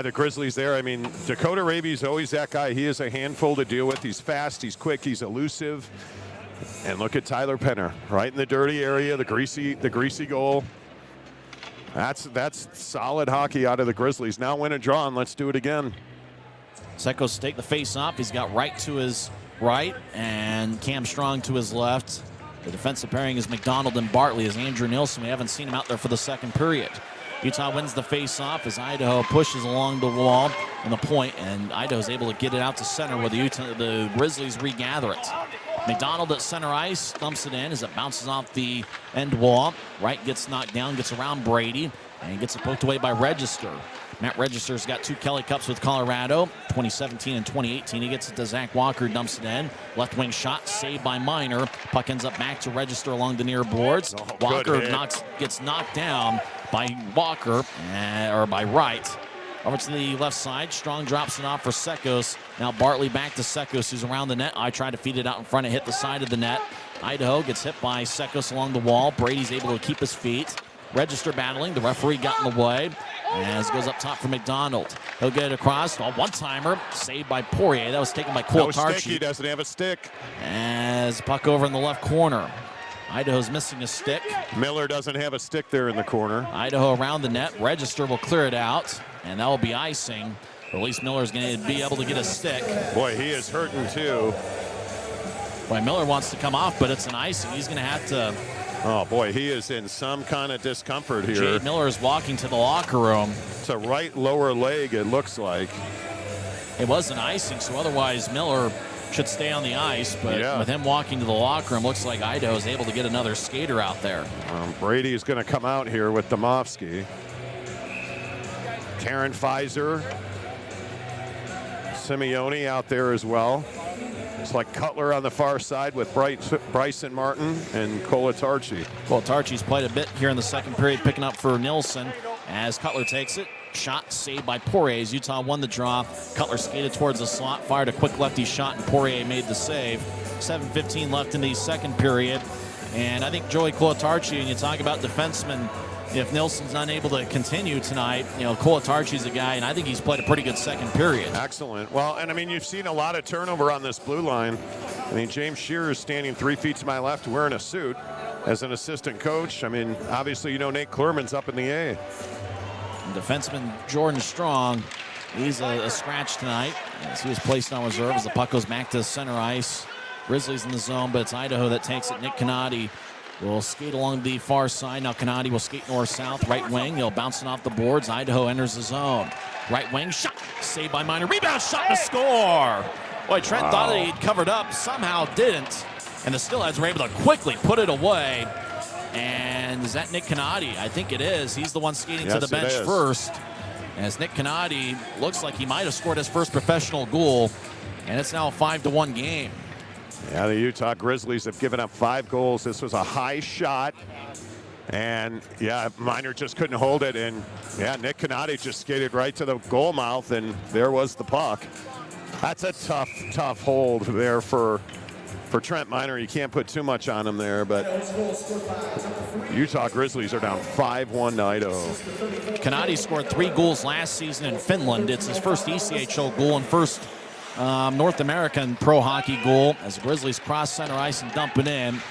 the Grizzlies there. I mean, Dakota Raby's always that guy. He is a handful to deal with. He's fast, he's quick, he's elusive. And look at Tyler Penner, right in the dirty area, the greasy goal. That's solid hockey out of the Grizzlies. Now win a draw, and let's do it again. Sekos take the face off. He's got Wright to his right and Cam Strong to his left. The defensive pairing is McDonald and Bartley as Andrew Nielsen. We haven't seen him out there for the second period. Utah wins the face-off as Idaho pushes along the wall and the point, and Idaho's able to get it out to center where the Grizzlies regather it. McDonald at center ice, dumps it in as it bounces off the end wall. Wright gets knocked down, gets around Brady, and gets it poked away by Register. Matt Register's got 2 Kelly Cups with Colorado, 2017 and 2018. He gets it to Zach Walker, dumps it in. Left wing shot, saved by Minor. Puck ends up back to Register along the near boards. Walker gets knocked down by Walker, or by Wright. Over to the left side, Strong drops it off for Sekos. Now Bartley back to Sekos, who's around the net. I try to feed it out in front and hit the side of the net. Idaho gets hit by Sekos along the wall. Brady's able to keep his feet. Register battling. The referee got in the way. As it goes up top for McDonald. He'll get it across. A one-timer saved by Poirier. That was taken by Kolatarchi. He doesn't have a stick. As puck over in the left corner. Idaho's missing a stick. Miller doesn't have a stick there in the corner. Idaho around the net. Register will clear it out, and that will be icing. Or at least Miller's going to be able to get a stick. Boy, he is hurting too. Boy, Miller wants to come off, but it's an icing. He's going to have to. Oh boy, he is in some kind of discomfort here. Jade Miller is walking to the locker room. It's a right lower leg, it looks like. It was an icing, so otherwise Miller should stay on the ice, but with him walking to the locker room, looks like Idaho is able to get another skater out there. Brady is going to come out here with Domovsky. Karen Pfizer. Simeone out there as well. It's like Cutler on the far side with Bryson Martin and Kolatarchi. Kolatarchi's played a bit here in the second period, picking up for Nielsen as Cutler takes it. Shot saved by Poirier as Utah won the draw. Cutler skated towards the slot, fired a quick lefty shot, and Poirier made the save. 7:15 left in the second period. And I think Joey Kolatarchi, and you talk about defensemen, if Nielsen's unable to continue tonight, Kolatarchi's a guy, and I think he's played a pretty good second period. Excellent. Well, and I mean, you've seen a lot of turnover on this blue line. I mean, James Shearer is standing 3 feet to my left wearing a suit as an assistant coach. I mean, obviously, Nate Klurman's up in the A. Defenseman Jordan Strong, he's a scratch tonight as he was placed on reserve as the puck goes back to center ice. Grizzlies in the zone, but it's Idaho that takes it. Nick Canati will skate along the far side. Now Canati will skate north-south, right wing. He'll bounce it off the boards. Idaho enters the zone. Right wing shot, saved by Minor. Rebound shot to score. Boy, Trent thought that he'd covered up, somehow didn't. And the Steelheads were able to quickly put it away. And is that Nick Canati? I think it is. He's the one skating to the bench first. As Nick Canati looks like he might have scored his first professional goal. And it's now a 5-1 game. Yeah, the Utah Grizzlies have given up 5 goals. This was a high shot. And, yeah, Minor just couldn't hold it. And, yeah, Nick Canati just skated right to the goal mouth, and there was the puck. That's a tough hold there for Trent Minor. You can't put too much on him there, but Utah Grizzlies are down 5-1 to Idaho. Canati scored 3 goals last season in Finland. It's his first ECHL goal and first North American pro hockey goal as the Grizzlies cross center ice and dump it in.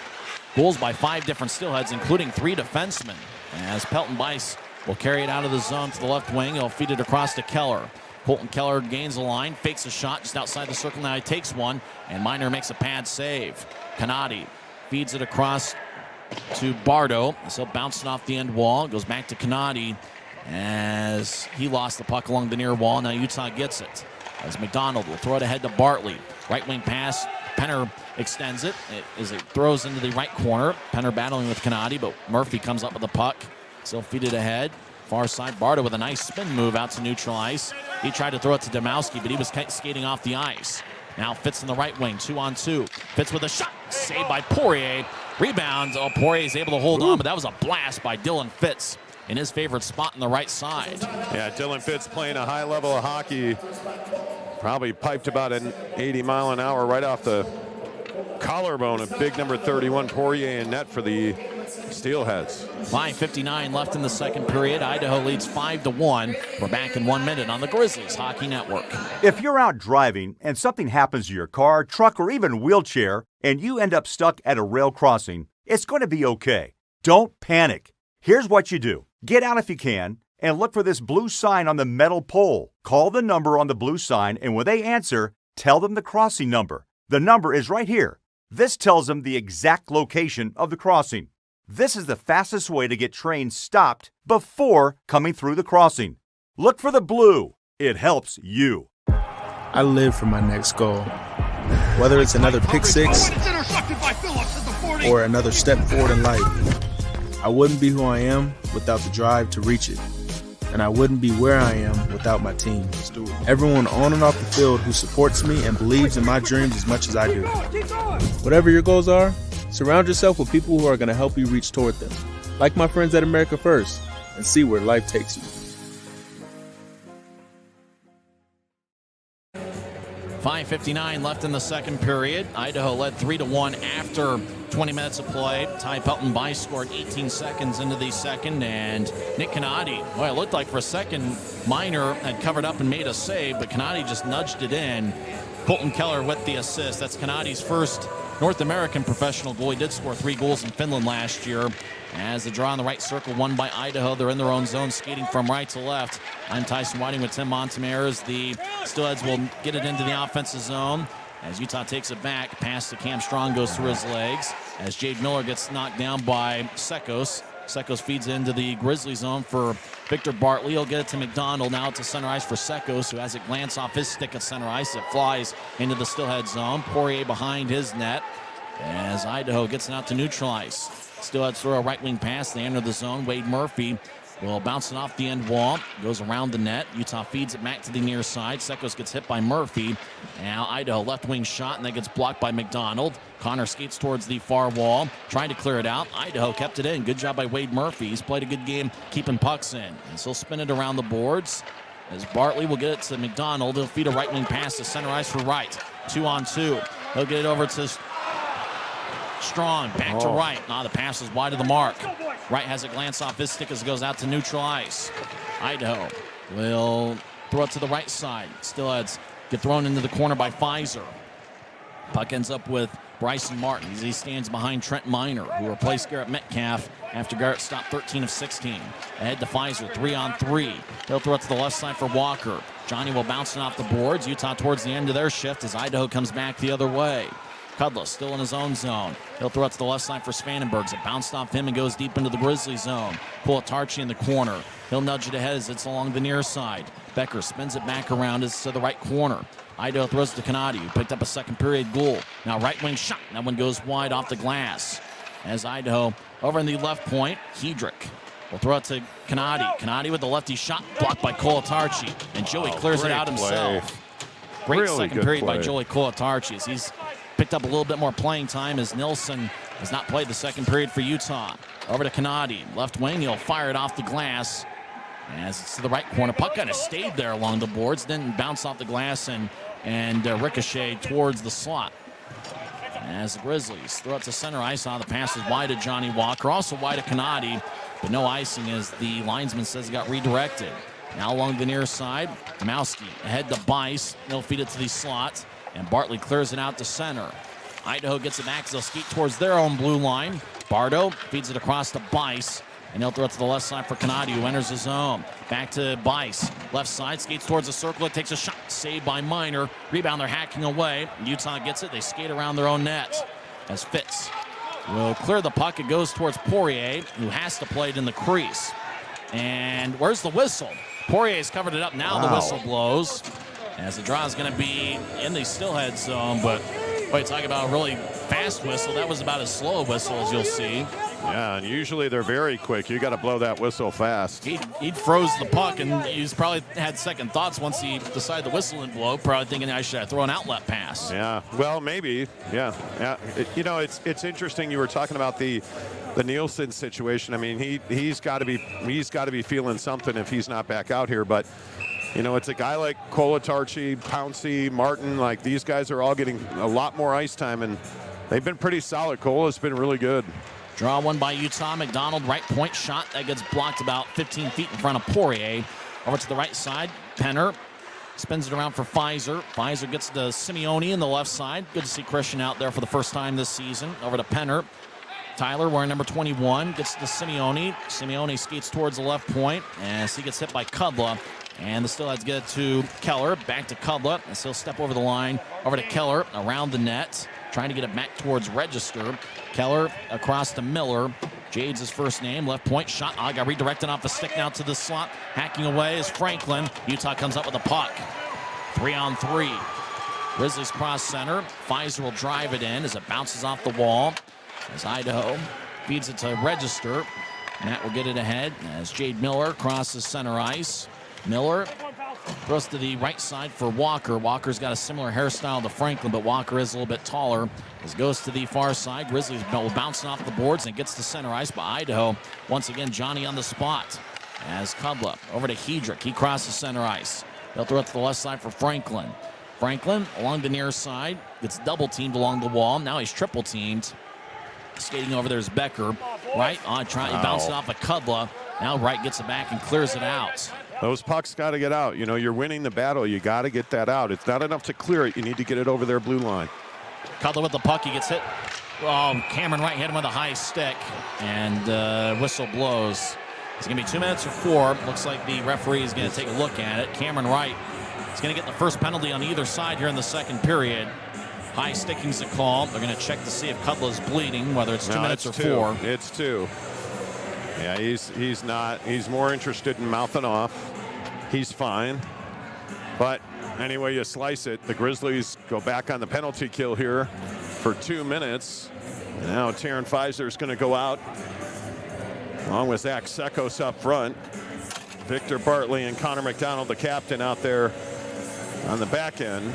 Goals by 5 different Steelheads, including 3 defensemen. As Pelton Bice will carry it out of the zone to the left wing. He'll feed it across to Keller. Colton Keller gains the line, fakes a shot just outside the circle. Now he takes one, and Minor makes a pad save. Canati feeds it across to Bardo. So bouncing off the end wall. Goes back to Canati as he lost the puck along the near wall. Now Utah gets it. As McDonald will throw it ahead to Bartley. Right wing pass. Penner extends it as it throws into the right corner. Penner battling with Canati, but Murphy comes up with the puck. So feed it ahead. Far side, Bardo with a nice spin move out to neutral ice. He tried to throw it to Domowski, but he was skating off the ice. Now Fitz in the right wing, 2-on-2. Fitz with a shot, saved by Poirier. Rebound, Poirier is able to hold on, but that was a blast by Dylan Fitz in his favorite spot on the right side. Yeah, Dylan Fitz playing a high level of hockey. Probably piped about an 80 mile an hour right off the collarbone of big number 31 Poirier in net for the Steelheads. 5:59 left in the second period. Idaho leads 5-1. We're back in 1 minute on the Grizzlies Hockey Network. If you're out driving and something happens to your car, truck, or even wheelchair, and you end up stuck at a rail crossing, it's going to be okay. Don't panic. Here's what you do. Get out if you can and look for this blue sign on the metal pole. Call the number on the blue sign, and when they answer, tell them the crossing number. The number is right here. This tells them the exact location of the crossing. This is the fastest way to get trains stopped before coming through the crossing. Look for the blue. It helps you. I live for my next goal. Whether it's another pick six or another step forward in life, I wouldn't be who I am without the drive to reach it. And I wouldn't be where I am without my team. Everyone on and off the field who supports me and believes in my dreams as much as I do. Whatever your goals are, surround yourself with people who are going to help you reach toward them. Like my friends at America First, and see where life takes you. 5:59 left in the second period. Idaho led 3-1 after 20 minutes of play. Ty Pelton-Bice scored 18 seconds into the second, and Nick Canati, well, it looked like for a second Minor had covered up and made a save, but Canati just nudged it in. Colton Keller with the assist. That's Canati's first North American professional goal. He did score 3 goals in Finland last year. As the draw in the right circle won by Idaho, they're in their own zone, skating from right to left. I'm Tyson Whiting with Tim Montemayor as the Steelheads will get it into the offensive zone. As Utah takes it back, pass to Cam Strong goes through his legs. As Jade Miller gets knocked down by Sekos. Sekos feeds into the Grizzly zone for Victor Bartley. He'll get it to McDonald. Now to center ice for Sekos, who has it glance off his stick at center ice. It flies into the Steelhead zone. Poirier behind his net as Idaho gets it out to neutral ice. Steelheads throw a right wing pass. They enter the zone. Wade Murphy will bounce it off the end wall. Goes around the net. Utah feeds it back to the near side. Sekos gets hit by Murphy. Now Idaho left wing shot, and that gets blocked by McDonald. Connor skates towards the far wall, trying to clear it out. Idaho kept it in. Good job by Wade Murphy. He's played a good game keeping pucks in. And so he'll spin it around the boards. As Bartley will get it to McDonald. He'll feed a right wing pass to center ice for Wright. 2-on-2. He'll get it over to Strong, back to Wright. The pass is wide of the mark. Wright has a glance off his stick as it goes out to neutral ice. Idaho will throw it to the right side. Steelheads get thrown into the corner by Pfizer. Puck ends up with Bryson Martin as he stands behind Trent Minor, who replaced Garrett Metcalf after Garrett stopped 13 of 16. Ahead to Pfizer, 3-on-3. He'll throw it to the left side for Walker. Johnny will bounce it off the boards. Utah towards the end of their shift as Idaho comes back the other way. Cudless still in his own zone. He'll throw it to the left side for Spanenbergs. It bounced off him and goes deep into the Grizzly zone. Kulitarchi in the corner. He'll nudge it ahead as it's along the near side. Becker spins it back around as to the right corner. Idaho throws to Canati, who picked up a second period goal. Now right wing shot. That one goes wide off the glass. As Idaho over in the left point, Hedrick will throw it to Canati. Canati with the lefty shot blocked by Kulitarchi. And Joey clears it out himself. Great really second period by Joey Kulitarchi as he's picked up a little bit more playing time as Nielsen has not played the second period for Utah. Over to Canati. Left wing, he'll fire it off the glass. As it's to the right corner. Puck kind of stayed there along the boards, then bounced off the glass and ricochet towards the slot. As the Grizzlies throw it to center ice. The pass is wide to Johnny Walker. Also wide to Canati, but no icing as the linesman says it got redirected. Now along the near side, Domowski ahead to Bice. They'll feed it to the slot. And Bartley clears it out to center. Idaho gets it back as they'll skate towards their own blue line. Bardo feeds it across to Bice. And he'll throw it to the left side for Canati, who enters the zone. Back to Bice. Left side, skates towards the circle. It takes a shot. Saved by Minor. Rebound, they're hacking away. Utah gets it. They skate around their own net. As Fitz will clear the puck. It goes towards Poirier, who has to play it in the crease. And where's the whistle? Poirier's covered it up. Now the whistle blows. As the draw is going to be in the Steelhead zone, but wait, talk about a really fast whistle. That was about as slow a whistle as you'll see. Yeah, and usually they're very quick. You got to blow that whistle fast. He froze the puck, and he's probably had second thoughts once he decided the whistle didn't blow, probably thinking I should throw an outlet pass. Yeah, well, maybe. Yeah. It's interesting. You were talking about the Nielsen situation. I mean, he's got to be feeling something if he's not back out here. But it's a guy like Colatarchi, Pouncey, Martin. Like, these guys are all getting a lot more ice time, and they've been pretty solid. Cola's been really good. Draw one by Utah. McDonald, right point shot. That gets blocked about 15 feet in front of Poirier. Over to the right side, Penner spins it around for Pfizer. Pfizer gets to Simeone in the left side. Good to see Christian out there for the first time this season. Over to Penner. Tyler, wearing number 21, gets to Simeone. Simeone skates towards the left point as he gets hit by Kudla. And the Steelheads get it to Keller. Back to Kudla as he'll step over the line. Over to Keller, around the net. Trying to get it back towards Register. Keller across to Miller. Jade's his first name. Left point shot. Got redirected off the stick now to the slot. Hacking away is Franklin. Utah comes up with a puck. 3-on-3. Grizzlies cross center. Pfizer will drive it in as it bounces off the wall. As Idaho feeds it to Register. Matt will get it ahead as Jade Miller crosses center ice. Miller throws to the right side for Walker. Walker's got a similar hairstyle to Franklin, but Walker is a little bit taller. As goes to the far side, Grizzlies bouncing off the boards and gets to center ice by Idaho. Once again, Johnny on the spot. As Kudla over to Hedrick. He crosses center ice. They'll throw it to the left side for Franklin. Franklin along the near side. Gets double teamed along the wall. Now he's triple teamed. Skating over there is Becker. Right on, he bounced off of Kudla. Now Wright gets it back and clears it out. Those pucks got to get out. You're winning the battle. You got to get that out. It's not enough to clear it. You need to get it over their blue line. Kudla with the puck. He gets hit. Oh, Cameron Wright hit him with a high stick. And whistle blows. It's going to be 2 minutes or 4. Looks like the referee is going to take a look at it. Cameron Wright is going to get the first penalty on either side here in the second period. High sticking's the call. They're going to check to see if Kudla's bleeding, whether it's 2 minutes or 4. It's 2. Yeah, he's not. He's more interested in mouthing off. He's fine. But anyway you slice it, the Grizzlies go back on the penalty kill here for 2 minutes. And now Taryn Pfizer is going to go out along with Zach Sekos up front. Victor Bartley and Connor McDonald, the captain, out there on the back end.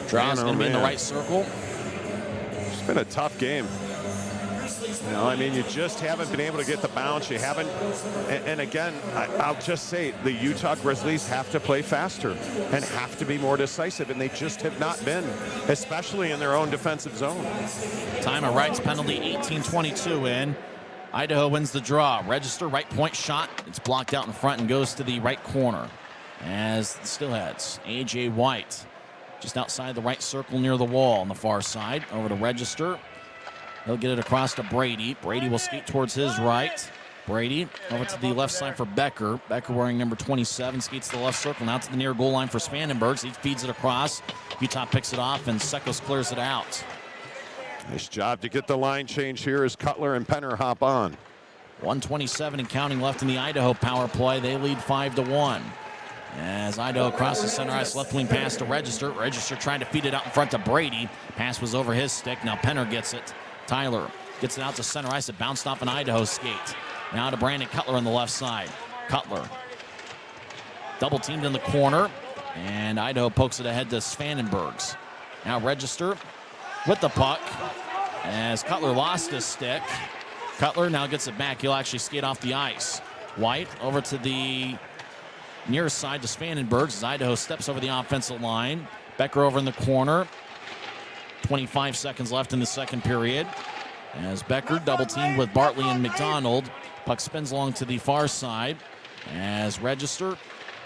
Draw's going to be in the right circle. It's been a tough game. You just haven't been able to get the bounce. You haven't, and again, I'll just say the Utah Grizzlies have to play faster and have to be more decisive, and they just have not been, especially in their own defensive zone. Time of Wright's penalty, 18:22 in. Idaho wins the draw. Register, right point shot. It's blocked out in front and goes to the right corner. As the Steelheads, A.J. White, just outside the right circle near the wall on the far side. Over to Register. He'll get it across to Brady. Brady will skate towards his right. Brady over to the left side for Becker. Becker wearing number 27, skates to the left circle. Now to the near goal line for Spandenbergs. He feeds it across. Utah picks it off, and Sekos clears it out. Nice job to get the line change here as Cutler and Penner hop on. 1:27 and counting left in the Idaho power play. They lead 5-1. As Idaho crosses center ice, left wing pass to Register. Register trying to feed it out in front to Brady. Pass was over his stick. Now Penner gets it. Tyler gets it out to center ice. It bounced off an Idaho skate. Now to Brandon Cutler on the left side. Cutler double teamed in the corner. And Idaho pokes it ahead to Spandenbergs. Now Register with the puck. As Cutler lost his stick. Cutler now gets it back. He'll actually skate off the ice. White over to the near side to Spandenbergs as Idaho steps over the offensive line. Becker over in the corner. 25 seconds left in the second period. As Becker double teamed with Bartley and McDonald. Puck spins along to the far side. As Register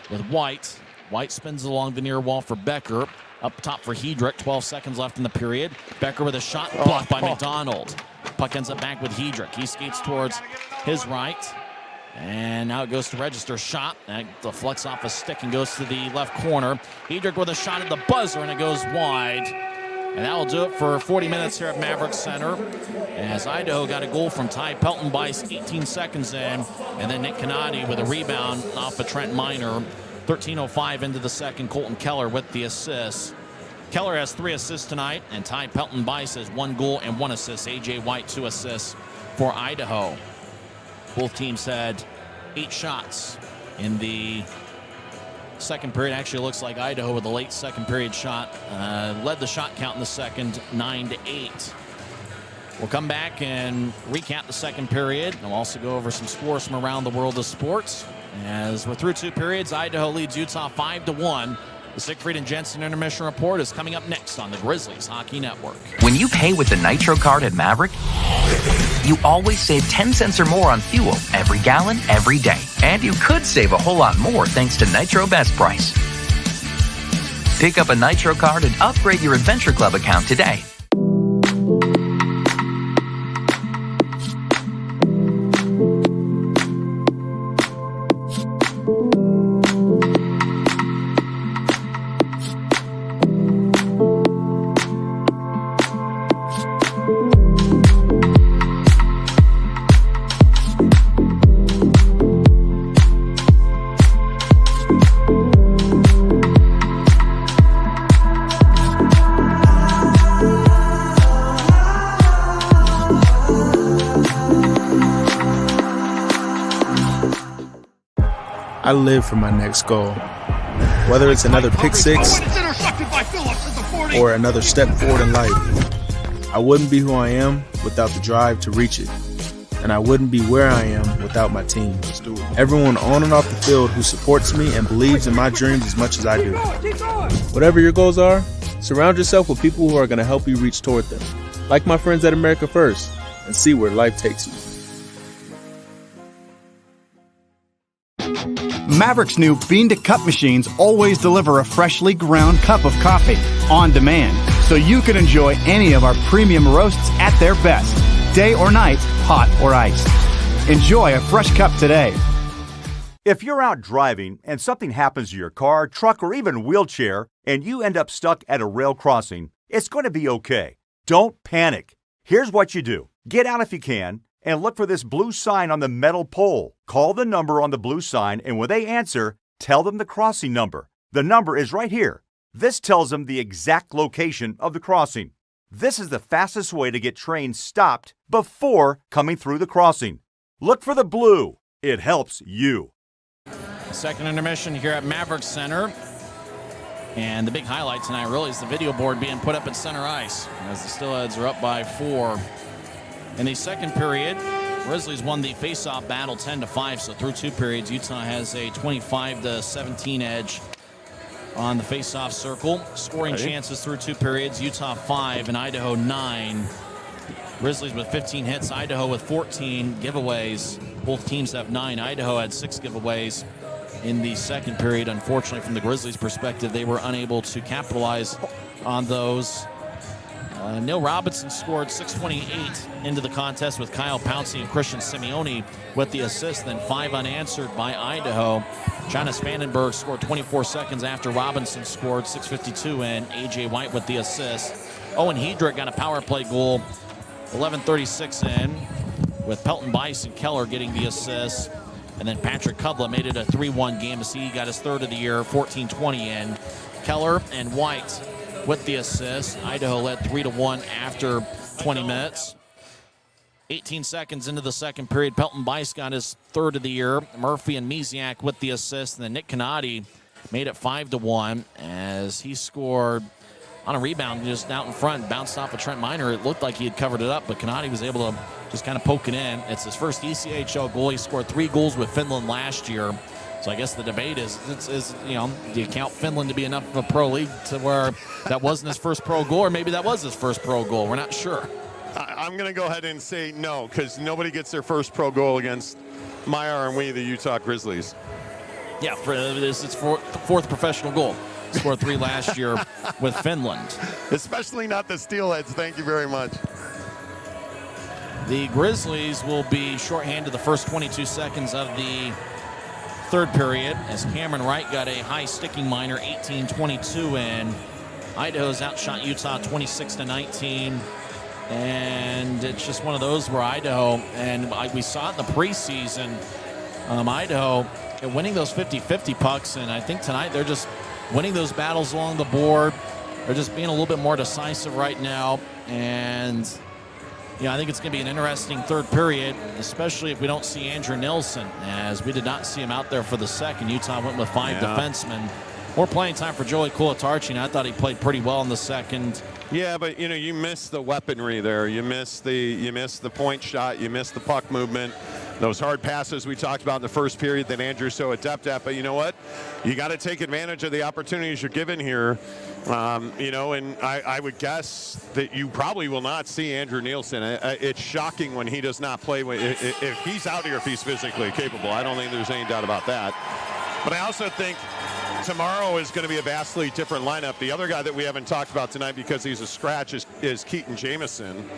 with White. White spins along the near wall for Becker. Up top for Hedrick. 12 seconds left in the period. Becker with a shot blocked by McDonald. Puck ends up back with Hedrick. He skates towards his right. And now it goes to Register. Shot. That deflects off a stick and goes to the left corner. Hedrick with a shot at the buzzer, and it goes wide. And that will do it for 40 minutes here at Maverik Center. As Idaho got a goal from Ty Pelton-Bice 18 seconds in. And then Nick Canati with a rebound off of Trent Miner. 13:05 into the second. Colton Keller with the assist. Keller has 3 assists tonight, and Ty Pelton-Bice has 1 goal and 1 assist. A.J. White 2 assists for Idaho. Both teams had 8 shots in the second period. Actually, looks like Idaho with a late second period shot led the shot count in the second, 9-8. We'll come back and recap the second period. We'll also go over some scores from around the world of sports. As we're through 2 periods, Idaho leads Utah 5-1. The Siegfried and Jensen intermission report is coming up next on the Grizzlies Hockey Network. When you pay with the Nitro card at Maverik, you always save 10 cents or more on fuel every gallon, every day. And you could save a whole lot more thanks to Nitro Best Price. Pick up a Nitro card and upgrade your Adventure Club account today. I live for my next goal. Whether it's another pick six or another step forward in life, I wouldn't be who I am without the drive to reach it. And I wouldn't be where I am without my team. Everyone on and off the field who supports me and believes in my dreams as much as I do. Whatever your goals are, surround yourself with people who are going to help you reach toward them. Like my friends at America First, and see where life takes you. Maverik's new bean-to-cup machines always deliver a freshly ground cup of coffee on demand, so you can enjoy any of our premium roasts at their best, day or night, hot or iced. Enjoy a fresh cup today. If you're out driving and something happens to your car, truck, or even wheelchair, and you end up stuck at a rail crossing, it's going to be okay. Don't panic. Here's what you do. Get out if you can, and look for this blue sign on the metal pole. Call the number on the blue sign, and when they answer, tell them the crossing number. The number is right here. This tells them the exact location of the crossing. This is the fastest way to get trains stopped before coming through the crossing. Look for the blue. It helps you. Second intermission here at Maverik Center. And the big highlight tonight really is the video board being put up at center ice as the Steelheads are up by 4. In the second period, Grizzlies won the face-off battle 10-5, so through 2 periods, Utah has a 25-17 edge on the face-off circle. Scoring chances through 2 periods, Utah 5 and Idaho 9. Grizzlies with 15 hits, Idaho with 14 giveaways. Both teams have 9. Idaho had 6 giveaways in the second period. Unfortunately, from the Grizzlies' perspective, they were unable to capitalize on those. Neil Robinson scored 6:28 into the contest with Kyle Pouncey and Christian Simeone with the assist, then 5 unanswered by Idaho. Jonas Vandenberg scored 24 seconds after Robinson scored 6:52, and A.J. White with the assist. Owen Hedrick got a power play goal 11:36 in, with Pelton Bice and Keller getting the assist. And then Patrick Kubla made it a 3-1 game as he got his 3rd of the year, 14:20 in. Keller and White with the assist. Idaho led 3-1 after 20 minutes. 18 seconds into the second period, Pelton Bice got his 3rd of the year. Murphy and Misiak with the assist. And then Nick Canati made it 5-1 as he scored on a rebound just out in front, bounced off of Trent Miner. It looked like he had covered it up, but Canati was able to just kind of poke it in. It's his first ECHL goal. He scored 3 goals with Finland last year. So I guess the debate is you know, do you count Finland to be enough of a pro league to where that wasn't his first pro goal, or maybe that was his first pro goal? We're not sure. I'm going to go ahead and say no, because nobody gets their first pro goal against Meyer and we, the Utah Grizzlies. Yeah, this is 4th professional goal. Scored 3 last year with Finland. Especially not the Steelheads. Thank you very much. The Grizzlies will be shorthanded the first 22 seconds of the 3rd period as Cameron Wright got a high sticking minor 18-22 in. Idaho's outshot Utah 26-19. And it's just one of those where Idaho, and we saw it in the preseason, Idaho winning those 50-50 pucks, and I think tonight they're just winning those battles along the board. They're just being a little bit more decisive right now, and I think it's going to be an interesting third period, especially if we don't see Andrew Nielsen, as we did not see him out there for the second. Utah went with 5 defensemen. More playing time for Joey Kulitarchi, and I thought he played pretty well in the second. Yeah, but you miss the weaponry there. You miss the point shot. You miss the puck movement. Those hard passes we talked about in the first period that Andrew's so adept at. But you know what? You got to take advantage of the opportunities you're given here. And I would guess that you probably will not see Andrew Nielsen. It's shocking when he does not play. If he's out here, if he's physically capable, I don't think there's any doubt about that. But I also think tomorrow is going to be a vastly different lineup. The other guy that we haven't talked about tonight because he's a scratch is Keaton Jamison,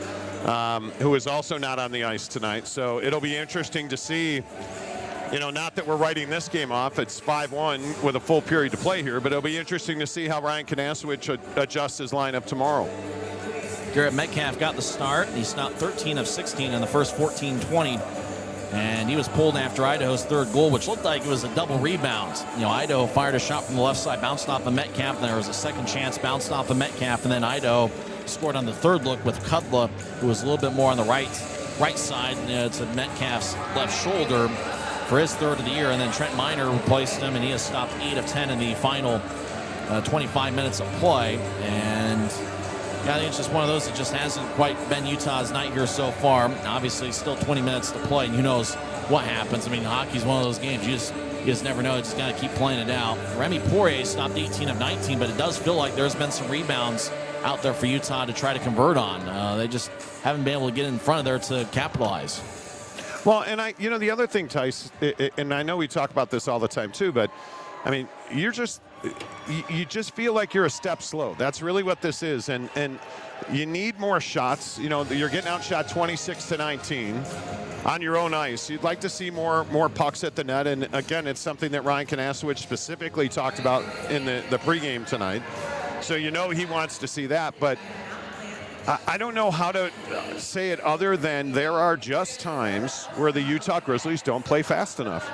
who is also not on the ice tonight. So it'll be interesting to see, not that we're writing this game off. It's 5-1 with a full period to play here, but it'll be interesting to see how Ryan Kanasowicz adjusts his lineup tomorrow. Garrett Metcalf got the start. He stopped 13 of 16 in the first 14-20. And he was pulled after Idaho's third goal, which looked like it was a double rebound. Idaho fired a shot from the left side, bounced off of Metcalf, and there was a second chance, bounced off of Metcalf, and then Idaho scored on the third look with Cutla, who was a little bit more on the right side. To Metcalf's left shoulder for his third of the year, and then Trent Miner replaced him, and he has stopped 8 of 10 in the final 25 minutes of play. And I think it's just one of those that just hasn't quite been Utah's night here so far. Obviously, still 20 minutes to play, and who knows what happens. I mean, hockey's one of those games. You just never know. You just got to keep playing it out. Remy Poirier stopped 18 of 19, but it does feel like there's been some rebounds out there for Utah to try to convert on. They just haven't been able to get in front of there to capitalize. Well, and the other thing, Tice, and I know we talk about this all the time too, but I mean, you just feel like you're a step slow. That's really what this is, and you need more shots. You're getting outshot 26-19 on your own ice. You'd like to see more pucks at the net, and again, it's something that Ryan Kanasowicz specifically talked about in the pregame tonight. So he wants to see that, but I don't know how to say it other than there are just times where the Utah Grizzlies don't play fast enough.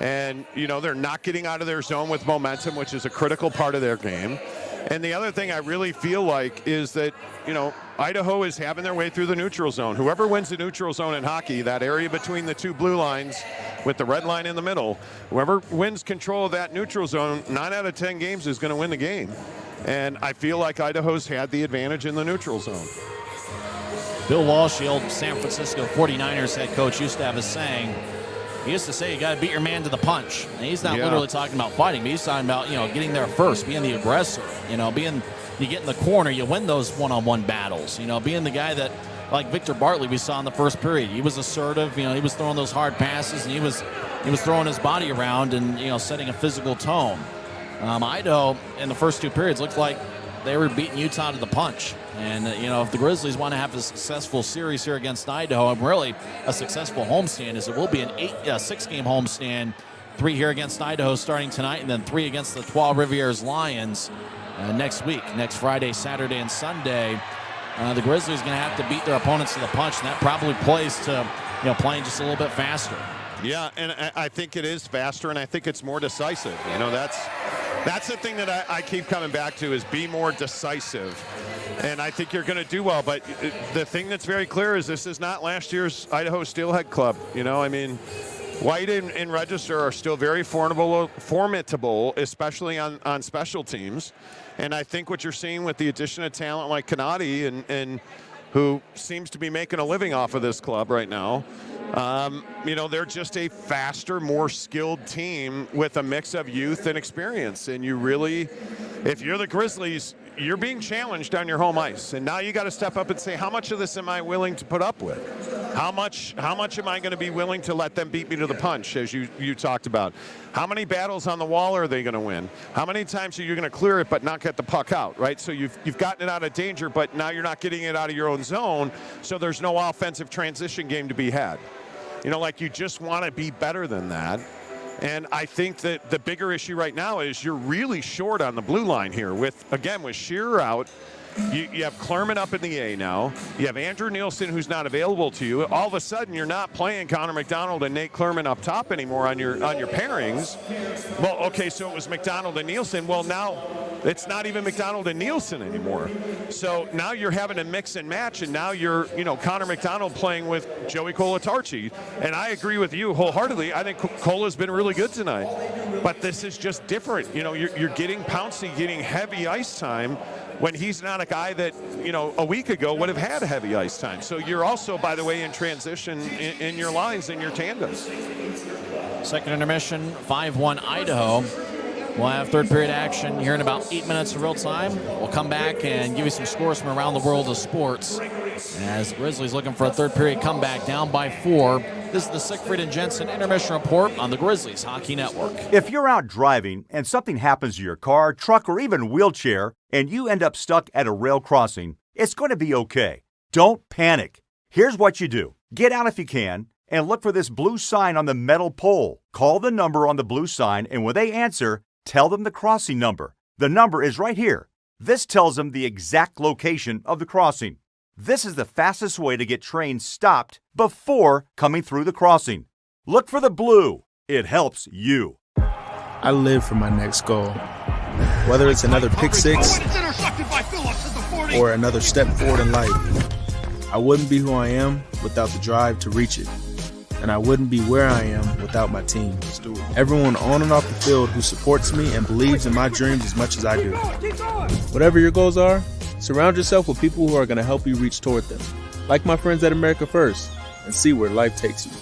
And, they're not getting out of their zone with momentum, which is a critical part of their game. And the other thing I really feel like is that, Idaho is having their way through the neutral zone. Whoever wins the neutral zone in hockey, that area between the two blue lines with the red line in the middle, whoever wins control of that neutral zone, 9 out of 10 games is going to win the game. And I feel like Idaho's had the advantage in the neutral zone. Bill Walsh, the old San Francisco 49ers head coach, used to have a saying. He used to say you got to beat your man to the punch. And he's not literally talking about fighting, but he's talking about getting there first, being the aggressor. You get in the corner, you win those one-on-one battles. Being the guy that, like Victor Bartley, we saw in the first period, he was assertive. He was throwing those hard passes, and he was throwing his body around and setting a physical tone. Idaho in the first 2 periods looked like they were beating Utah to the punch. And, if the Grizzlies want to have a successful series here against Idaho, and really a successful homestand, as it will be an 6-game homestand, 3 here against Idaho starting tonight, and then 3 against the Trois-Rivières Lions next week, next Friday, Saturday, and Sunday. The Grizzlies are going to have to beat their opponents to the punch, and that probably plays to, playing just a little bit faster. Yeah, and I think it is faster, and I think it's more decisive. That's the thing that I keep coming back to is be more decisive. And I think you're going to do well. But the thing that's very clear is this is not last year's Idaho Steelhead Club. White and Register are still very formidable, especially on special teams. And I think what you're seeing with the addition of talent like Kanadi and who seems to be making a living off of this club right now, they're just a faster, more skilled team with a mix of youth and experience. And you really, if you're the Grizzlies, you're being challenged on your home ice. And now you got to step up and say, how much of this am I willing to put up with? How much am I going to be willing to let them beat me to the punch, as you talked about? How many battles on the wall are they going to win? How many times are you going to clear it but not get the puck out, right? So you've gotten it out of danger, but now you're not getting it out of your own zone, so there's no offensive transition game to be had. You just want to be better than that. And I think that the bigger issue right now is you're really short on the blue line here with Shearer out You have Clermont up in the A now. You have Andrew Nielsen, who's not available to you. All of a sudden, you're not playing Connor McDonald and Nate Clermont up top anymore on your pairings. Well, okay, so it was McDonald and Nielsen. Well, now it's not even McDonald and Nielsen anymore. So now you're having to mix and match, and now you're, Connor McDonald playing with Joey Colatarchi. And I agree with you wholeheartedly. I think Cola's been really good tonight. But this is just different. You're getting Pouncey getting heavy ice time when he's not a guy that, a week ago would have had heavy ice time. So you're also, by the way, in transition in your lines, in your tandems. Second intermission, 5-1 Idaho. We'll have third period action here in about 8 minutes of real time. We'll come back and give you some scores from around the world of sports. As the Grizzlies looking for a third period comeback, down by 4. This is the Siegfried and Jensen intermission report on the Grizzlies Hockey Network. If you're out driving and something happens to your car, truck, or even wheelchair, and you end up stuck at a rail crossing, it's going to be okay. Don't panic. Here's what you do. Get out if you can, and look for this blue sign on the metal pole. Call the number on the blue sign, and when they answer, tell them the crossing number. The number is right here. This tells them the exact location of the crossing. This is the fastest way to get trains stopped before coming through the crossing. Look for the blue. It helps you. I live for my next goal. Whether it's another pick six or another step forward in life, I wouldn't be who I am without the drive to reach it. And I wouldn't be where I am without my team. Everyone on and off the field who supports me and believes in my dreams as much as I do. Whatever your goals are, surround yourself with people who are going to help you reach toward them. Like my friends at America First, and see where life takes you.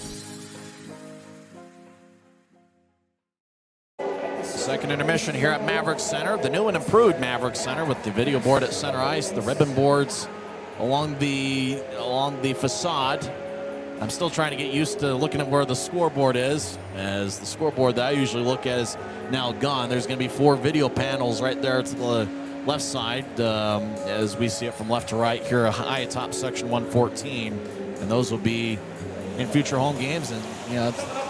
Second intermission here at Maverik Center, the new and improved Maverik Center with the video board at center ice, the ribbon boards along the facade. I'm still trying to get used to looking at where the scoreboard is, as the scoreboard that I usually look at is now gone. There's going to be 4 video panels right there to the left side, as we see it from left to right here, high atop section 114, and those will be in future home games. And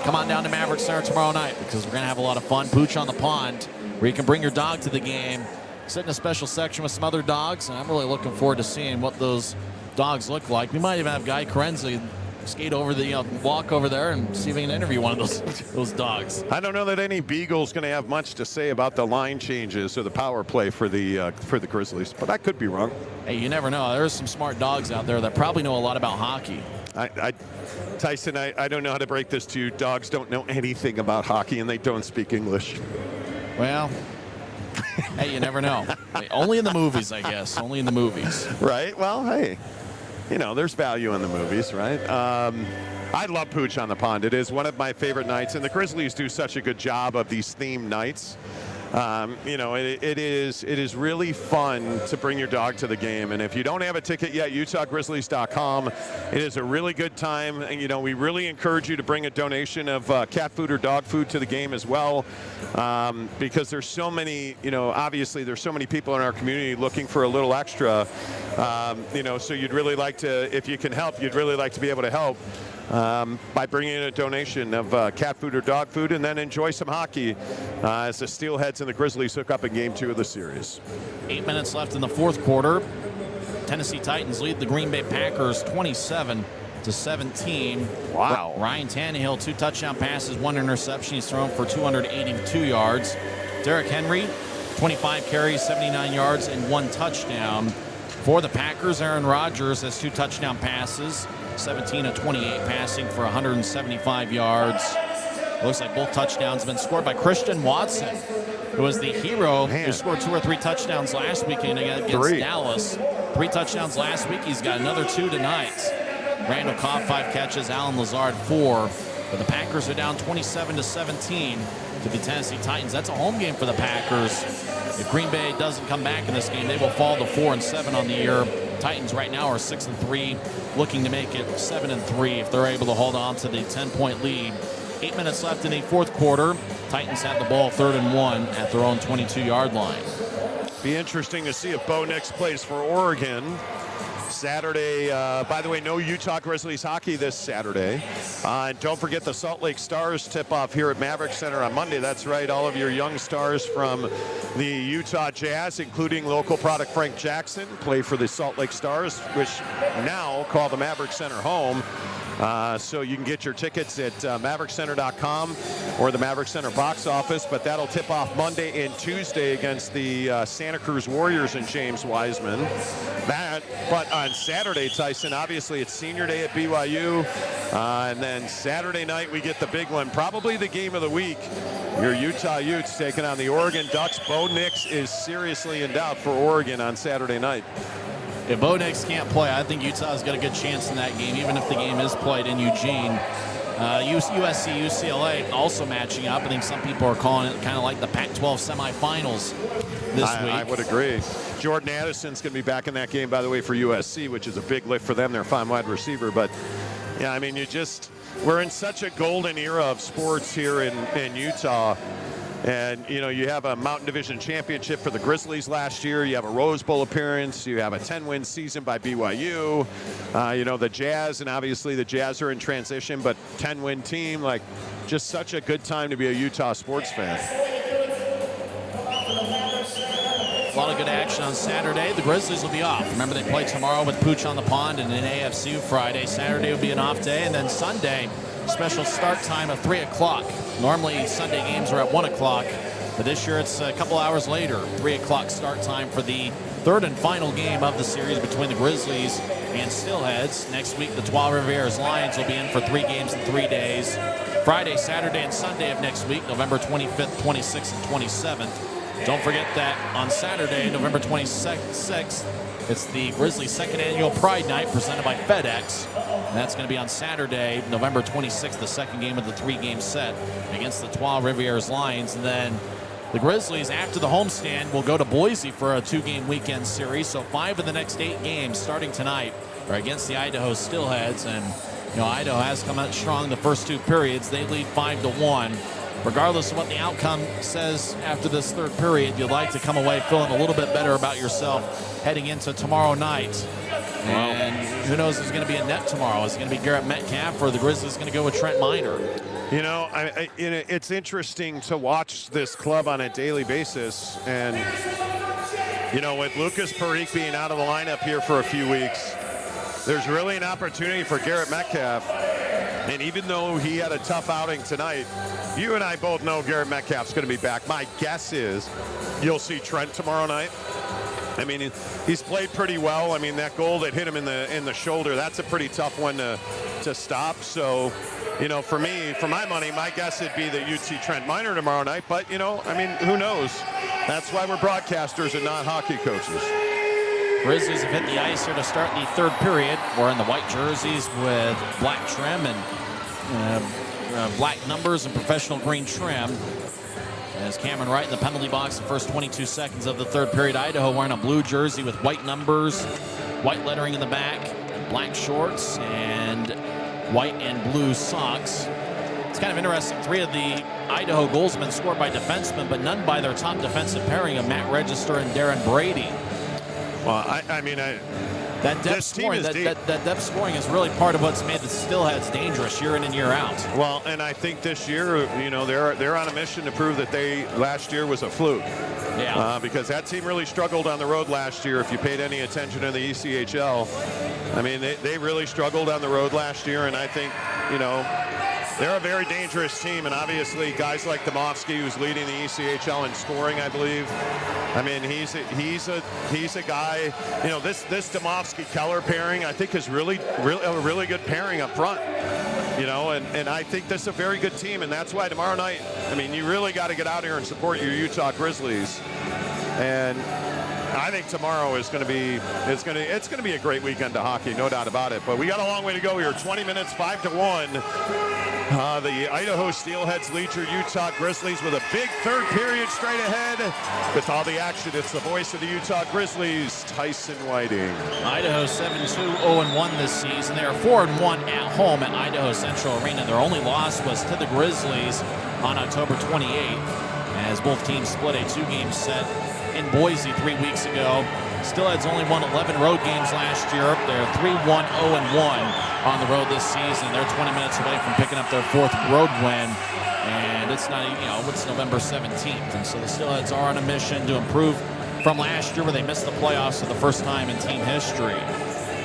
come on down to Maverik Center tomorrow night, because we're going to have a lot of fun. Pooch on the Pond, where you can bring your dog to the game, sit in a special section with some other dogs, and I'm really looking forward to seeing what those dogs look like. We might even have Guy Carenzi skate over the walk over there and see if we can interview one of those dogs. I don't know that any Beagle's going to have much to say about the line changes or the power play for the Grizzlies, but I could be wrong. Hey, you never know. There's some smart dogs out there that probably know a lot about hockey. Tyson, I don't know how to break this to you. Dogs don't know anything about hockey, and they don't speak English. Well, hey, you never know. Only in the movies, I guess. Only in the movies. Right? Well, hey. There's value in the movies, right? I love Pooch on the Pond. It is one of my favorite nights, and the Grizzlies do such a good job of these themed nights. It is really fun to bring your dog to the game. And if you don't have a ticket yet, UtahGrizzlies.com. It is a really good time. And, we really encourage you to bring a donation of cat food or dog food to the game as well. Because there's so many, obviously there's so many people in our community looking for a little extra. So you'd really like to, if you can help, you'd really like to be able to help. By bringing in a donation of cat food or dog food, and then enjoy some hockey as the Steelheads and the Grizzlies hook up in Game 2 of the series. 8 minutes left in the fourth quarter. Tennessee Titans lead the Green Bay Packers 27-17. Wow. Ryan Tannehill, 2 touchdown passes, 1 interception. He's thrown for 282 yards. Derrick Henry, 25 carries, 79 yards, and 1 touchdown. For the Packers, Aaron Rodgers has 2 touchdown passes, 17 of 28 passing for 175 yards. Looks like both touchdowns have been scored by Christian Watson, who was the hero who scored 2 or 3 touchdowns last weekend against Dallas. 3 touchdowns last week. He's got another 2 tonight. Randall Cobb, 5 catches. Alan Lazard, 4. But the Packers are down 27-17 to the Tennessee Titans. That's a home game for the Packers. If Green Bay doesn't come back in this game, they will fall to 4-7 on the year. Titans right now are 6-3, looking to make it 7-3 if they're able to hold on to the 10-point lead. 8 minutes left in the fourth quarter. Titans have the ball 3rd and 1 at their own 22-yard line. Be interesting to see if Bo Nix plays for Oregon. Saturday, by the way, no Utah Grizzlies hockey this Saturday. And don't forget the Salt Lake Stars tip-off here at Maverik Center on Monday. That's right, all of your young stars from the Utah Jazz, including local product Frank Jackson, play for the Salt Lake Stars, which now call the Maverik Center home. So you can get your tickets at MaverikCenter.com or the Maverik Center box office, but that'll tip off Monday and Tuesday against the Santa Cruz Warriors and James Wiseman. But on Saturday, Tyson, obviously it's senior day at BYU, and then Saturday night we get the big one, probably the game of the week. Your Utah Utes taking on the Oregon Ducks. Bo Nix is seriously in doubt for Oregon on Saturday night. If Bo Nix can't play, I think Utah's got a good chance in that game, even if the game is played in Eugene. USC, UCLA also matching up. I think some people are calling it kind of like the Pac-12 semifinals this week. I would agree. Jordan Addison's going to be back in that game, by the way, for USC, which is a big lift for them. They're a fine wide receiver. But, yeah, I mean, we're in such a golden era of sports here in Utah. And, you know, you have a Mountain Division championship for the Grizzlies last year. You have a Rose Bowl appearance. You have a 10-win season by BYU. You know, the Jazz, and obviously the Jazz are in transition, but 10-win team. Like, just such a good time to be a Utah sports fan. A lot of good action on Saturday. The Grizzlies will be off. Remember, they play tomorrow with Pooch on the Pond and an AFC Friday. Saturday will be an off day, and then Sunday, special start time of 3 o'clock. Normally, Sunday games are at 1 o'clock, but this year it's a couple hours later. 3 o'clock start time for the third and final game of the series between the Grizzlies and Steelheads. Next week, the Trois Rivières Lions will be in for 3 games in 3 days. Friday, Saturday, and Sunday of next week, November 25th, 26th, and 27th. Don't forget that on Saturday, November 26th, it's the Grizzlies' second annual Pride Night presented by FedEx. And that's going to be on Saturday, November 26th, the second game of the 3-game set against the Trois Rivières Lions. And then the Grizzlies, after the homestand, will go to Boise for a 2-game weekend series. So 5 of the next 8 games starting tonight are against the Idaho Steelheads. And, you know, Idaho has come out strong the first 2 periods. They lead 5-1. Regardless of what the outcome says after this third period, you'd like to come away feeling a little bit better about yourself heading into tomorrow night. And who knows who's going to be in net tomorrow? Is it going to be Garrett Metcalf, or the Grizzlies going to go with Trent Miner? You know, it's interesting to watch this club on a daily basis. And, you know, with Lucas Parikh being out of the lineup here for a few weeks, there's really an opportunity for Garrett Metcalf. And even though he had a tough outing tonight, you and I both know Garrett Metcalf's going to be back. My guess is you'll see Trent tomorrow night. I mean, he's played pretty well. I mean, that goal that hit him in the shoulder, that's a pretty tough one to stop. So, you know, for me, for my money, my guess would be that you'd see Trent Miner tomorrow night. But, you know, I mean, who knows? That's why we're broadcasters and not hockey coaches. Grizzlies have hit the ice here to start the third period. We're in the white jerseys with black trim and black numbers and professional green trim. As Cameron Wright in the penalty box the first 22 seconds of the third period. Idaho wearing a blue jersey with white numbers, white lettering in the back, black shorts, and white and blue socks. It's kind of interesting. 3 of the Idaho goals have been scored by defensemen, but none by their top defensive pairing of Matt Register and Darren Brady. Well, I mean, that depth scoring, that depth scoring is really part of what's made the Steelheads dangerous year in and year out. Well, and I think this year, you know, they're on a mission to prove that last year was a fluke. Yeah. Because that team really struggled on the road last year. If you paid any attention to the ECHL, I mean, they really struggled on the road last year, and I think, you know, they're a very dangerous team, and obviously guys like Domofsky, who's leading the ECHL in scoring, I believe. I mean, he's a guy. You know, this Domofsky-Keller pairing, I think, is really a really good pairing up front. You know, and I think this is a very good team, and that's why tomorrow night, I mean, you really got to get out here and support your Utah Grizzlies. And I think tomorrow is going to be it's going to be a great weekend of hockey, no doubt about it. But we got a long way to go here. 20 minutes, 5-1. The Idaho Steelheads lead your Utah Grizzlies with a big third period straight ahead. With all the action, it's the voice of the Utah Grizzlies, Tyson Whiting. Idaho 7-2, 0-1 this season. They are 4-1 at home at Idaho Central Arena. Their only loss was to the Grizzlies on October 28th, as both teams split a 2-game set in Boise 3 weeks ago. Steelheads only won 11 road games last year. They're 3-1, 0-1 on the road this season. They're 20 minutes away from picking up their 4th road win. And it's not, it's November 17th. And so the Steelheads are on a mission to improve from last year where they missed the playoffs for the first time in team history.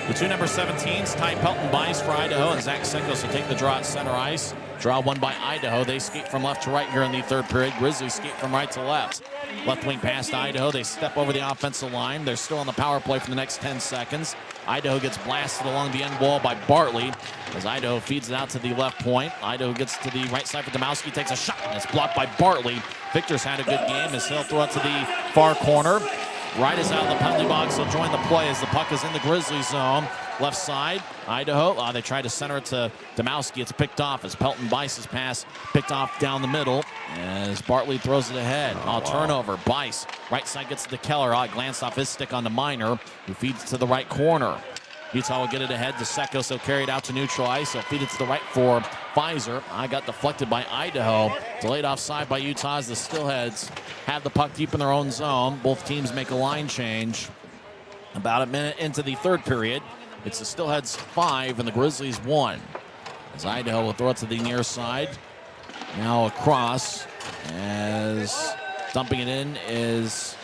The 2 number 17s, Ty Pelton Bice for Idaho, and Zach Sinkos will take the draw at center ice. Draw won by Idaho. They skate from left to right here in the 3rd period. Grizzlies skate from right to left. Left wing pass to Idaho. They step over the offensive line. They're still on the power play for the next 10 seconds. Idaho gets blasted along the end wall by Bartley as Idaho feeds it out to the left point. Idaho gets to the right side for Domowski, takes a shot, and it's blocked by Bartley. Victor's had a good game as he'll throw it to the far corner. Wright is out of the penalty box. He'll join the play as the puck is in the Grizzlies zone. Left side, Idaho. They try to center it to Domowski. It's picked off as Pelton Bice's pass picked off down the middle as Bartley throws it ahead. Turnover. Bice. Right side gets to Keller. Glanced off his stick onto Minor, who feeds to the right corner. Utah will get it ahead to Sekos. He'll carry it out to neutral ice. He'll feed it to the right for Pfizer. Got deflected by Idaho. Delayed offside by Utah as the Steelheads have the puck deep in their own zone. Both teams make a line change. About a minute into the 3rd period, it's the Steelheads 5 and the Grizzlies 1. As Idaho will throw it to the near side. Now across as dumping it in is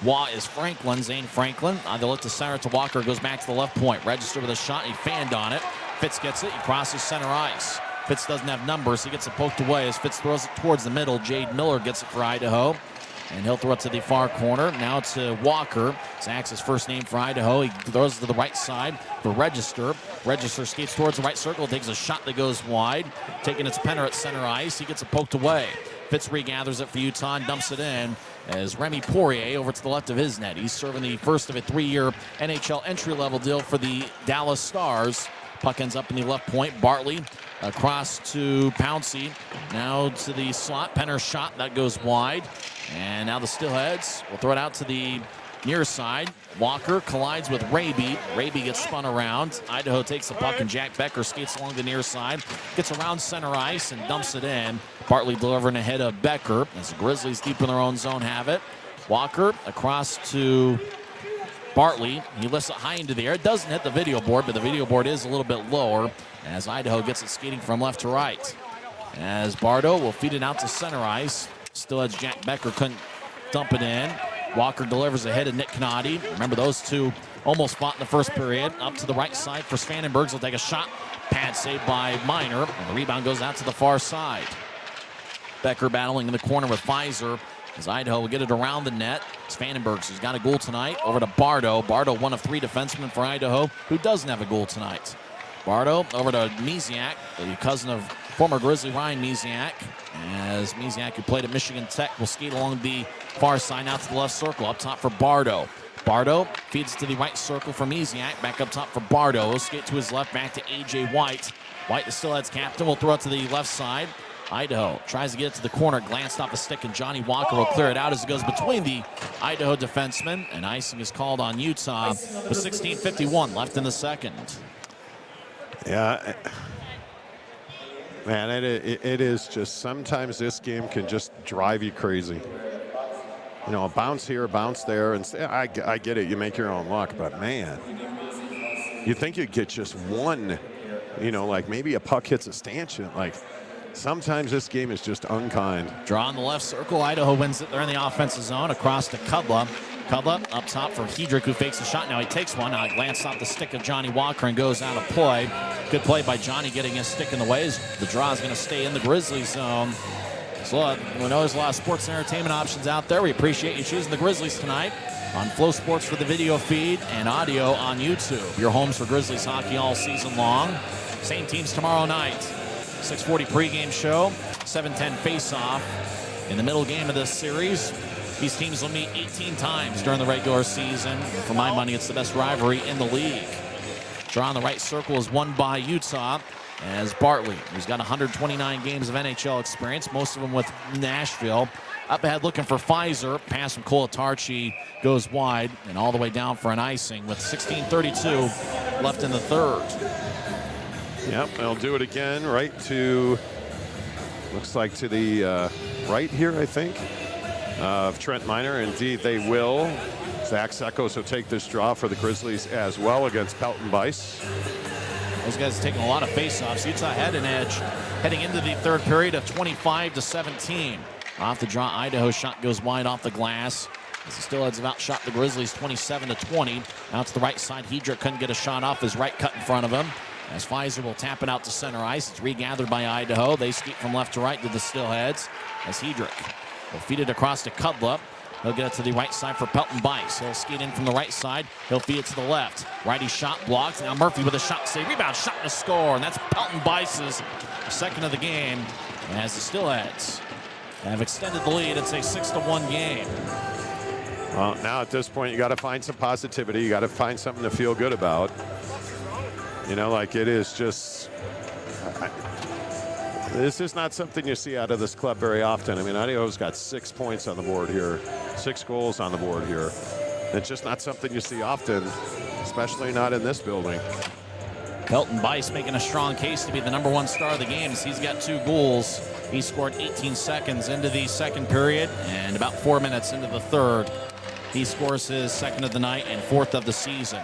Franklin, Zane Franklin. They'll let the center to Walker, goes back to the left point. Register with a shot, he fanned on it. Fitz gets it, he crosses center ice. Fitz doesn't have numbers, he gets it poked away as Fitz throws it towards the middle. Jade Miller gets it for Idaho, and he'll throw it to the far corner. Now to Walker. Zach's his first name for Idaho. He throws it to the right side for Register. Register skates towards the right circle, takes a shot that goes wide. Taking its penner at center ice, he gets it poked away. Fitz regathers it for Utah and dumps it in as Remy Poirier over to the left of his net. He's serving the first of a 3-year NHL entry-level deal for the Dallas Stars. Puck ends up in the left point. Bartley across to Pouncey. Now to the slot. Penner's shot. That goes wide. And now the Steelheads will throw it out to the near side. Walker collides with Raby. Raby gets spun around. Idaho takes the puck and Jack Becker skates along the near side. Gets around center ice and dumps it in. Bartley delivering ahead of Becker as the Grizzlies deep in their own zone have it. Walker across to Bartley. He lifts it high into the air. It doesn't hit the video board, but the video board is a little bit lower as Idaho gets it skating from left to right. As Bardo will feed it out to center ice. Steelheads Jack Becker couldn't dump it in. Walker delivers ahead of Nick Knotty. Remember, those two almost fought in the first period. Up to the right side for Svanenbergs. Will take a shot. Pad saved by Minor. And the rebound goes out to the far side. Becker battling in the corner with Pfizer as Idaho will get it around the net. Svanenbergs, who's got a goal tonight, over to Bardo. Bardo, one of 3 defensemen for Idaho, who doesn't have a goal tonight. Bardo over to Misiak, the cousin of former Grizzly Ryan Misiak. As Misiak, who played at Michigan Tech, will skate along the far side out to the left circle. Up top for Bardo. Bardo feeds to the right circle for Misiak. Back up top for Bardo. He'll skate to his left, back to A.J. White. White, the Steelheads captain, will throw it to the left side. Idaho tries to get it to the corner, glanced off a stick, and Johnny Walker will clear it out as it goes between the Idaho defensemen. And icing is called on Utah with 16:51 left in the second. Yeah. Man, it is just, sometimes this game can just drive you crazy. You know, a bounce here, a bounce there, and I get it, you make your own luck, but man, you think you'd get just one, you know, like maybe a puck hits a stanchion. Like, sometimes this game is just unkind. Draw in the left circle, Idaho wins it. They're in the offensive zone, across to Kudla. Kudla up top for Hedrick, who fakes the shot. Now he takes one. Now he glanced off the stick of Johnny Walker and goes out of play. Good play by Johnny, getting his stick in the way. The draw is going to stay in the Grizzlies zone. So we know there's a lot of sports and entertainment options out there. We appreciate you choosing the Grizzlies tonight on Flow Sports for the video feed and audio on YouTube. Your homes for Grizzlies hockey all season long. Same teams tomorrow night. 6:40 pregame show, 7:10 face-off. In the middle game of this series, these teams will meet 18 times during the regular season. For my money, it's the best rivalry in the league. Draw in the right circle is won by Utah as Bartley, who's got 129 games of NHL experience, most of them with Nashville. Up ahead looking for Pfizer. Pass from Colatarchi goes wide and all the way down for an icing with 16:32 left in the third. Yep, they'll do it again right to, looks like to the right here, I think, of Trent Minor. Indeed, they will. Zach Sekos will take this draw for the Grizzlies as well against Pelton Bice. Those guys taking a lot of faceoffs. Utah had an edge heading into the third period of 25-17. Off the draw, Idaho shot goes wide off the glass. As the Steelheads have outshot the Grizzlies 27-20. Now to the right side, Hedrick couldn't get a shot off his right cut in front of him. As Pfizer will tap it out to center ice. It's regathered by Idaho. They skate from left to right to the Steelheads. As Hedrick will feed it across to Kudla. He'll get it to the right side for Pelton Bice. He'll skate in from the right side. He'll feed it to the left. Righty shot blocked. Now Murphy with a shot save. Rebound shot and a score. And that's Pelton Bice's second of the game. As the Steelheads have extended the lead. It's a 6-1 game. Well, now at this point, you got to find some positivity. You got to find something to feel good about. You know, like it is just... This is not something you see out of this club very often. I mean, Idaho's got 6 points on the board here, 6 goals on the board here. It's just not something you see often, especially not in this building. Pelton Bice making a strong case to be the #1 star of the game. He's got 2 goals. He scored 18 seconds into the second period and about 4 minutes into the third. He scores his second of the night and 4th of the season.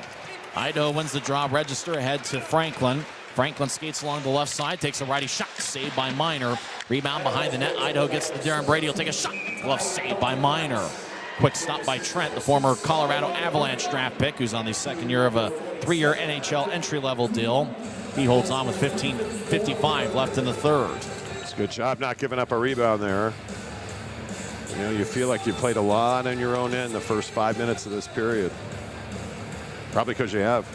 Idaho wins the draw register ahead to Franklin. Franklin skates along the left side, takes a righty shot, saved by Minor. Rebound behind the net. Idaho gets to Darren Brady. He'll take a shot. Glove saved by Minor. Quick stop by Trent, the former Colorado Avalanche draft pick, who's on the second year of a 3-year NHL entry-level deal. He holds on with 15:55 left in the third. It's a good job not giving up a rebound there. You know, you feel like you played a lot on your own end the first 5 minutes of this period. Probably because you have.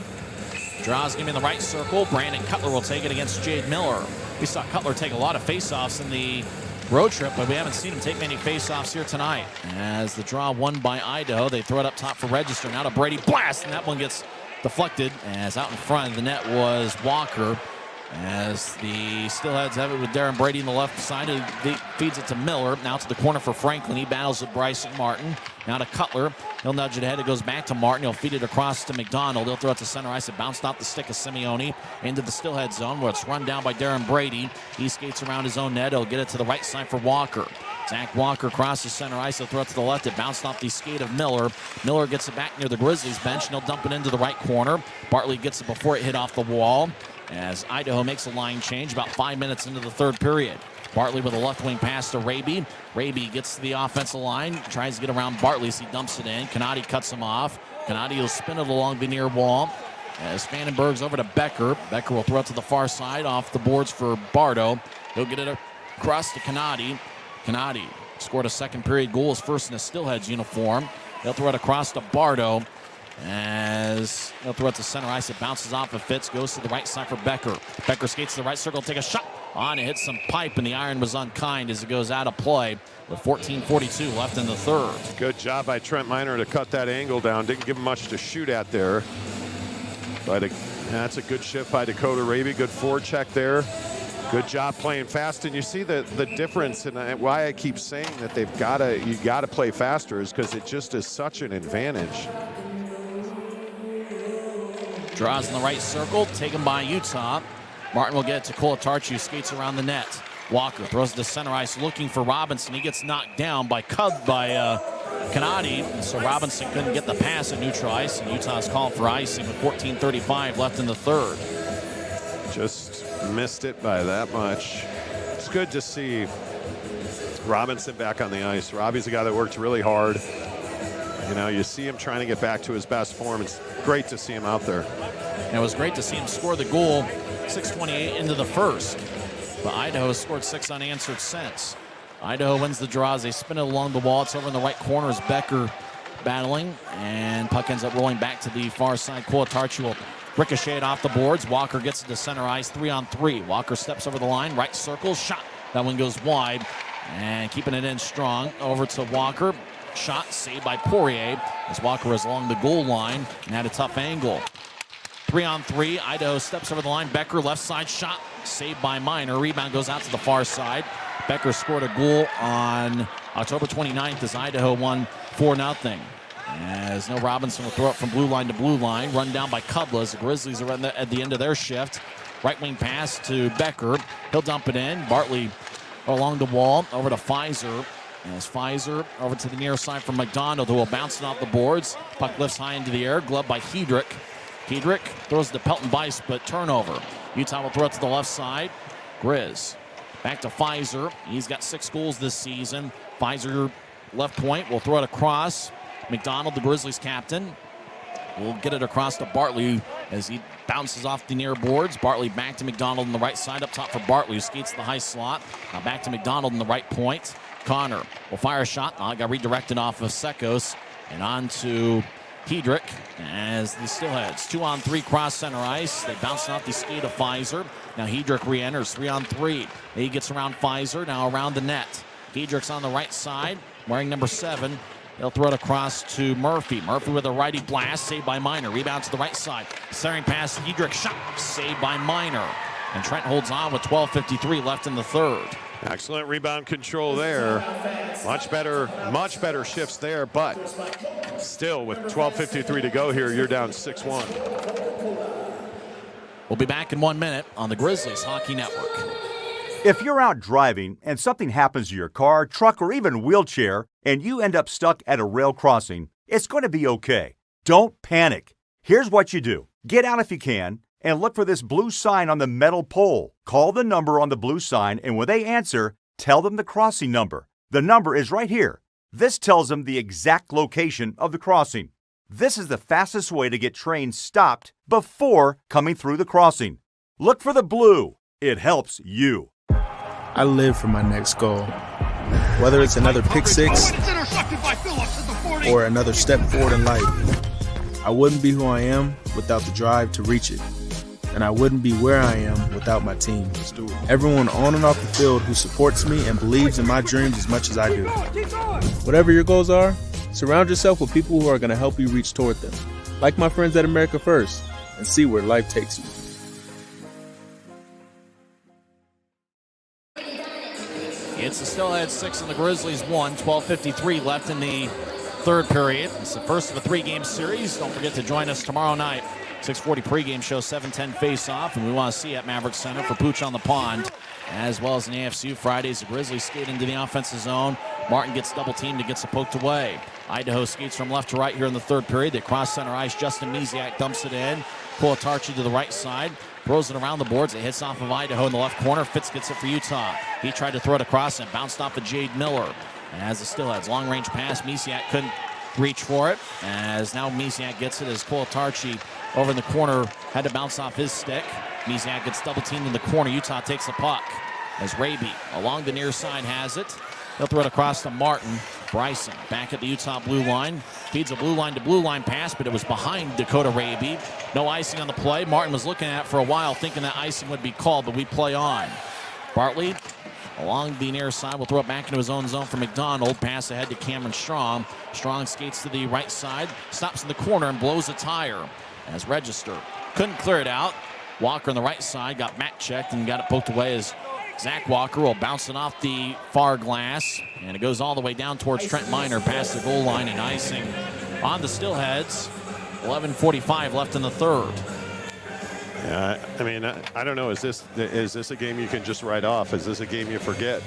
Draws game in the right circle. Brandon Cutler will take it against Jade Miller. We saw Cutler take a lot of faceoffs in the road trip, but we haven't seen him take many faceoffs here tonight. As the draw won by Idaho, they throw it up top for register. Now to Brady, blast, and that one gets deflected. As out in front of the net was Walker. As the Steelheads have it with Darren Brady on the left side, he feeds it to Miller. Now to the corner for Franklin. He battles with Bryson Martin. Now to Cutler. He'll nudge it ahead. It goes back to Martin. He'll feed it across to McDonald. He'll throw it to center ice. It bounced off the stick of Simeone into the Steelhead zone where it's run down by Darren Brady. He skates around his own net. He'll get it to the right side for Walker. Zach Walker crosses center ice. He'll throw it to the left. It bounced off the skate of Miller. Miller gets it back near the Grizzlies bench, and he'll dump it into the right corner. Bartley gets it before it hit off the wall. As Idaho makes a line change about 5 minutes into the third period. Bartley with a left wing pass to Raby. Raby gets to the offensive line, tries to get around Bartley as he dumps it in. Canati cuts him off. Canati will spin it along the near wall. As Spanenberg's over to Becker. Becker will throw it to the far side off the boards for Bardo. He'll get it across to Canati. Canati scored a second period goal, his first in a Steelheads uniform. He'll throw it across to Bardo. As he'll throw it to center ice, it bounces off of Fitz, goes to the right side for Becker. Becker skates to the right circle, take a shot on, it hits some pipe, and the iron was unkind as it goes out of play with 14:42 left in the third. Good job by Trent Minor to cut that angle down. Didn't give him much to shoot at there. But that's a good shift by Dakota Raby. Good forecheck there. Good job playing fast, and you see the difference, and why I keep saying that you gotta play faster is because it just is such an advantage. Draws in the right circle, taken by Utah. Martin will get it to Colatarchi, who skates around the net. Walker throws it to center ice looking for Robinson. He gets knocked down by Canati, so Robinson couldn't get the pass at neutral ice, and Utah's called for icing with 14:35 left in the third. Just missed it by that much. It's good to see Robinson back on the ice. Robbie's a guy that worked really hard. You know, you see him trying to get back to his best form. It's great to see him out there. And it was great to see him score the goal 6:28 into the first. But Idaho has scored 6 unanswered since. Idaho wins the draw as they spin it along the wall. It's over in the right corner as Becker battling. And puck ends up rolling back to the far side. Colatarchi will ricochet it off the boards. Walker gets it to center ice, 3-on-3. Walker steps over the line, right circle, shot. That one goes wide. And keeping it in strong. Over to Walker. Shot saved by Poirier as Walker is along the goal line and had a tough angle. 3-on-3. Idaho steps over the line. Becker left side shot saved by Minor. Rebound goes out to the far side. Becker scored a goal on October 29th as Idaho won 4-0. As no Robinson will throw it from blue line to blue line. Run down by Kudla as the Grizzlies are at the end of their shift. Right wing pass to Becker. He'll dump it in. Bartley along the wall over to Pfizer. As Pfizer over to the near side from McDonald, who will bounce it off the boards. Puck lifts high into the air, gloved by Hedrick. Hedrick throws it to Pelton Bice, but turnover. Utah will throw it to the left side. Grizz back to Pfizer. He's got 6 goals this season. Pfizer left point will throw it across. McDonald, the Grizzlies captain, will get it across to Bartley as he bounces off the near boards. Bartley back to McDonald on the right side, up top for Bartley, who skates the high slot. Now back to McDonald in the right point. Connor will fire a shot. Got redirected off of Sekos and on to Hedrick as the Steelheads 2-on-3 cross center ice. They bounce off the skate of Pfizer. Now Hedrick re-enters 3-on-3. He gets around Pfizer, now around the net. Hedrick's on the right side, wearing number 7. They'll throw it across to Murphy. Murphy with a righty blast, saved by Minor. Rebound to the right side. Centering pass, Hedrick shot, saved by Minor. And Trent holds on with 12:53 left in the third. Excellent rebound control there. Much better shifts there, but still with 12:53 to go here, you're down 6-1. We'll be back in 1 minute on the Grizzlies Hockey Network. If you're out driving and something happens to your car, truck, or even wheelchair, and you end up stuck at a rail crossing, it's going to be okay. Don't panic. Here's what you do. Get out if you can, and look for this blue sign on the metal pole. Call the number on the blue sign, and when they answer, tell them the crossing number. The number is right here. This tells them the exact location of the crossing. This is the fastest way to get trains stopped before coming through the crossing. Look for the blue. It helps you. I live for my next goal. Whether it's another pick six or another step forward in life, I wouldn't be who I am without the drive to reach it. And I wouldn't be where I am without my team. Everyone on and off the field who supports me and believes in my dreams as much as I do. Whatever your goals are, surround yourself with people who are going to help you reach toward them. Like my friends at America First, and see where life takes you. It's the Steelheads 6 and the Grizzlies 1. 12:53 left in the third period. It's the first of a 3-game series. Don't forget to join us tomorrow night. 6:40 pregame show, 7:10 face-off, and we want to see you at Maverik Center for Pooch on the Pond, as well as in AFCU Fridays. The Grizzlies skate into the offensive zone. Martin gets double-teamed and gets it poked away. Idaho skates from left to right here in the third period. They cross center ice. Justin Misiak dumps it in. Kulitarchi to the right side. Throws it around the boards. It hits off of Idaho in the left corner. Fitz gets it for Utah. He tried to throw it across and bounced off of Jade Miller. And as the Steelheads long-range pass, Misiak couldn't reach for it. As now Misiak gets it as Kulitarchi over in the corner had to bounce off his stick. Misiak gets double-teamed in the corner. Utah takes the puck as Raby along the near side has it. They'll throw it across to Martin. Bryson back at the Utah blue line. Feeds a blue line to blue line pass, but it was behind Dakota Raby. No icing on the play. Martin was looking at it for a while, thinking that icing would be called, but we play on. Bartley along the near side will throw it back into his own zone for McDonald. Pass ahead to Cameron Strong. Strong skates to the right side, stops in the corner and blows a tire as Register couldn't clear it out. Walker on the right side got back checked and got it poked away as Zach Walker will bounce it off the far glass, and it goes all the way down towards Trent Minor past the goal line and icing on the Steelheads. 11:45 left in the third. Yeah, I mean, I don't know. Is this a game you can just write off? Is this a game you forget?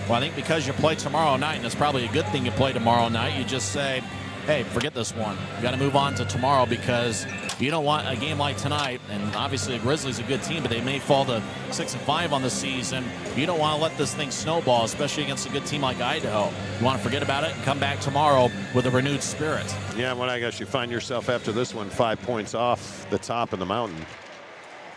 Well, I think because you play tomorrow night, and it's probably a good thing you play tomorrow night, you just say, hey, forget this one. You got to move on to tomorrow because you don't want a game like tonight, and obviously the Grizzlies are a good team, but they may fall to 6-5 on the season. You don't want to let this thing snowball, especially against a good team like Idaho. You want to forget about it and come back tomorrow with a renewed spirit. Yeah, well, I guess you find yourself after this one 5 points off the top of the mountain.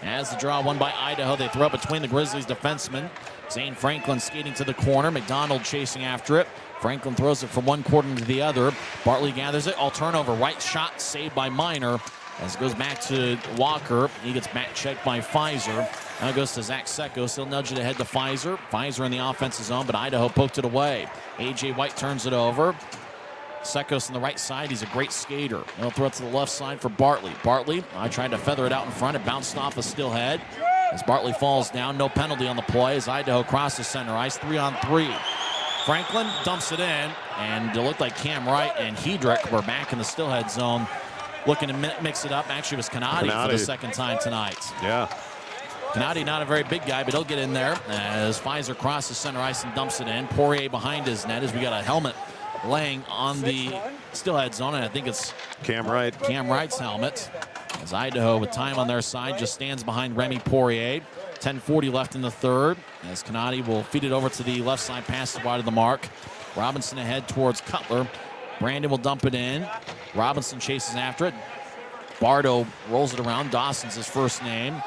As the draw won by Idaho, they throw it between the Grizzlies defensemen. Zane Franklin skating to the corner. McDonald chasing after it. Franklin throws it from one corner to the other. Bartley gathers it. All turnover. Right shot saved by Minor. As it goes back to Walker. He gets back checked by Pfizer. Now it goes to Zach Sekos. He'll nudge it ahead to Pfizer. Pfizer in the offensive zone, but Idaho poked it away. A.J. White turns it over. Sekos on the right side. He's a great skater. He'll throw it to the left side for Bartley. Bartley, I tried to feather it out in front. It bounced off a Steelhead. As Bartley falls down, no penalty on the play as Idaho crosses center ice, 3-on-3. Franklin dumps it in, and it looked like Cam Wright and Hedrick were back in the Steelhead zone looking to mix it up. Actually, it was Kanadi for the second time tonight. Yeah. Canati, not a very big guy, but he'll get in there as Pfizer crosses center ice and dumps it in. Poirier behind his net as we got a helmet laying on the Steelhead zone, and I think it's Cam Wright's helmet. As Idaho, with time on their side, just stands behind Remy Poirier. 10:40 left in the third, as Canati will feed it over to the left side, passes wide of the mark. Robinson ahead towards Cutler. Brandon will dump it in. Robinson chases after it. Bardo rolls it around. Dawson's his first name.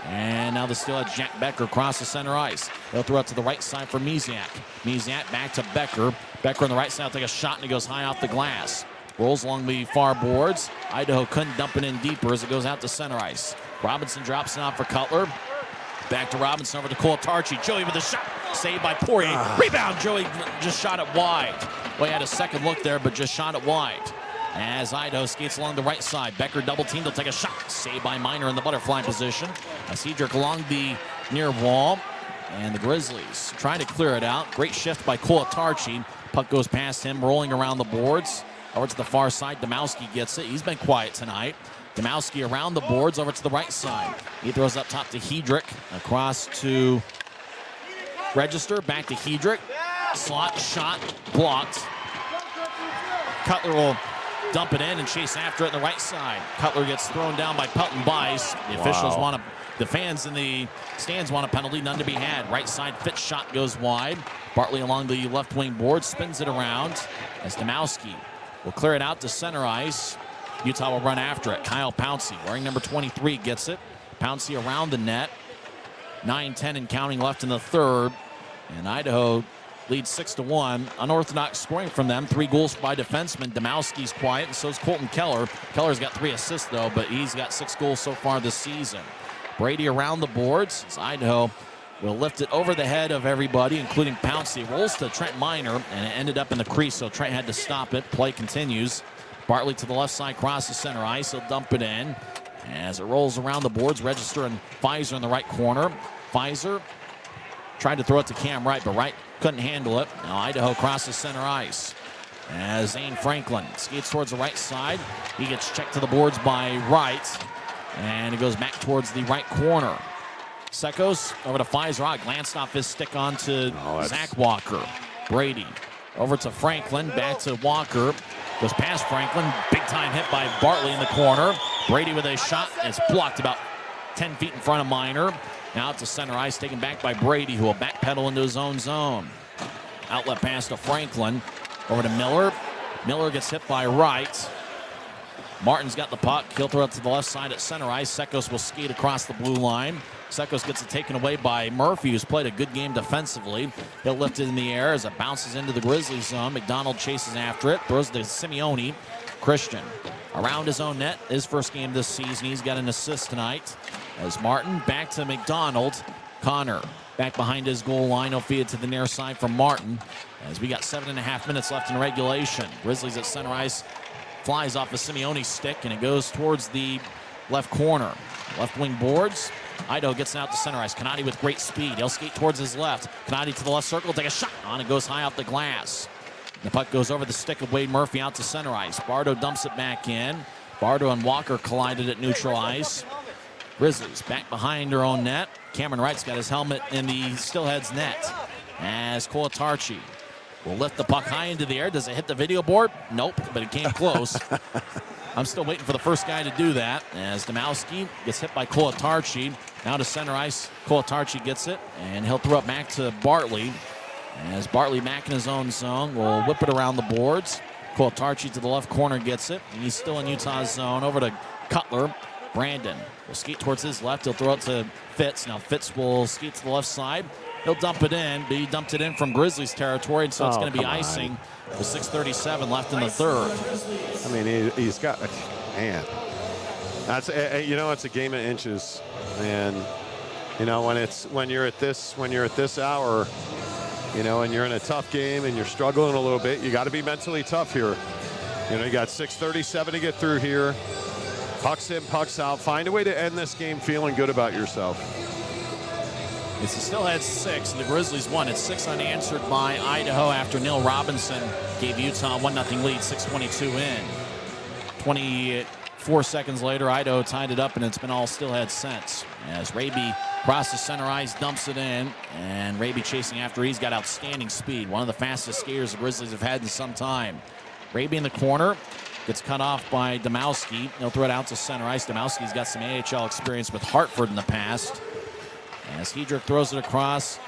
And now the Steelheads, Jack Becker crosses center ice. They'll throw it to the right side for Misiak. Misiak back to Becker. Becker on the right side will take a shot, and it goes high off the glass. Rolls along the far boards. Idaho couldn't dump it in deeper as it goes out to center ice. Robinson drops it out for Cutler. Back to Robinson over to Colatarchi. Joey with a shot. Saved by Poirier. Rebound. Joey just shot it wide. Well, he had a second look there, but just shot it wide. As Idaho skates along the right side. Becker double teamed. He'll take a shot. Saved by Miner in the butterfly position. As Hedrick along the near wall. And the Grizzlies trying to clear it out. Great shift by Colatarchi. Puck goes past him, rolling around the boards. Over to the far side. Domowski gets it. He's been quiet tonight. Domowski around the boards over to the right side. He throws up top to Hedrick. Across to Register. Back to Hedrick. Slot shot blocked. Cutler will dump it in and chase after it on the right side. Cutler gets thrown down by Pelton Bice. The officials want the fans in the stands want a penalty, none to be had. Right side Fitz shot goes wide. Bartley along the left wing board spins it around as Domowski will clear it out to center ice. Utah will run after it. Kyle Pouncey, wearing number 23, gets it. Pouncey around the net. 9-10 and counting left in the third. And Idaho leads 6-1. Unorthodox scoring from them. 3 goals by defenseman. Domowski's quiet, and so is Colton Keller. Keller's got 3 assists, though, but he's got 6 goals so far this season. Brady around the boards as Idaho will lift it over the head of everybody, including Pouncey. Rolls to Trent Miner, and it ended up in the crease, so Trent had to stop it. Play continues. Bartley to the left side, crosses center ice. He'll dump it in. As it rolls around the boards, Register and Pfizer in the right corner. Pfizer tried to throw it to Cam Wright, but Wright couldn't handle it. Now Idaho crosses center ice. As Zane Franklin skates towards the right side. He gets checked to the boards by Wright. And he goes back towards the right corner. Sekos over to Pfizer. Glanced off his stick onto Zach Walker. Brady over to Franklin. Back to Walker. Goes past Franklin. Big time hit by Bartley in the corner. Brady with a shot. It's blocked about 10 feet in front of Miner. Now it's a center ice taken back by Brady, who will backpedal into his own zone. Outlet pass to Franklin. Over to Miller. Miller gets hit by Wright. Martin's got the puck. He'll throw it to the left side at center ice. Sekos will skate across the blue line. Sekos gets it taken away by Murphy, who's played a good game defensively. He'll lift it in the air as it bounces into the Grizzlies zone. McDonald chases after it. Throws to Simeone. Christian around his own net. His first game this season. He's got an assist tonight. As Martin back to McDonald. Connor back behind his goal line. He'll feed it to the near side from Martin. As we got 7.5 minutes left in regulation. Grizzlies at center ice. Flies off of Simeone's stick, and it goes towards the left corner. Left wing boards. Idaho gets it out to center ice. Canati with great speed. He'll skate towards his left. Canati to the left circle. Take a shot on. It goes high off the glass. The puck goes over the stick of Wade Murphy out to center ice. Bardo dumps it back in. Bardo and Walker collided at neutral ice. Grizzlies back behind their own net. Cameron Wright's got his helmet in the Steelheads net. As Colatarchi will lift the puck high into the air. Does it hit the video board? Nope, but it came close. I'm still waiting for the first guy to do that. As Domowski gets hit by Colatarchi. Now to center ice. Colatarchi gets it, and he'll throw it back to Bartley. As Bartley back in his own zone, will whip it around the boards. Colatarchi to the left corner gets it, and he's still in Utah's zone. Over to Cutler. Brandon will skate towards his left. He'll throw it to Fitz. Now Fitz will skate to the left side. He'll dump it in, but he dumped it in from Grizzlies territory, and so it's going to be icing with 6:37 left in the third. I mean, he's got, man. That's it's a game of inches, and when you're at this hour, and you're in a tough game and you're struggling a little bit, you got to be mentally tough here. You got 6:37 to get through here. Pucks in, pucks out. Find a way to end this game feeling good about yourself. It's the Steelheads 6, and the Grizzlies 1. It's 6 unanswered by Idaho after Neil Robinson gave Utah a 1-0 lead, 6:22 in. 24 seconds later, Idaho tied it up, and it's been all Steelheads since. As Raby Across the center ice, dumps it in, and Raby chasing after. He's got outstanding speed. One of the fastest skaters the Grizzlies have had in some time. Raby in the corner. Gets cut off by Domowski. He'll throw it out to center ice. Domowski's got some AHL experience with Hartford in the past. As Hedrick throws it across,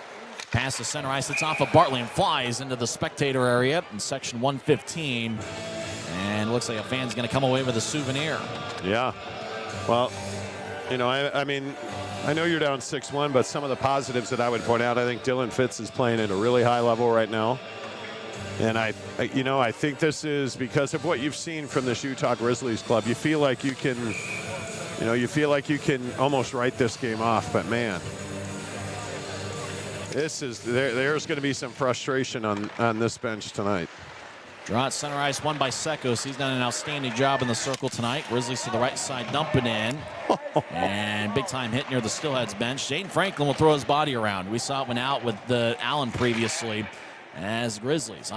past the center ice. It's off of Bartley and flies into the spectator area in section 115. And looks like a fan's going to come away with a souvenir. Yeah. Well, you know, I mean, I know you're down 6-1, but some of the positives that I would point out, I think Dylan Fitz is playing at a really high level right now. And I think this is because of what you've seen from this Utah Grizzlies club. You feel like you can, almost write this game off. But man, there's going to be some frustration on this bench tonight. Draw at center ice, won by Sekos. He's done an outstanding job in the circle tonight. Grizzlies to the right side, dumping in. And big time hit near the Steelheads bench. Jaden Franklin will throw his body around. We saw it went out with the Allen previously. As Grizzlies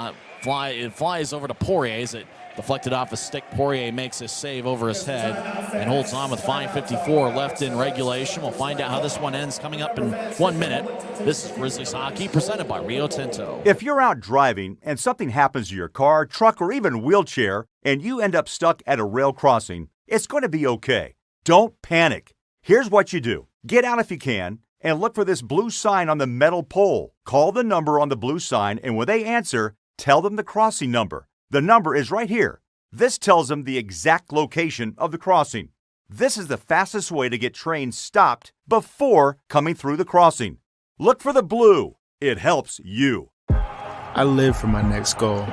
it flies over to Poirier as it deflected off a stick. Poirier makes his save over his head and holds on with 5:54 left in regulation. We'll find out how this one ends coming up in 1 minute. This is Grizzlies Hockey presented by Rio Tinto. If you're out driving and something happens to your car, truck, or even wheelchair, and you end up stuck at a rail crossing, it's going to be okay. Don't panic. Here's what you do. Get out if you can, and look for this blue sign on the metal pole. Call the number on the blue sign, and when they answer, tell them the crossing number. The number is right here. This tells them the exact location of the crossing. This is the fastest way to get trains stopped before coming through the crossing. Look for the blue. It helps you. I live for my next goal.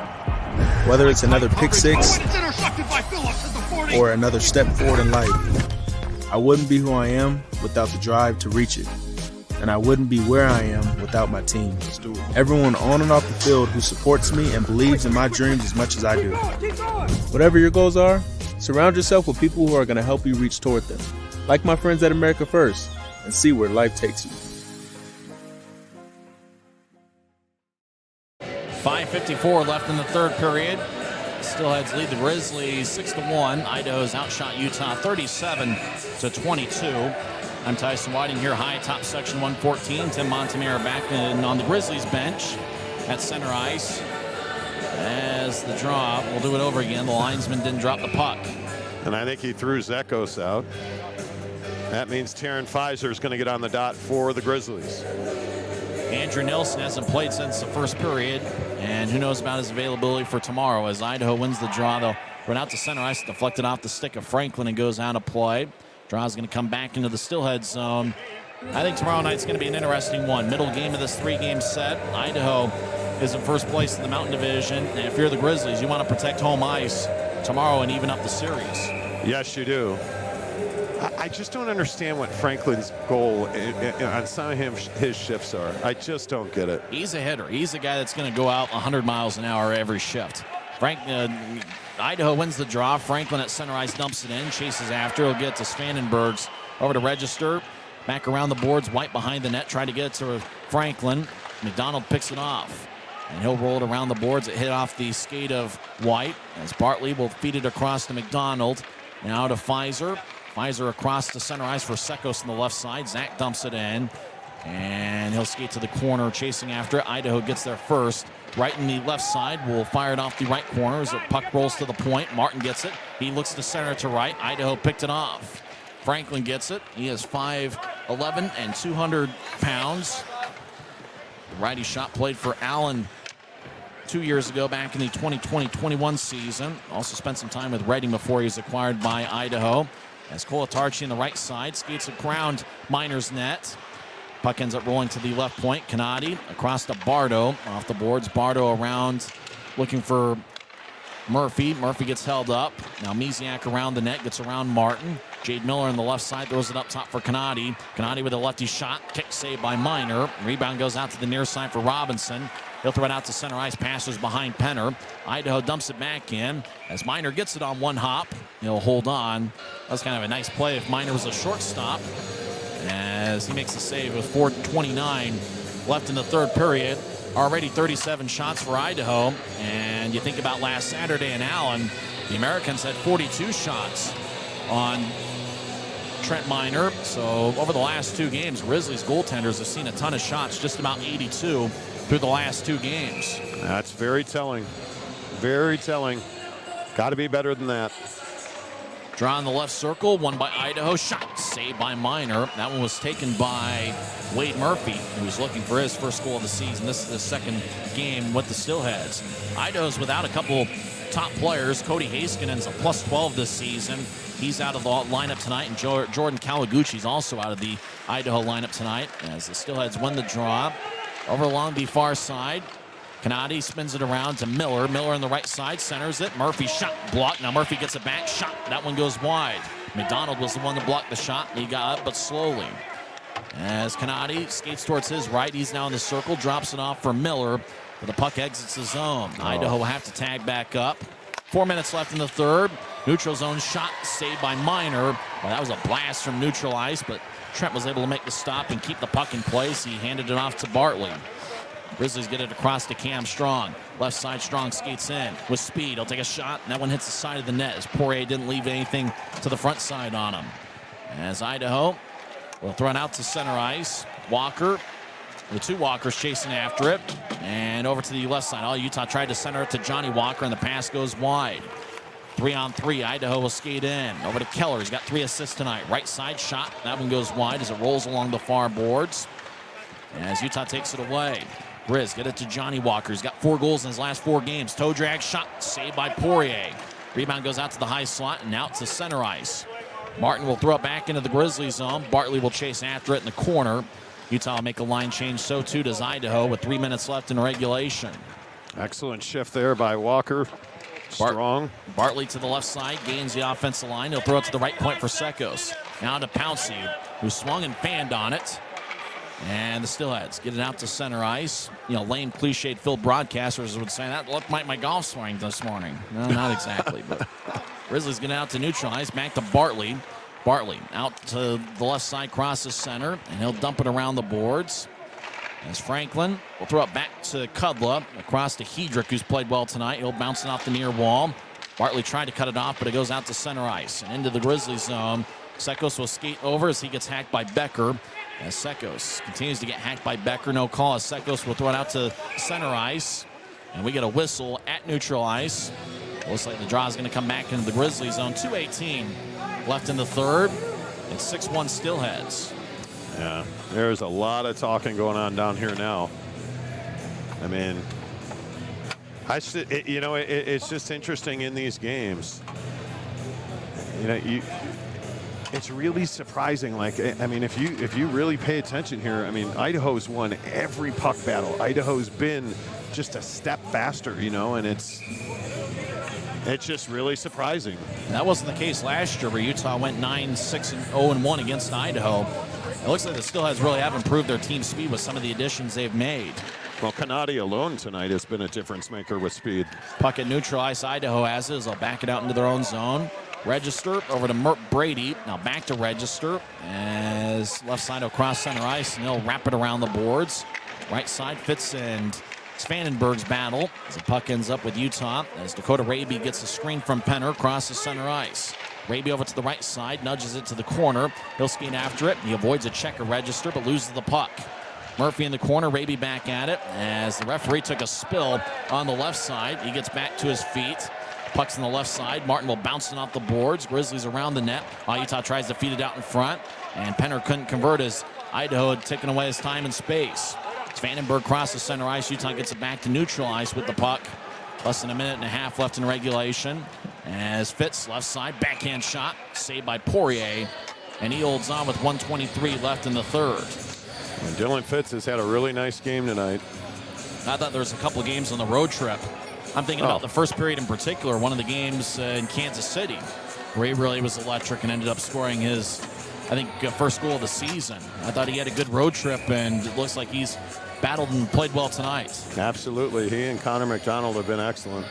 Whether it's another pick six or another step forward in life, I wouldn't be who I am without the drive to reach it. And I wouldn't be where I am without my team. Everyone on and off the field who supports me and believes in my dreams as much as I do. Whatever your goals are, surround yourself with people who are going to help you reach toward them. Like my friends at America First, and see where life takes you. 5:54 left in the third period. Steelheads lead the Grizzlies 6-1. Idaho's outshot Utah 37-22. I'm Tyson Whiting here, high top section 114. Tim Montemayor back on the Grizzlies bench at center ice. As the draw, we'll do it over again. The linesman didn't drop the puck. And I think he threw Zekos out. That means Taryn Pfizer is going to get on the dot for the Grizzlies. Andrew Nielsen hasn't played since the first period, and who knows about his availability for tomorrow. As Idaho wins the draw, they'll run out to center ice, deflected off the stick of Franklin and goes out of play. Draw's going to come back into the Steelhead zone. I think tomorrow night's going to be an interesting one. Middle game of this three-game set. Idaho is in first place in the Mountain Division. And if you're the Grizzlies, you want to protect home ice tomorrow and even up the series. Yes, you do. I just don't understand what Franklin's goal on some of his shifts are. I just don't get it. He's a hitter. He's a guy that's going to go out 100 miles an hour every shift. Idaho wins the draw. Franklin at center ice dumps it in, chases after. He'll get to Spanenbergs over to Register. Back around the boards, White behind the net, trying to get it to Franklin. McDonald picks it off, and he'll roll it around the boards. It hit off the skate of White, as Bartley will feed it across to McDonald. Now to Pfizer. Pfizer across the center ice for Sekos on the left side. Zach dumps it in, and he'll skate to the corner, chasing after it. Idaho gets there first. Right in the left side, will fire it off the right corner as the puck rolls to the point. Martin gets it. He looks to center to right. Idaho picked it off. Franklin gets it. He is 5'11" and 200 pounds. The righty shot played for Allen 2 years ago, back in the 2020-21 season. Also spent some time with Reading before he was acquired by Idaho. As Kolatarchi on the right side skates around Miner's net. Puck ends up rolling to the left point. Kanadi across to Bardo. Off the boards. Bardo around looking for Murphy. Murphy gets held up. Now Misiak around the net. Gets around Martin. Jade Miller on the left side throws it up top for Kanadi. Kanadi with a lefty shot. Kick saved by Miner. Rebound goes out to the near side for Robinson. He'll throw it out to center ice. Passes behind Penner. Idaho dumps it back in. As Miner gets it on one hop, he'll hold on. That's kind of a nice play if Miner was a shortstop. As he makes the save with 4:29 left in the third period. Already 37 shots for Idaho. And you think about last Saturday in Allen, the Americans had 42 shots on Trent Miner. So over the last 2 games, Grizzlies goaltenders have seen a ton of shots, just about 82 through the last 2 games. That's very telling. Very telling. Got to be better than that. Draw in the left circle, won by Idaho. Shot saved by Miner. That one was taken by Wade Murphy, who was looking for his first goal of the season. This is the second game with the Steelheads. Idaho's without a couple top players. Cody Haskinen's a +12 this season. He's out of the lineup tonight, and Jordan Kawaguchi's also out of the Idaho lineup tonight as the Steelheads win the draw. Over along the far side, Canadi spins it around to Miller. Miller on the right side, centers it. Murphy shot blocked. Now Murphy gets it back. Shot. That one goes wide. McDonald was the one that blocked the shot. He got up, but slowly. As Canadi skates towards his right, he's now in the circle, drops it off for Miller. But the puck exits the zone. Idaho will have to tag back up. 4 minutes left in the third. Neutral zone shot saved by Miner. Well, that was a blast from neutral ice, but Trent was able to make the stop and keep the puck in place. He handed it off to Bartley. Grizzlies get it across to Cam Strong. Left side, Strong skates in with speed. He'll take a shot, and that one hits the side of the net as Poirier didn't leave anything to the front side on him. As Idaho will throw it out to center ice. Walker, the 2 Walkers chasing after it. And over to the left side. Utah tried to center it to Johnny Walker, and the pass goes wide. 3-on-3, Idaho will skate in. Over to Keller, he's got 3 assists tonight. Right side shot, that one goes wide as it rolls along the far boards. As Utah takes it away. Grizz get it to Johnny Walker. He's got 4 goals in his last 4 games. Toe drag shot saved by Poirier. Rebound goes out to the high slot and out to center ice. Martin will throw it back into the Grizzlies zone. Bartley will chase after it in the corner. Utah will make a line change. So too does Idaho with 3 minutes left in regulation. Excellent shift there by Walker. Strong. Bartley to the left side, gains the offensive line. He'll throw it to the right point for Sekos. Now to Pouncey, who swung and fanned on it. And the Steelheads get it out to center ice. You know, lame, cliched Phil broadcasters would say that looked like my golf swing this morning. No, not exactly, but Grizzlies get it out to neutral ice. Back to Bartley. Bartley out to the left side, crosses center, and he'll dump it around the boards. As Franklin will throw it back to Kudla, across to Hedrick, who's played well tonight. He'll bounce it off the near wall. Bartley tried to cut it off, but it goes out to center ice and into the Grizzlies zone. Sekos will skate over as he gets hacked by Becker. As Sekos continues to get hacked by Becker, no call. As Sekos will throw it out to center ice. And we get a whistle at neutral ice. Looks like the draw is going to come back into the Grizzlies zone. 2:18 left in the third. It's 6-1 Steelheads. Yeah, there's a lot of talking going on down here now. I mean, it's just interesting in these games. You know, it's really surprising. Like, I mean, if you really pay attention here, I mean, Idaho's won every puck battle. Idaho's been just a step faster, you know, and it's just really surprising. That wasn't the case last year, where Utah went 9-6-0-1 against Idaho. It looks like the Steelheads really have improved their team speed with some of the additions they've made. Well, Canadi alone tonight has been a difference maker with speed. Puck at neutral ice, Idaho has it. They'll back it out into their own zone. Register over to Mert Brady. Now back to Register as left side will cross center ice, and they'll wrap it around the boards. Right side, Fitz and Svanenberg's battle as the puck ends up with Utah as Dakota Raby gets a screen from Penner, crosses center ice. Raby over to the right side, nudges it to the corner. He'll skate after it. He avoids a checker Register, but loses the puck. Murphy in the corner, Raby back at it as the referee took a spill on the left side. He gets back to his feet. Puck's on the left side. Martin will bounce it off the boards. Grizzlies around the net. Utah tries to feed it out in front, and Penner couldn't convert as Idaho had taken away his time and space. Svanenberg crosses center ice. Utah gets it back to neutral ice with the puck. Less than a minute and a half left in regulation. As Fitz, left side, backhand shot, saved by Poirier, and he holds on with 1:23 left in the third. And Dylan Fitz has had a really nice game tonight. I thought there was a couple of games on the road trip. I'm thinking about the first period in particular, one of the games in Kansas City, where he really was electric and ended up scoring his, I think, first goal of the season. I thought he had a good road trip, and it looks like he's battled and played well tonight. Absolutely. He and Connor McDonald have been excellent.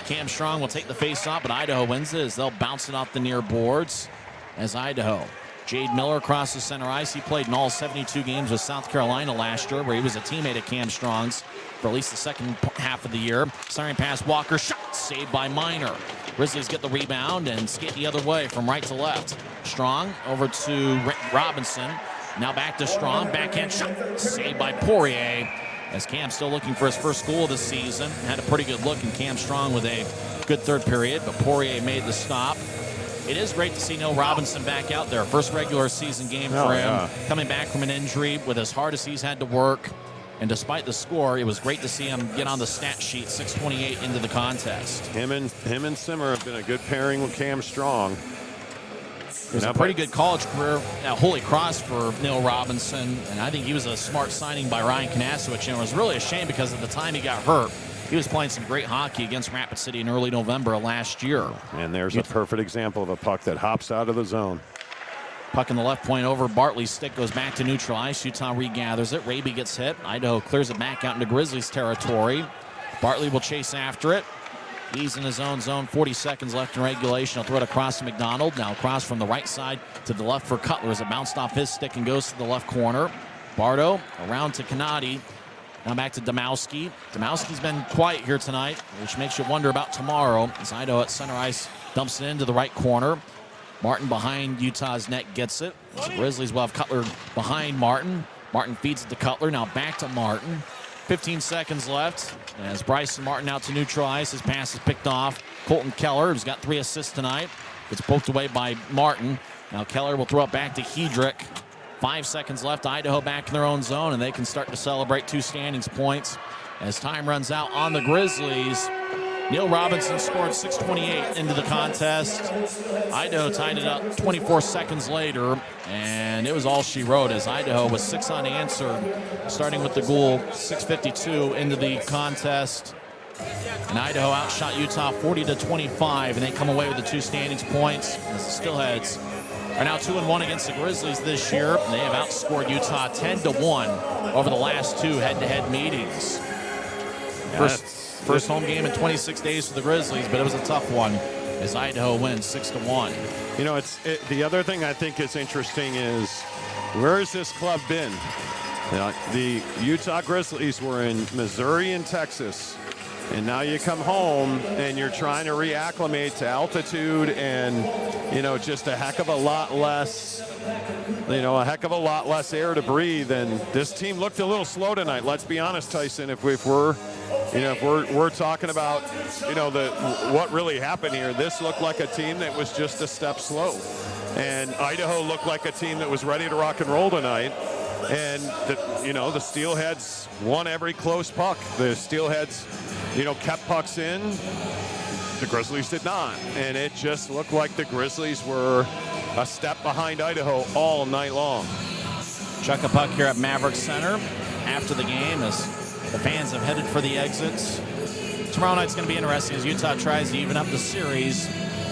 Cam Strong will take the face-off, but Idaho wins it as they'll bounce it off the near boards as Idaho Jade Miller across the center ice. He played in all 72 games with South Carolina last year, where he was a teammate of Cam Strong's for at least the second half of the year. Centering pass, Walker, shot, saved by Minor. Grizzlies get the rebound and skate the other way from right to left. Strong over to Robinson. Now back to Strong, backhand shot, saved by Poirier. As Cam still looking for his first goal of the season. Had a pretty good look in Cam Strong with a good third period, but Poirier made the stop. It is great to see Neil Robinson back out there. First regular season game for him. Coming back from an injury with as hard as he's had to work. And despite the score, it was great to see him get on the stat sheet, 628 into the contest. Him and Simmer have been a good pairing with Cam Strong. It was a pretty good college career at Holy Cross for Neil Robinson, and I think he was a smart signing by Ryan Kanasowicz, and it was really a shame because at the time he got hurt, he was playing some great hockey against Rapid City in early November last year. And there's a perfect example of a puck that hops out of the zone. Puck in the left point over Bartley's stick goes back to neutral ice. Utah regathers it. Raby gets hit. Idaho clears it back out into Grizzlies territory. Bartley will chase after it. He's in his own zone. 40 seconds left in regulation. He'll throw it across to McDonald. Now across from the right side to the left for Cutler as it bounced off his stick and goes to the left corner. Bardo around to Kanadi. Now back to Domowski. Domowski's been quiet here tonight, which makes you wonder about tomorrow. As Idaho at center ice dumps it into the right corner. Martin behind Utah's net gets it. As the Grizzlies will have Cutler behind Martin. Martin feeds it to Cutler. Now back to Martin. 15 seconds left. As Bryson Martin out to neutral ice, his pass is picked off. Colton Keller, who's got 3 assists tonight, gets poked away by Martin. Now Keller will throw it back to Hedrick. 5 seconds left. Idaho back in their own zone, and they can start to celebrate 2 standings points. As time runs out on the Grizzlies, Neil Robinson scored 6:28 into the contest. Idaho tied it up 24 seconds later, and it was all she wrote as Idaho was 6 unanswered, starting with the goal, 6:52 into the contest. And Idaho outshot Utah 40-25, and they come away with the 2 standings points as the Steelheads are now 2-1 against the Grizzlies this year. They have outscored Utah 10-1 over the last 2 head-to-head meetings. First home game in 26 days for the Grizzlies, but it was a tough one as Idaho wins 6-1. You know, the other thing I think is interesting is where has this club been? You know, the Utah Grizzlies were in Missouri and Texas, and now you come home and you're trying to reacclimate to altitude and, you know, just a heck of a lot less air to breathe. And this team looked a little slow tonight. Let's be honest, Tyson. If we're talking about, you know, what really happened here, this looked like a team that was just a step slow. And Idaho looked like a team that was ready to rock and roll tonight. And the Steelheads won every close puck. The Steelheads, kept pucks in. The Grizzlies did not. And it just looked like the Grizzlies were a step behind Idaho all night long. Chuck a puck here at Maverik Center after the game as the fans have headed for the exits. Tomorrow night's going to be interesting as Utah tries to even up the series.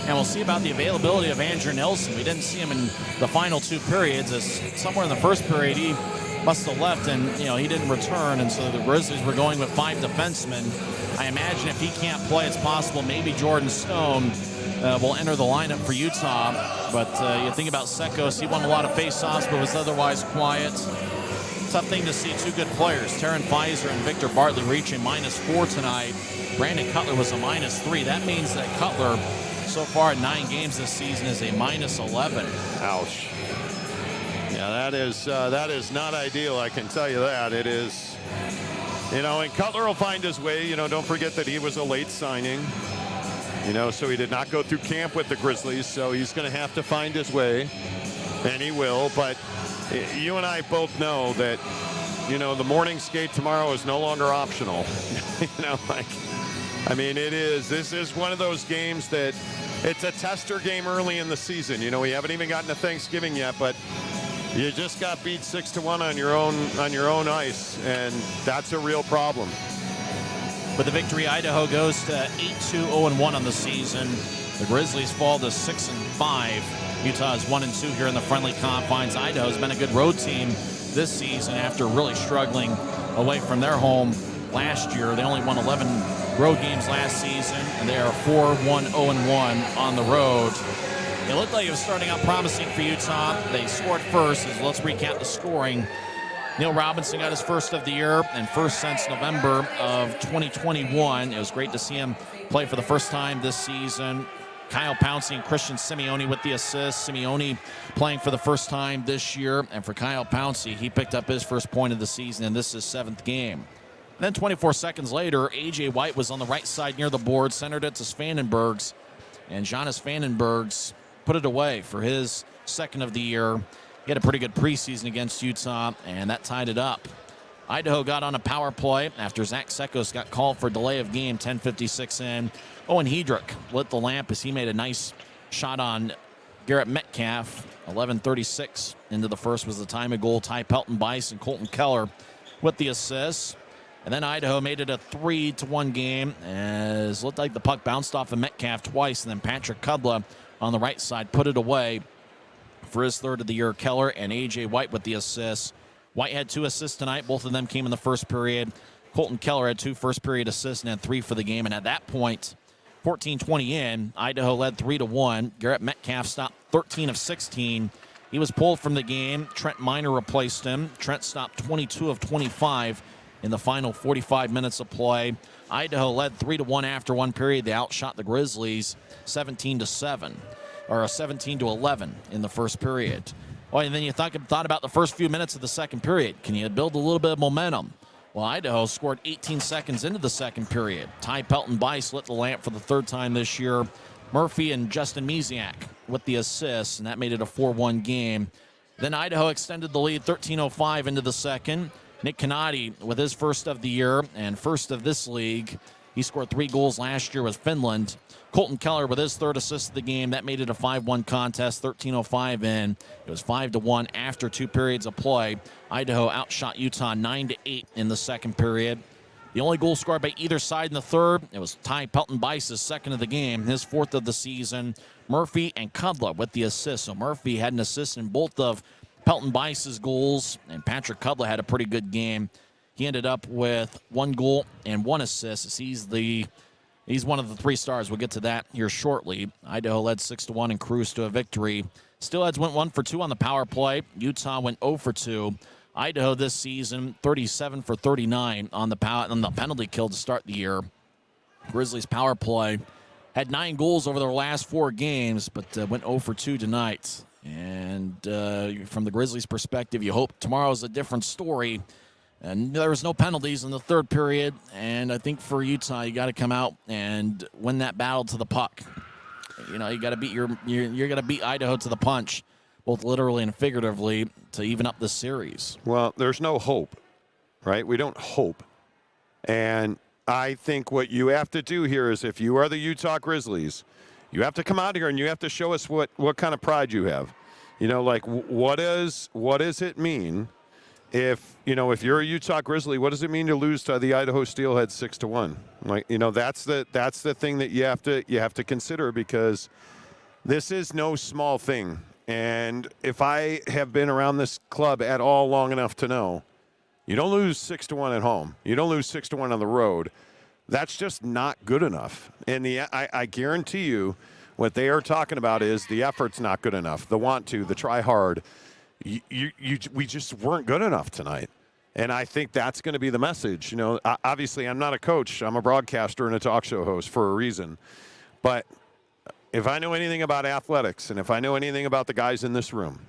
And we'll see about the availability of Andrew Nielsen. We didn't see him in the final 2 periods, as somewhere in the first period he must have left and he didn't return, and so the Grizzlies were going with 5 defensemen. I imagine if he can't play, it's possible maybe Jordan Stone will enter the lineup for Utah. But you think about Sekos, he won a lot of faceoffs but was otherwise quiet. Tough thing to see 2 good players, Taryn Pfizer and Victor Bartley, reaching -4 tonight. Brandon Cutler was a -3. That means that Cutler, so far in 9 games this season, is a -11. Ouch. Yeah, that is not ideal, I can tell you that. It is, and Cutler will find his way. Don't forget that he was a late signing, so he did not go through camp with the Grizzlies, so he's going to have to find his way, and he will. But you and I both know that, the morning skate tomorrow is no longer optional. This is one of those games that it's a tester game early in the season. We haven't even gotten to Thanksgiving yet, but you just got beat 6-1 on your own ice, and that's a real problem. With the victory, Idaho goes to 8-2-0-1 on the season. The Grizzlies fall to 6-5. Utah is 1-2 here in the friendly confines. Idaho's been a good road team this season after really struggling away from their home last year. They only won 11 road games last season, and they are 4-1-0-1 on the road. It looked like it was starting out promising for Utah. They scored first. Let's recap the scoring. Neil Robinson got his first of the year and first since November of 2021. It was great to see him play for the first time this season. Kyle Pouncey and Christian Simeone with the assist. Simeone playing for the first time this year. And for Kyle Pouncey, he picked up his first point of the season, and this is his 7th game. And then 24 seconds later, A.J. White was on the right side near the board, centered it to Svanenbergs. And Jonas Svanenbergs put it away for his 2nd of the year. He had a pretty good preseason against Utah, and that tied it up. Idaho got on a power play after Zach Sekos got called for delay of game, 10:56 in. Owen Hedrick lit the lamp as he made a nice shot on Garrett Metcalf. 11:36 into the first was the time of goal. Ty Pelton-Bice and Colton Keller with the assists. And then Idaho made it a 3-1 game as it looked like the puck bounced off of Metcalf twice, and then Patrick Kudla on the right side put it away for his 3rd of the year. Keller and A.J. White with the assists. White had 2 assists tonight. Both of them came in the first period. Colton Keller had 2 first-period assists and had 3 for the game. And at that point, 14:20 in, Idaho led 3-1. Garrett Metcalf stopped 13 of 16. He was pulled from the game. Trent Miner replaced him. Trent stopped 22 of 25 in the final 45 minutes of play. Idaho led 3-1 after one period. They outshot the Grizzlies 17-7. Or 17-11 in the first period. Oh, and then you thought about the first few minutes of the second period. Can you build a little bit of momentum? Well, Idaho scored 18 seconds into the second period. Ty Pelton-Bice lit the lamp for the 3rd time this year. Murphy and Justin Misiak with the assists, and that made it a 4-1 game. Then Idaho extended the lead 13:05 into the second. Nick Canati with his first of the year and first of this league. He scored 3 goals last year with Finland. Colton Keller with his 3rd assist of the game. That made it a 5-1 contest, 13:05 in. It was 5-1 after 2 periods of play. Idaho outshot Utah 9-8 in the second period. The only goal scored by either side in the third, it was Ty Pelton-Bice's 2nd of the game, his 4th of the season. Murphy and Kudla with the assist. So Murphy had an assist in both of Pelton-Bice's goals, and Patrick Kudla had a pretty good game. He ended up with 1 goal and 1 assist. He's one of the 3 stars. We'll get to that here shortly. Idaho led 6-1 and cruised to a victory. Steelheads went 1 for 2 on the power play. Utah went 0 for 2. Idaho this season 37 for 39 on the penalty kill to start the year. Grizzlies power play had 9 goals over their last 4 games, but went 0 for 2 tonight. And from the Grizzlies' perspective, you hope tomorrow's a different story. And there was no penalties in the 3rd period. And I think for Utah, you got to come out and win that battle to the puck. You know, you got to beat you're going to beat Idaho to the punch, both literally and figuratively, to even up this series. Well, there's no hope, right? We don't hope. And I think what you have to do here is, if you are the Utah Grizzlies, you have to come out here and you have to show us what kind of pride you have. You know, like what does it mean? If you're a Utah Grizzly, what does it mean to lose to the Idaho Steelheads 6-1? Like, that's the thing that you have to consider, because this is no small thing. And if I have been around this club at all long enough to know, you don't lose 6-1 at home. You don't lose 6-1 on the road. That's just not good enough. And I guarantee you, what they are talking about is the effort's not good enough. The want to, the try hard. We just weren't good enough tonight. And I think that's going to be the message. Obviously, I'm not a coach. I'm a broadcaster and a talk show host for a reason. But if I know anything about athletics, and if I know anything about the guys in this room,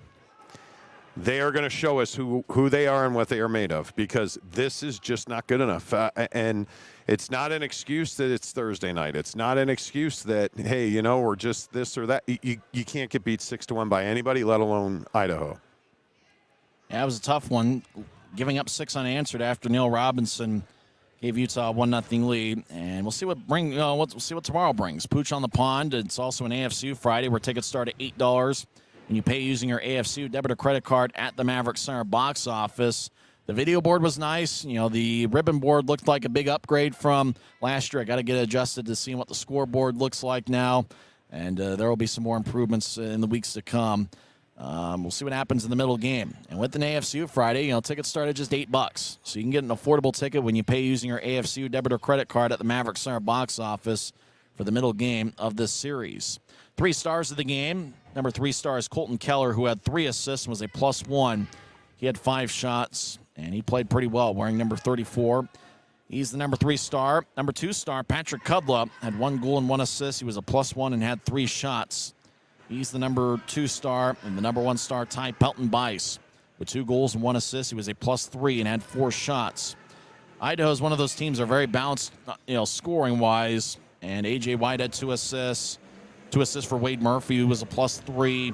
they are going to show us who they are and what they are made of, because this is just not good enough. And it's not an excuse that it's Thursday night. It's not an excuse that, hey, we're just this or that. You can't get beat 6-1 by anybody, let alone Idaho. Yeah, it was a tough one, giving up 6 unanswered after Neil Robinson gave Utah a 1-0 lead. And we'll see we'll see what tomorrow brings. Pooch on the Pond. It's also an AFCU Friday where tickets start at $8, and you pay using your AFCU debit or credit card at the Maverik Center box office. The video board was nice. The ribbon board looked like a big upgrade from last year. I got to get adjusted to seeing what the scoreboard looks like now, and there will be some more improvements in the weeks to come. We'll see what happens in the middle game. And with an AFCU Friday, tickets start at just $8. So you can get an affordable ticket when you pay using your AFCU debit or credit card at the Maverik Center box office. for the middle game of this series. 3 stars of the game. Number 3 star is Colton Keller, who had 3 assists and was a +1. He had 5 shots, and he played pretty well, wearing number 34. He's the number 3 star. Number 2 star, Patrick Kudla, had 1 goal and 1 assist. He was a +1 and had 3 shots. He's the number 2 star. And the number 1 star, Ty Pelton-Bice, with 2 goals and 1 assist. He was a +3 and had 4 shots. Idaho is one of those teams that are very balanced, scoring-wise. And A.J. White had 2 assists. 2 assists for Wade Murphy, who was a +3.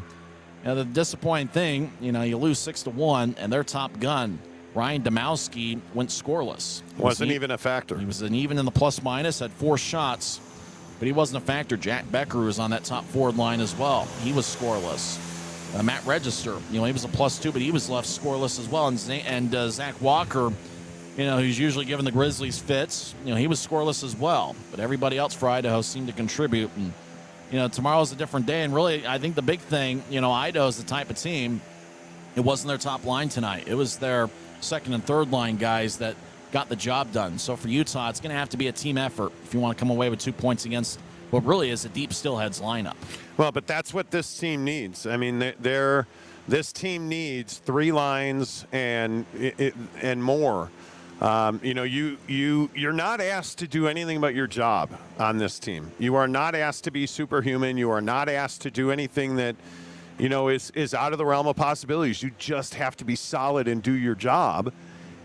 The disappointing thing, you lose 6-1, and their top gun, Ryan Domowski, went scoreless. Wasn't even a factor. He was even in the plus-minus, had 4 shots, but he wasn't a factor. Jack Becker was on that top forward line as well. He was scoreless. Matt Register, he was a +2, but he was left scoreless as well. And Zach Walker, who's usually giving the Grizzlies fits, he was scoreless as well. But everybody else for Idaho seemed to contribute. And tomorrow's a different day, and really, I think the big thing, Idaho's the type of team, it wasn't their top line tonight. It was their second and third line guys that got the job done. So for Utah, it's going to have to be a team effort if you want to come away with 2 points against what really is a deep Steelheads lineup. Well, but that's what this team needs. I mean, this team needs 3 lines and more. You're not asked to do anything but your job on this team. You are not asked to be superhuman. You are not asked to do anything that, is out of the realm of possibilities. You just have to be solid and do your job.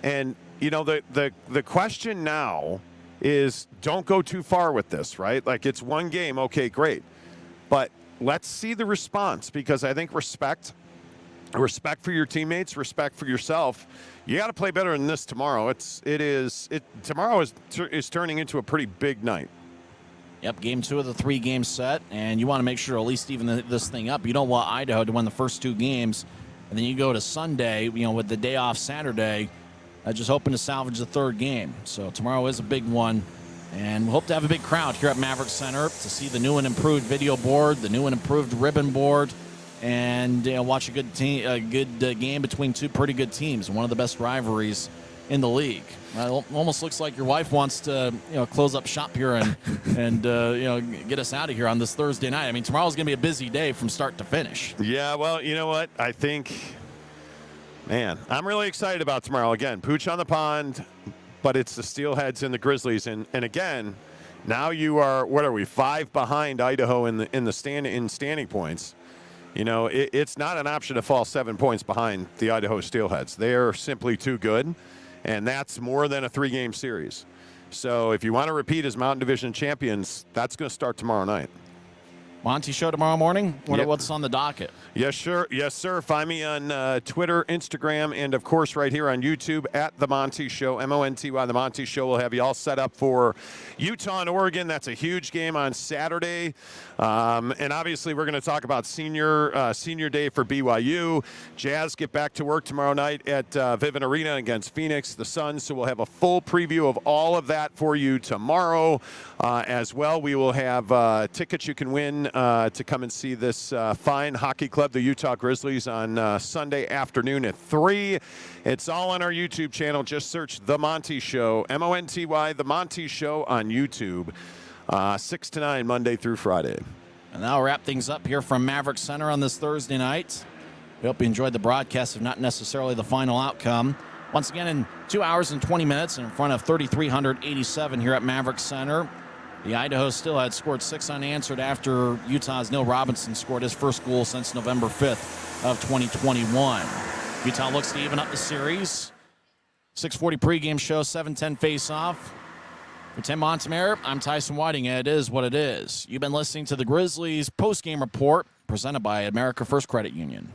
And, the question now is, don't go too far with this, right? Like, it's one game. Okay, great. But let's see the response, because I think respect for your teammates, respect for yourself. You got to play better than this tomorrow. Tomorrow is turning into a pretty big night. Yep, game 2 of the 3-game set, and you want to make sure to at least even this thing up. You don't want Idaho to win the first 2 games, and then you go to Sunday, with the day off Saturday, just hoping to salvage the 3rd game. So tomorrow is a big one, and we hope to have a big crowd here at Maverik Center to see the new and improved video board, the new and improved ribbon board, and watch a good game between 2 pretty good teams, one of the best rivalries in the league. It almost looks like your wife wants to close up shop here and get us out of here on this Thursday night. I mean, tomorrow's going to be a busy day from start to finish. Yeah, well, you know what? I think, man, I'm really excited about tomorrow. Again, Pooch on the pond, but it's the Steelheads and the Grizzlies, and again, now you are, what are we, 5 behind Idaho in standing points. It's not an option to fall 7 points behind the Idaho Steelheads. They are simply too good, and that's more than a 3-game series. So if you want to repeat as Mountain Division champions, that's going to start tomorrow night. Monty show tomorrow morning? Yep. What's on the docket? Yes, sure. Yes, sir. Find me on Twitter, Instagram, and, of course, right here on YouTube at The Monty Show, M-O-N-T-Y, The Monty Show. We'll have you all set up for Utah and Oregon. That's a huge game on Saturday. And, obviously, we're going to talk about senior day for BYU. Jazz get back to work tomorrow night at Vivint Arena against Phoenix, the Suns. So we'll have a full preview of all of that for you tomorrow as well. We will have tickets you can win to come and see this fine hockey club, the Utah Grizzlies, on Sunday afternoon at 3. It's all on our YouTube channel. Just search The Monty Show, M-O-N-T-Y, The Monty Show on YouTube, 6 to 9, Monday through Friday. And that'll wrap things up here from Maverik Center on this Thursday night. We hope you enjoyed the broadcast, if not necessarily the final outcome. Once again, in 2 hours and 20 minutes in front of 3,387 here at Maverik Center, the Idaho Steelheads scored 6 unanswered after Utah's Neil Robinson scored his first goal since November 5th of 2021. Utah looks to even up the series. 6:40 pregame show, 7:10 face-off. For Tim Montemayor, I'm Tyson Whiting, and it is what it is. You've been listening to the Grizzlies postgame report presented by America First Credit Union.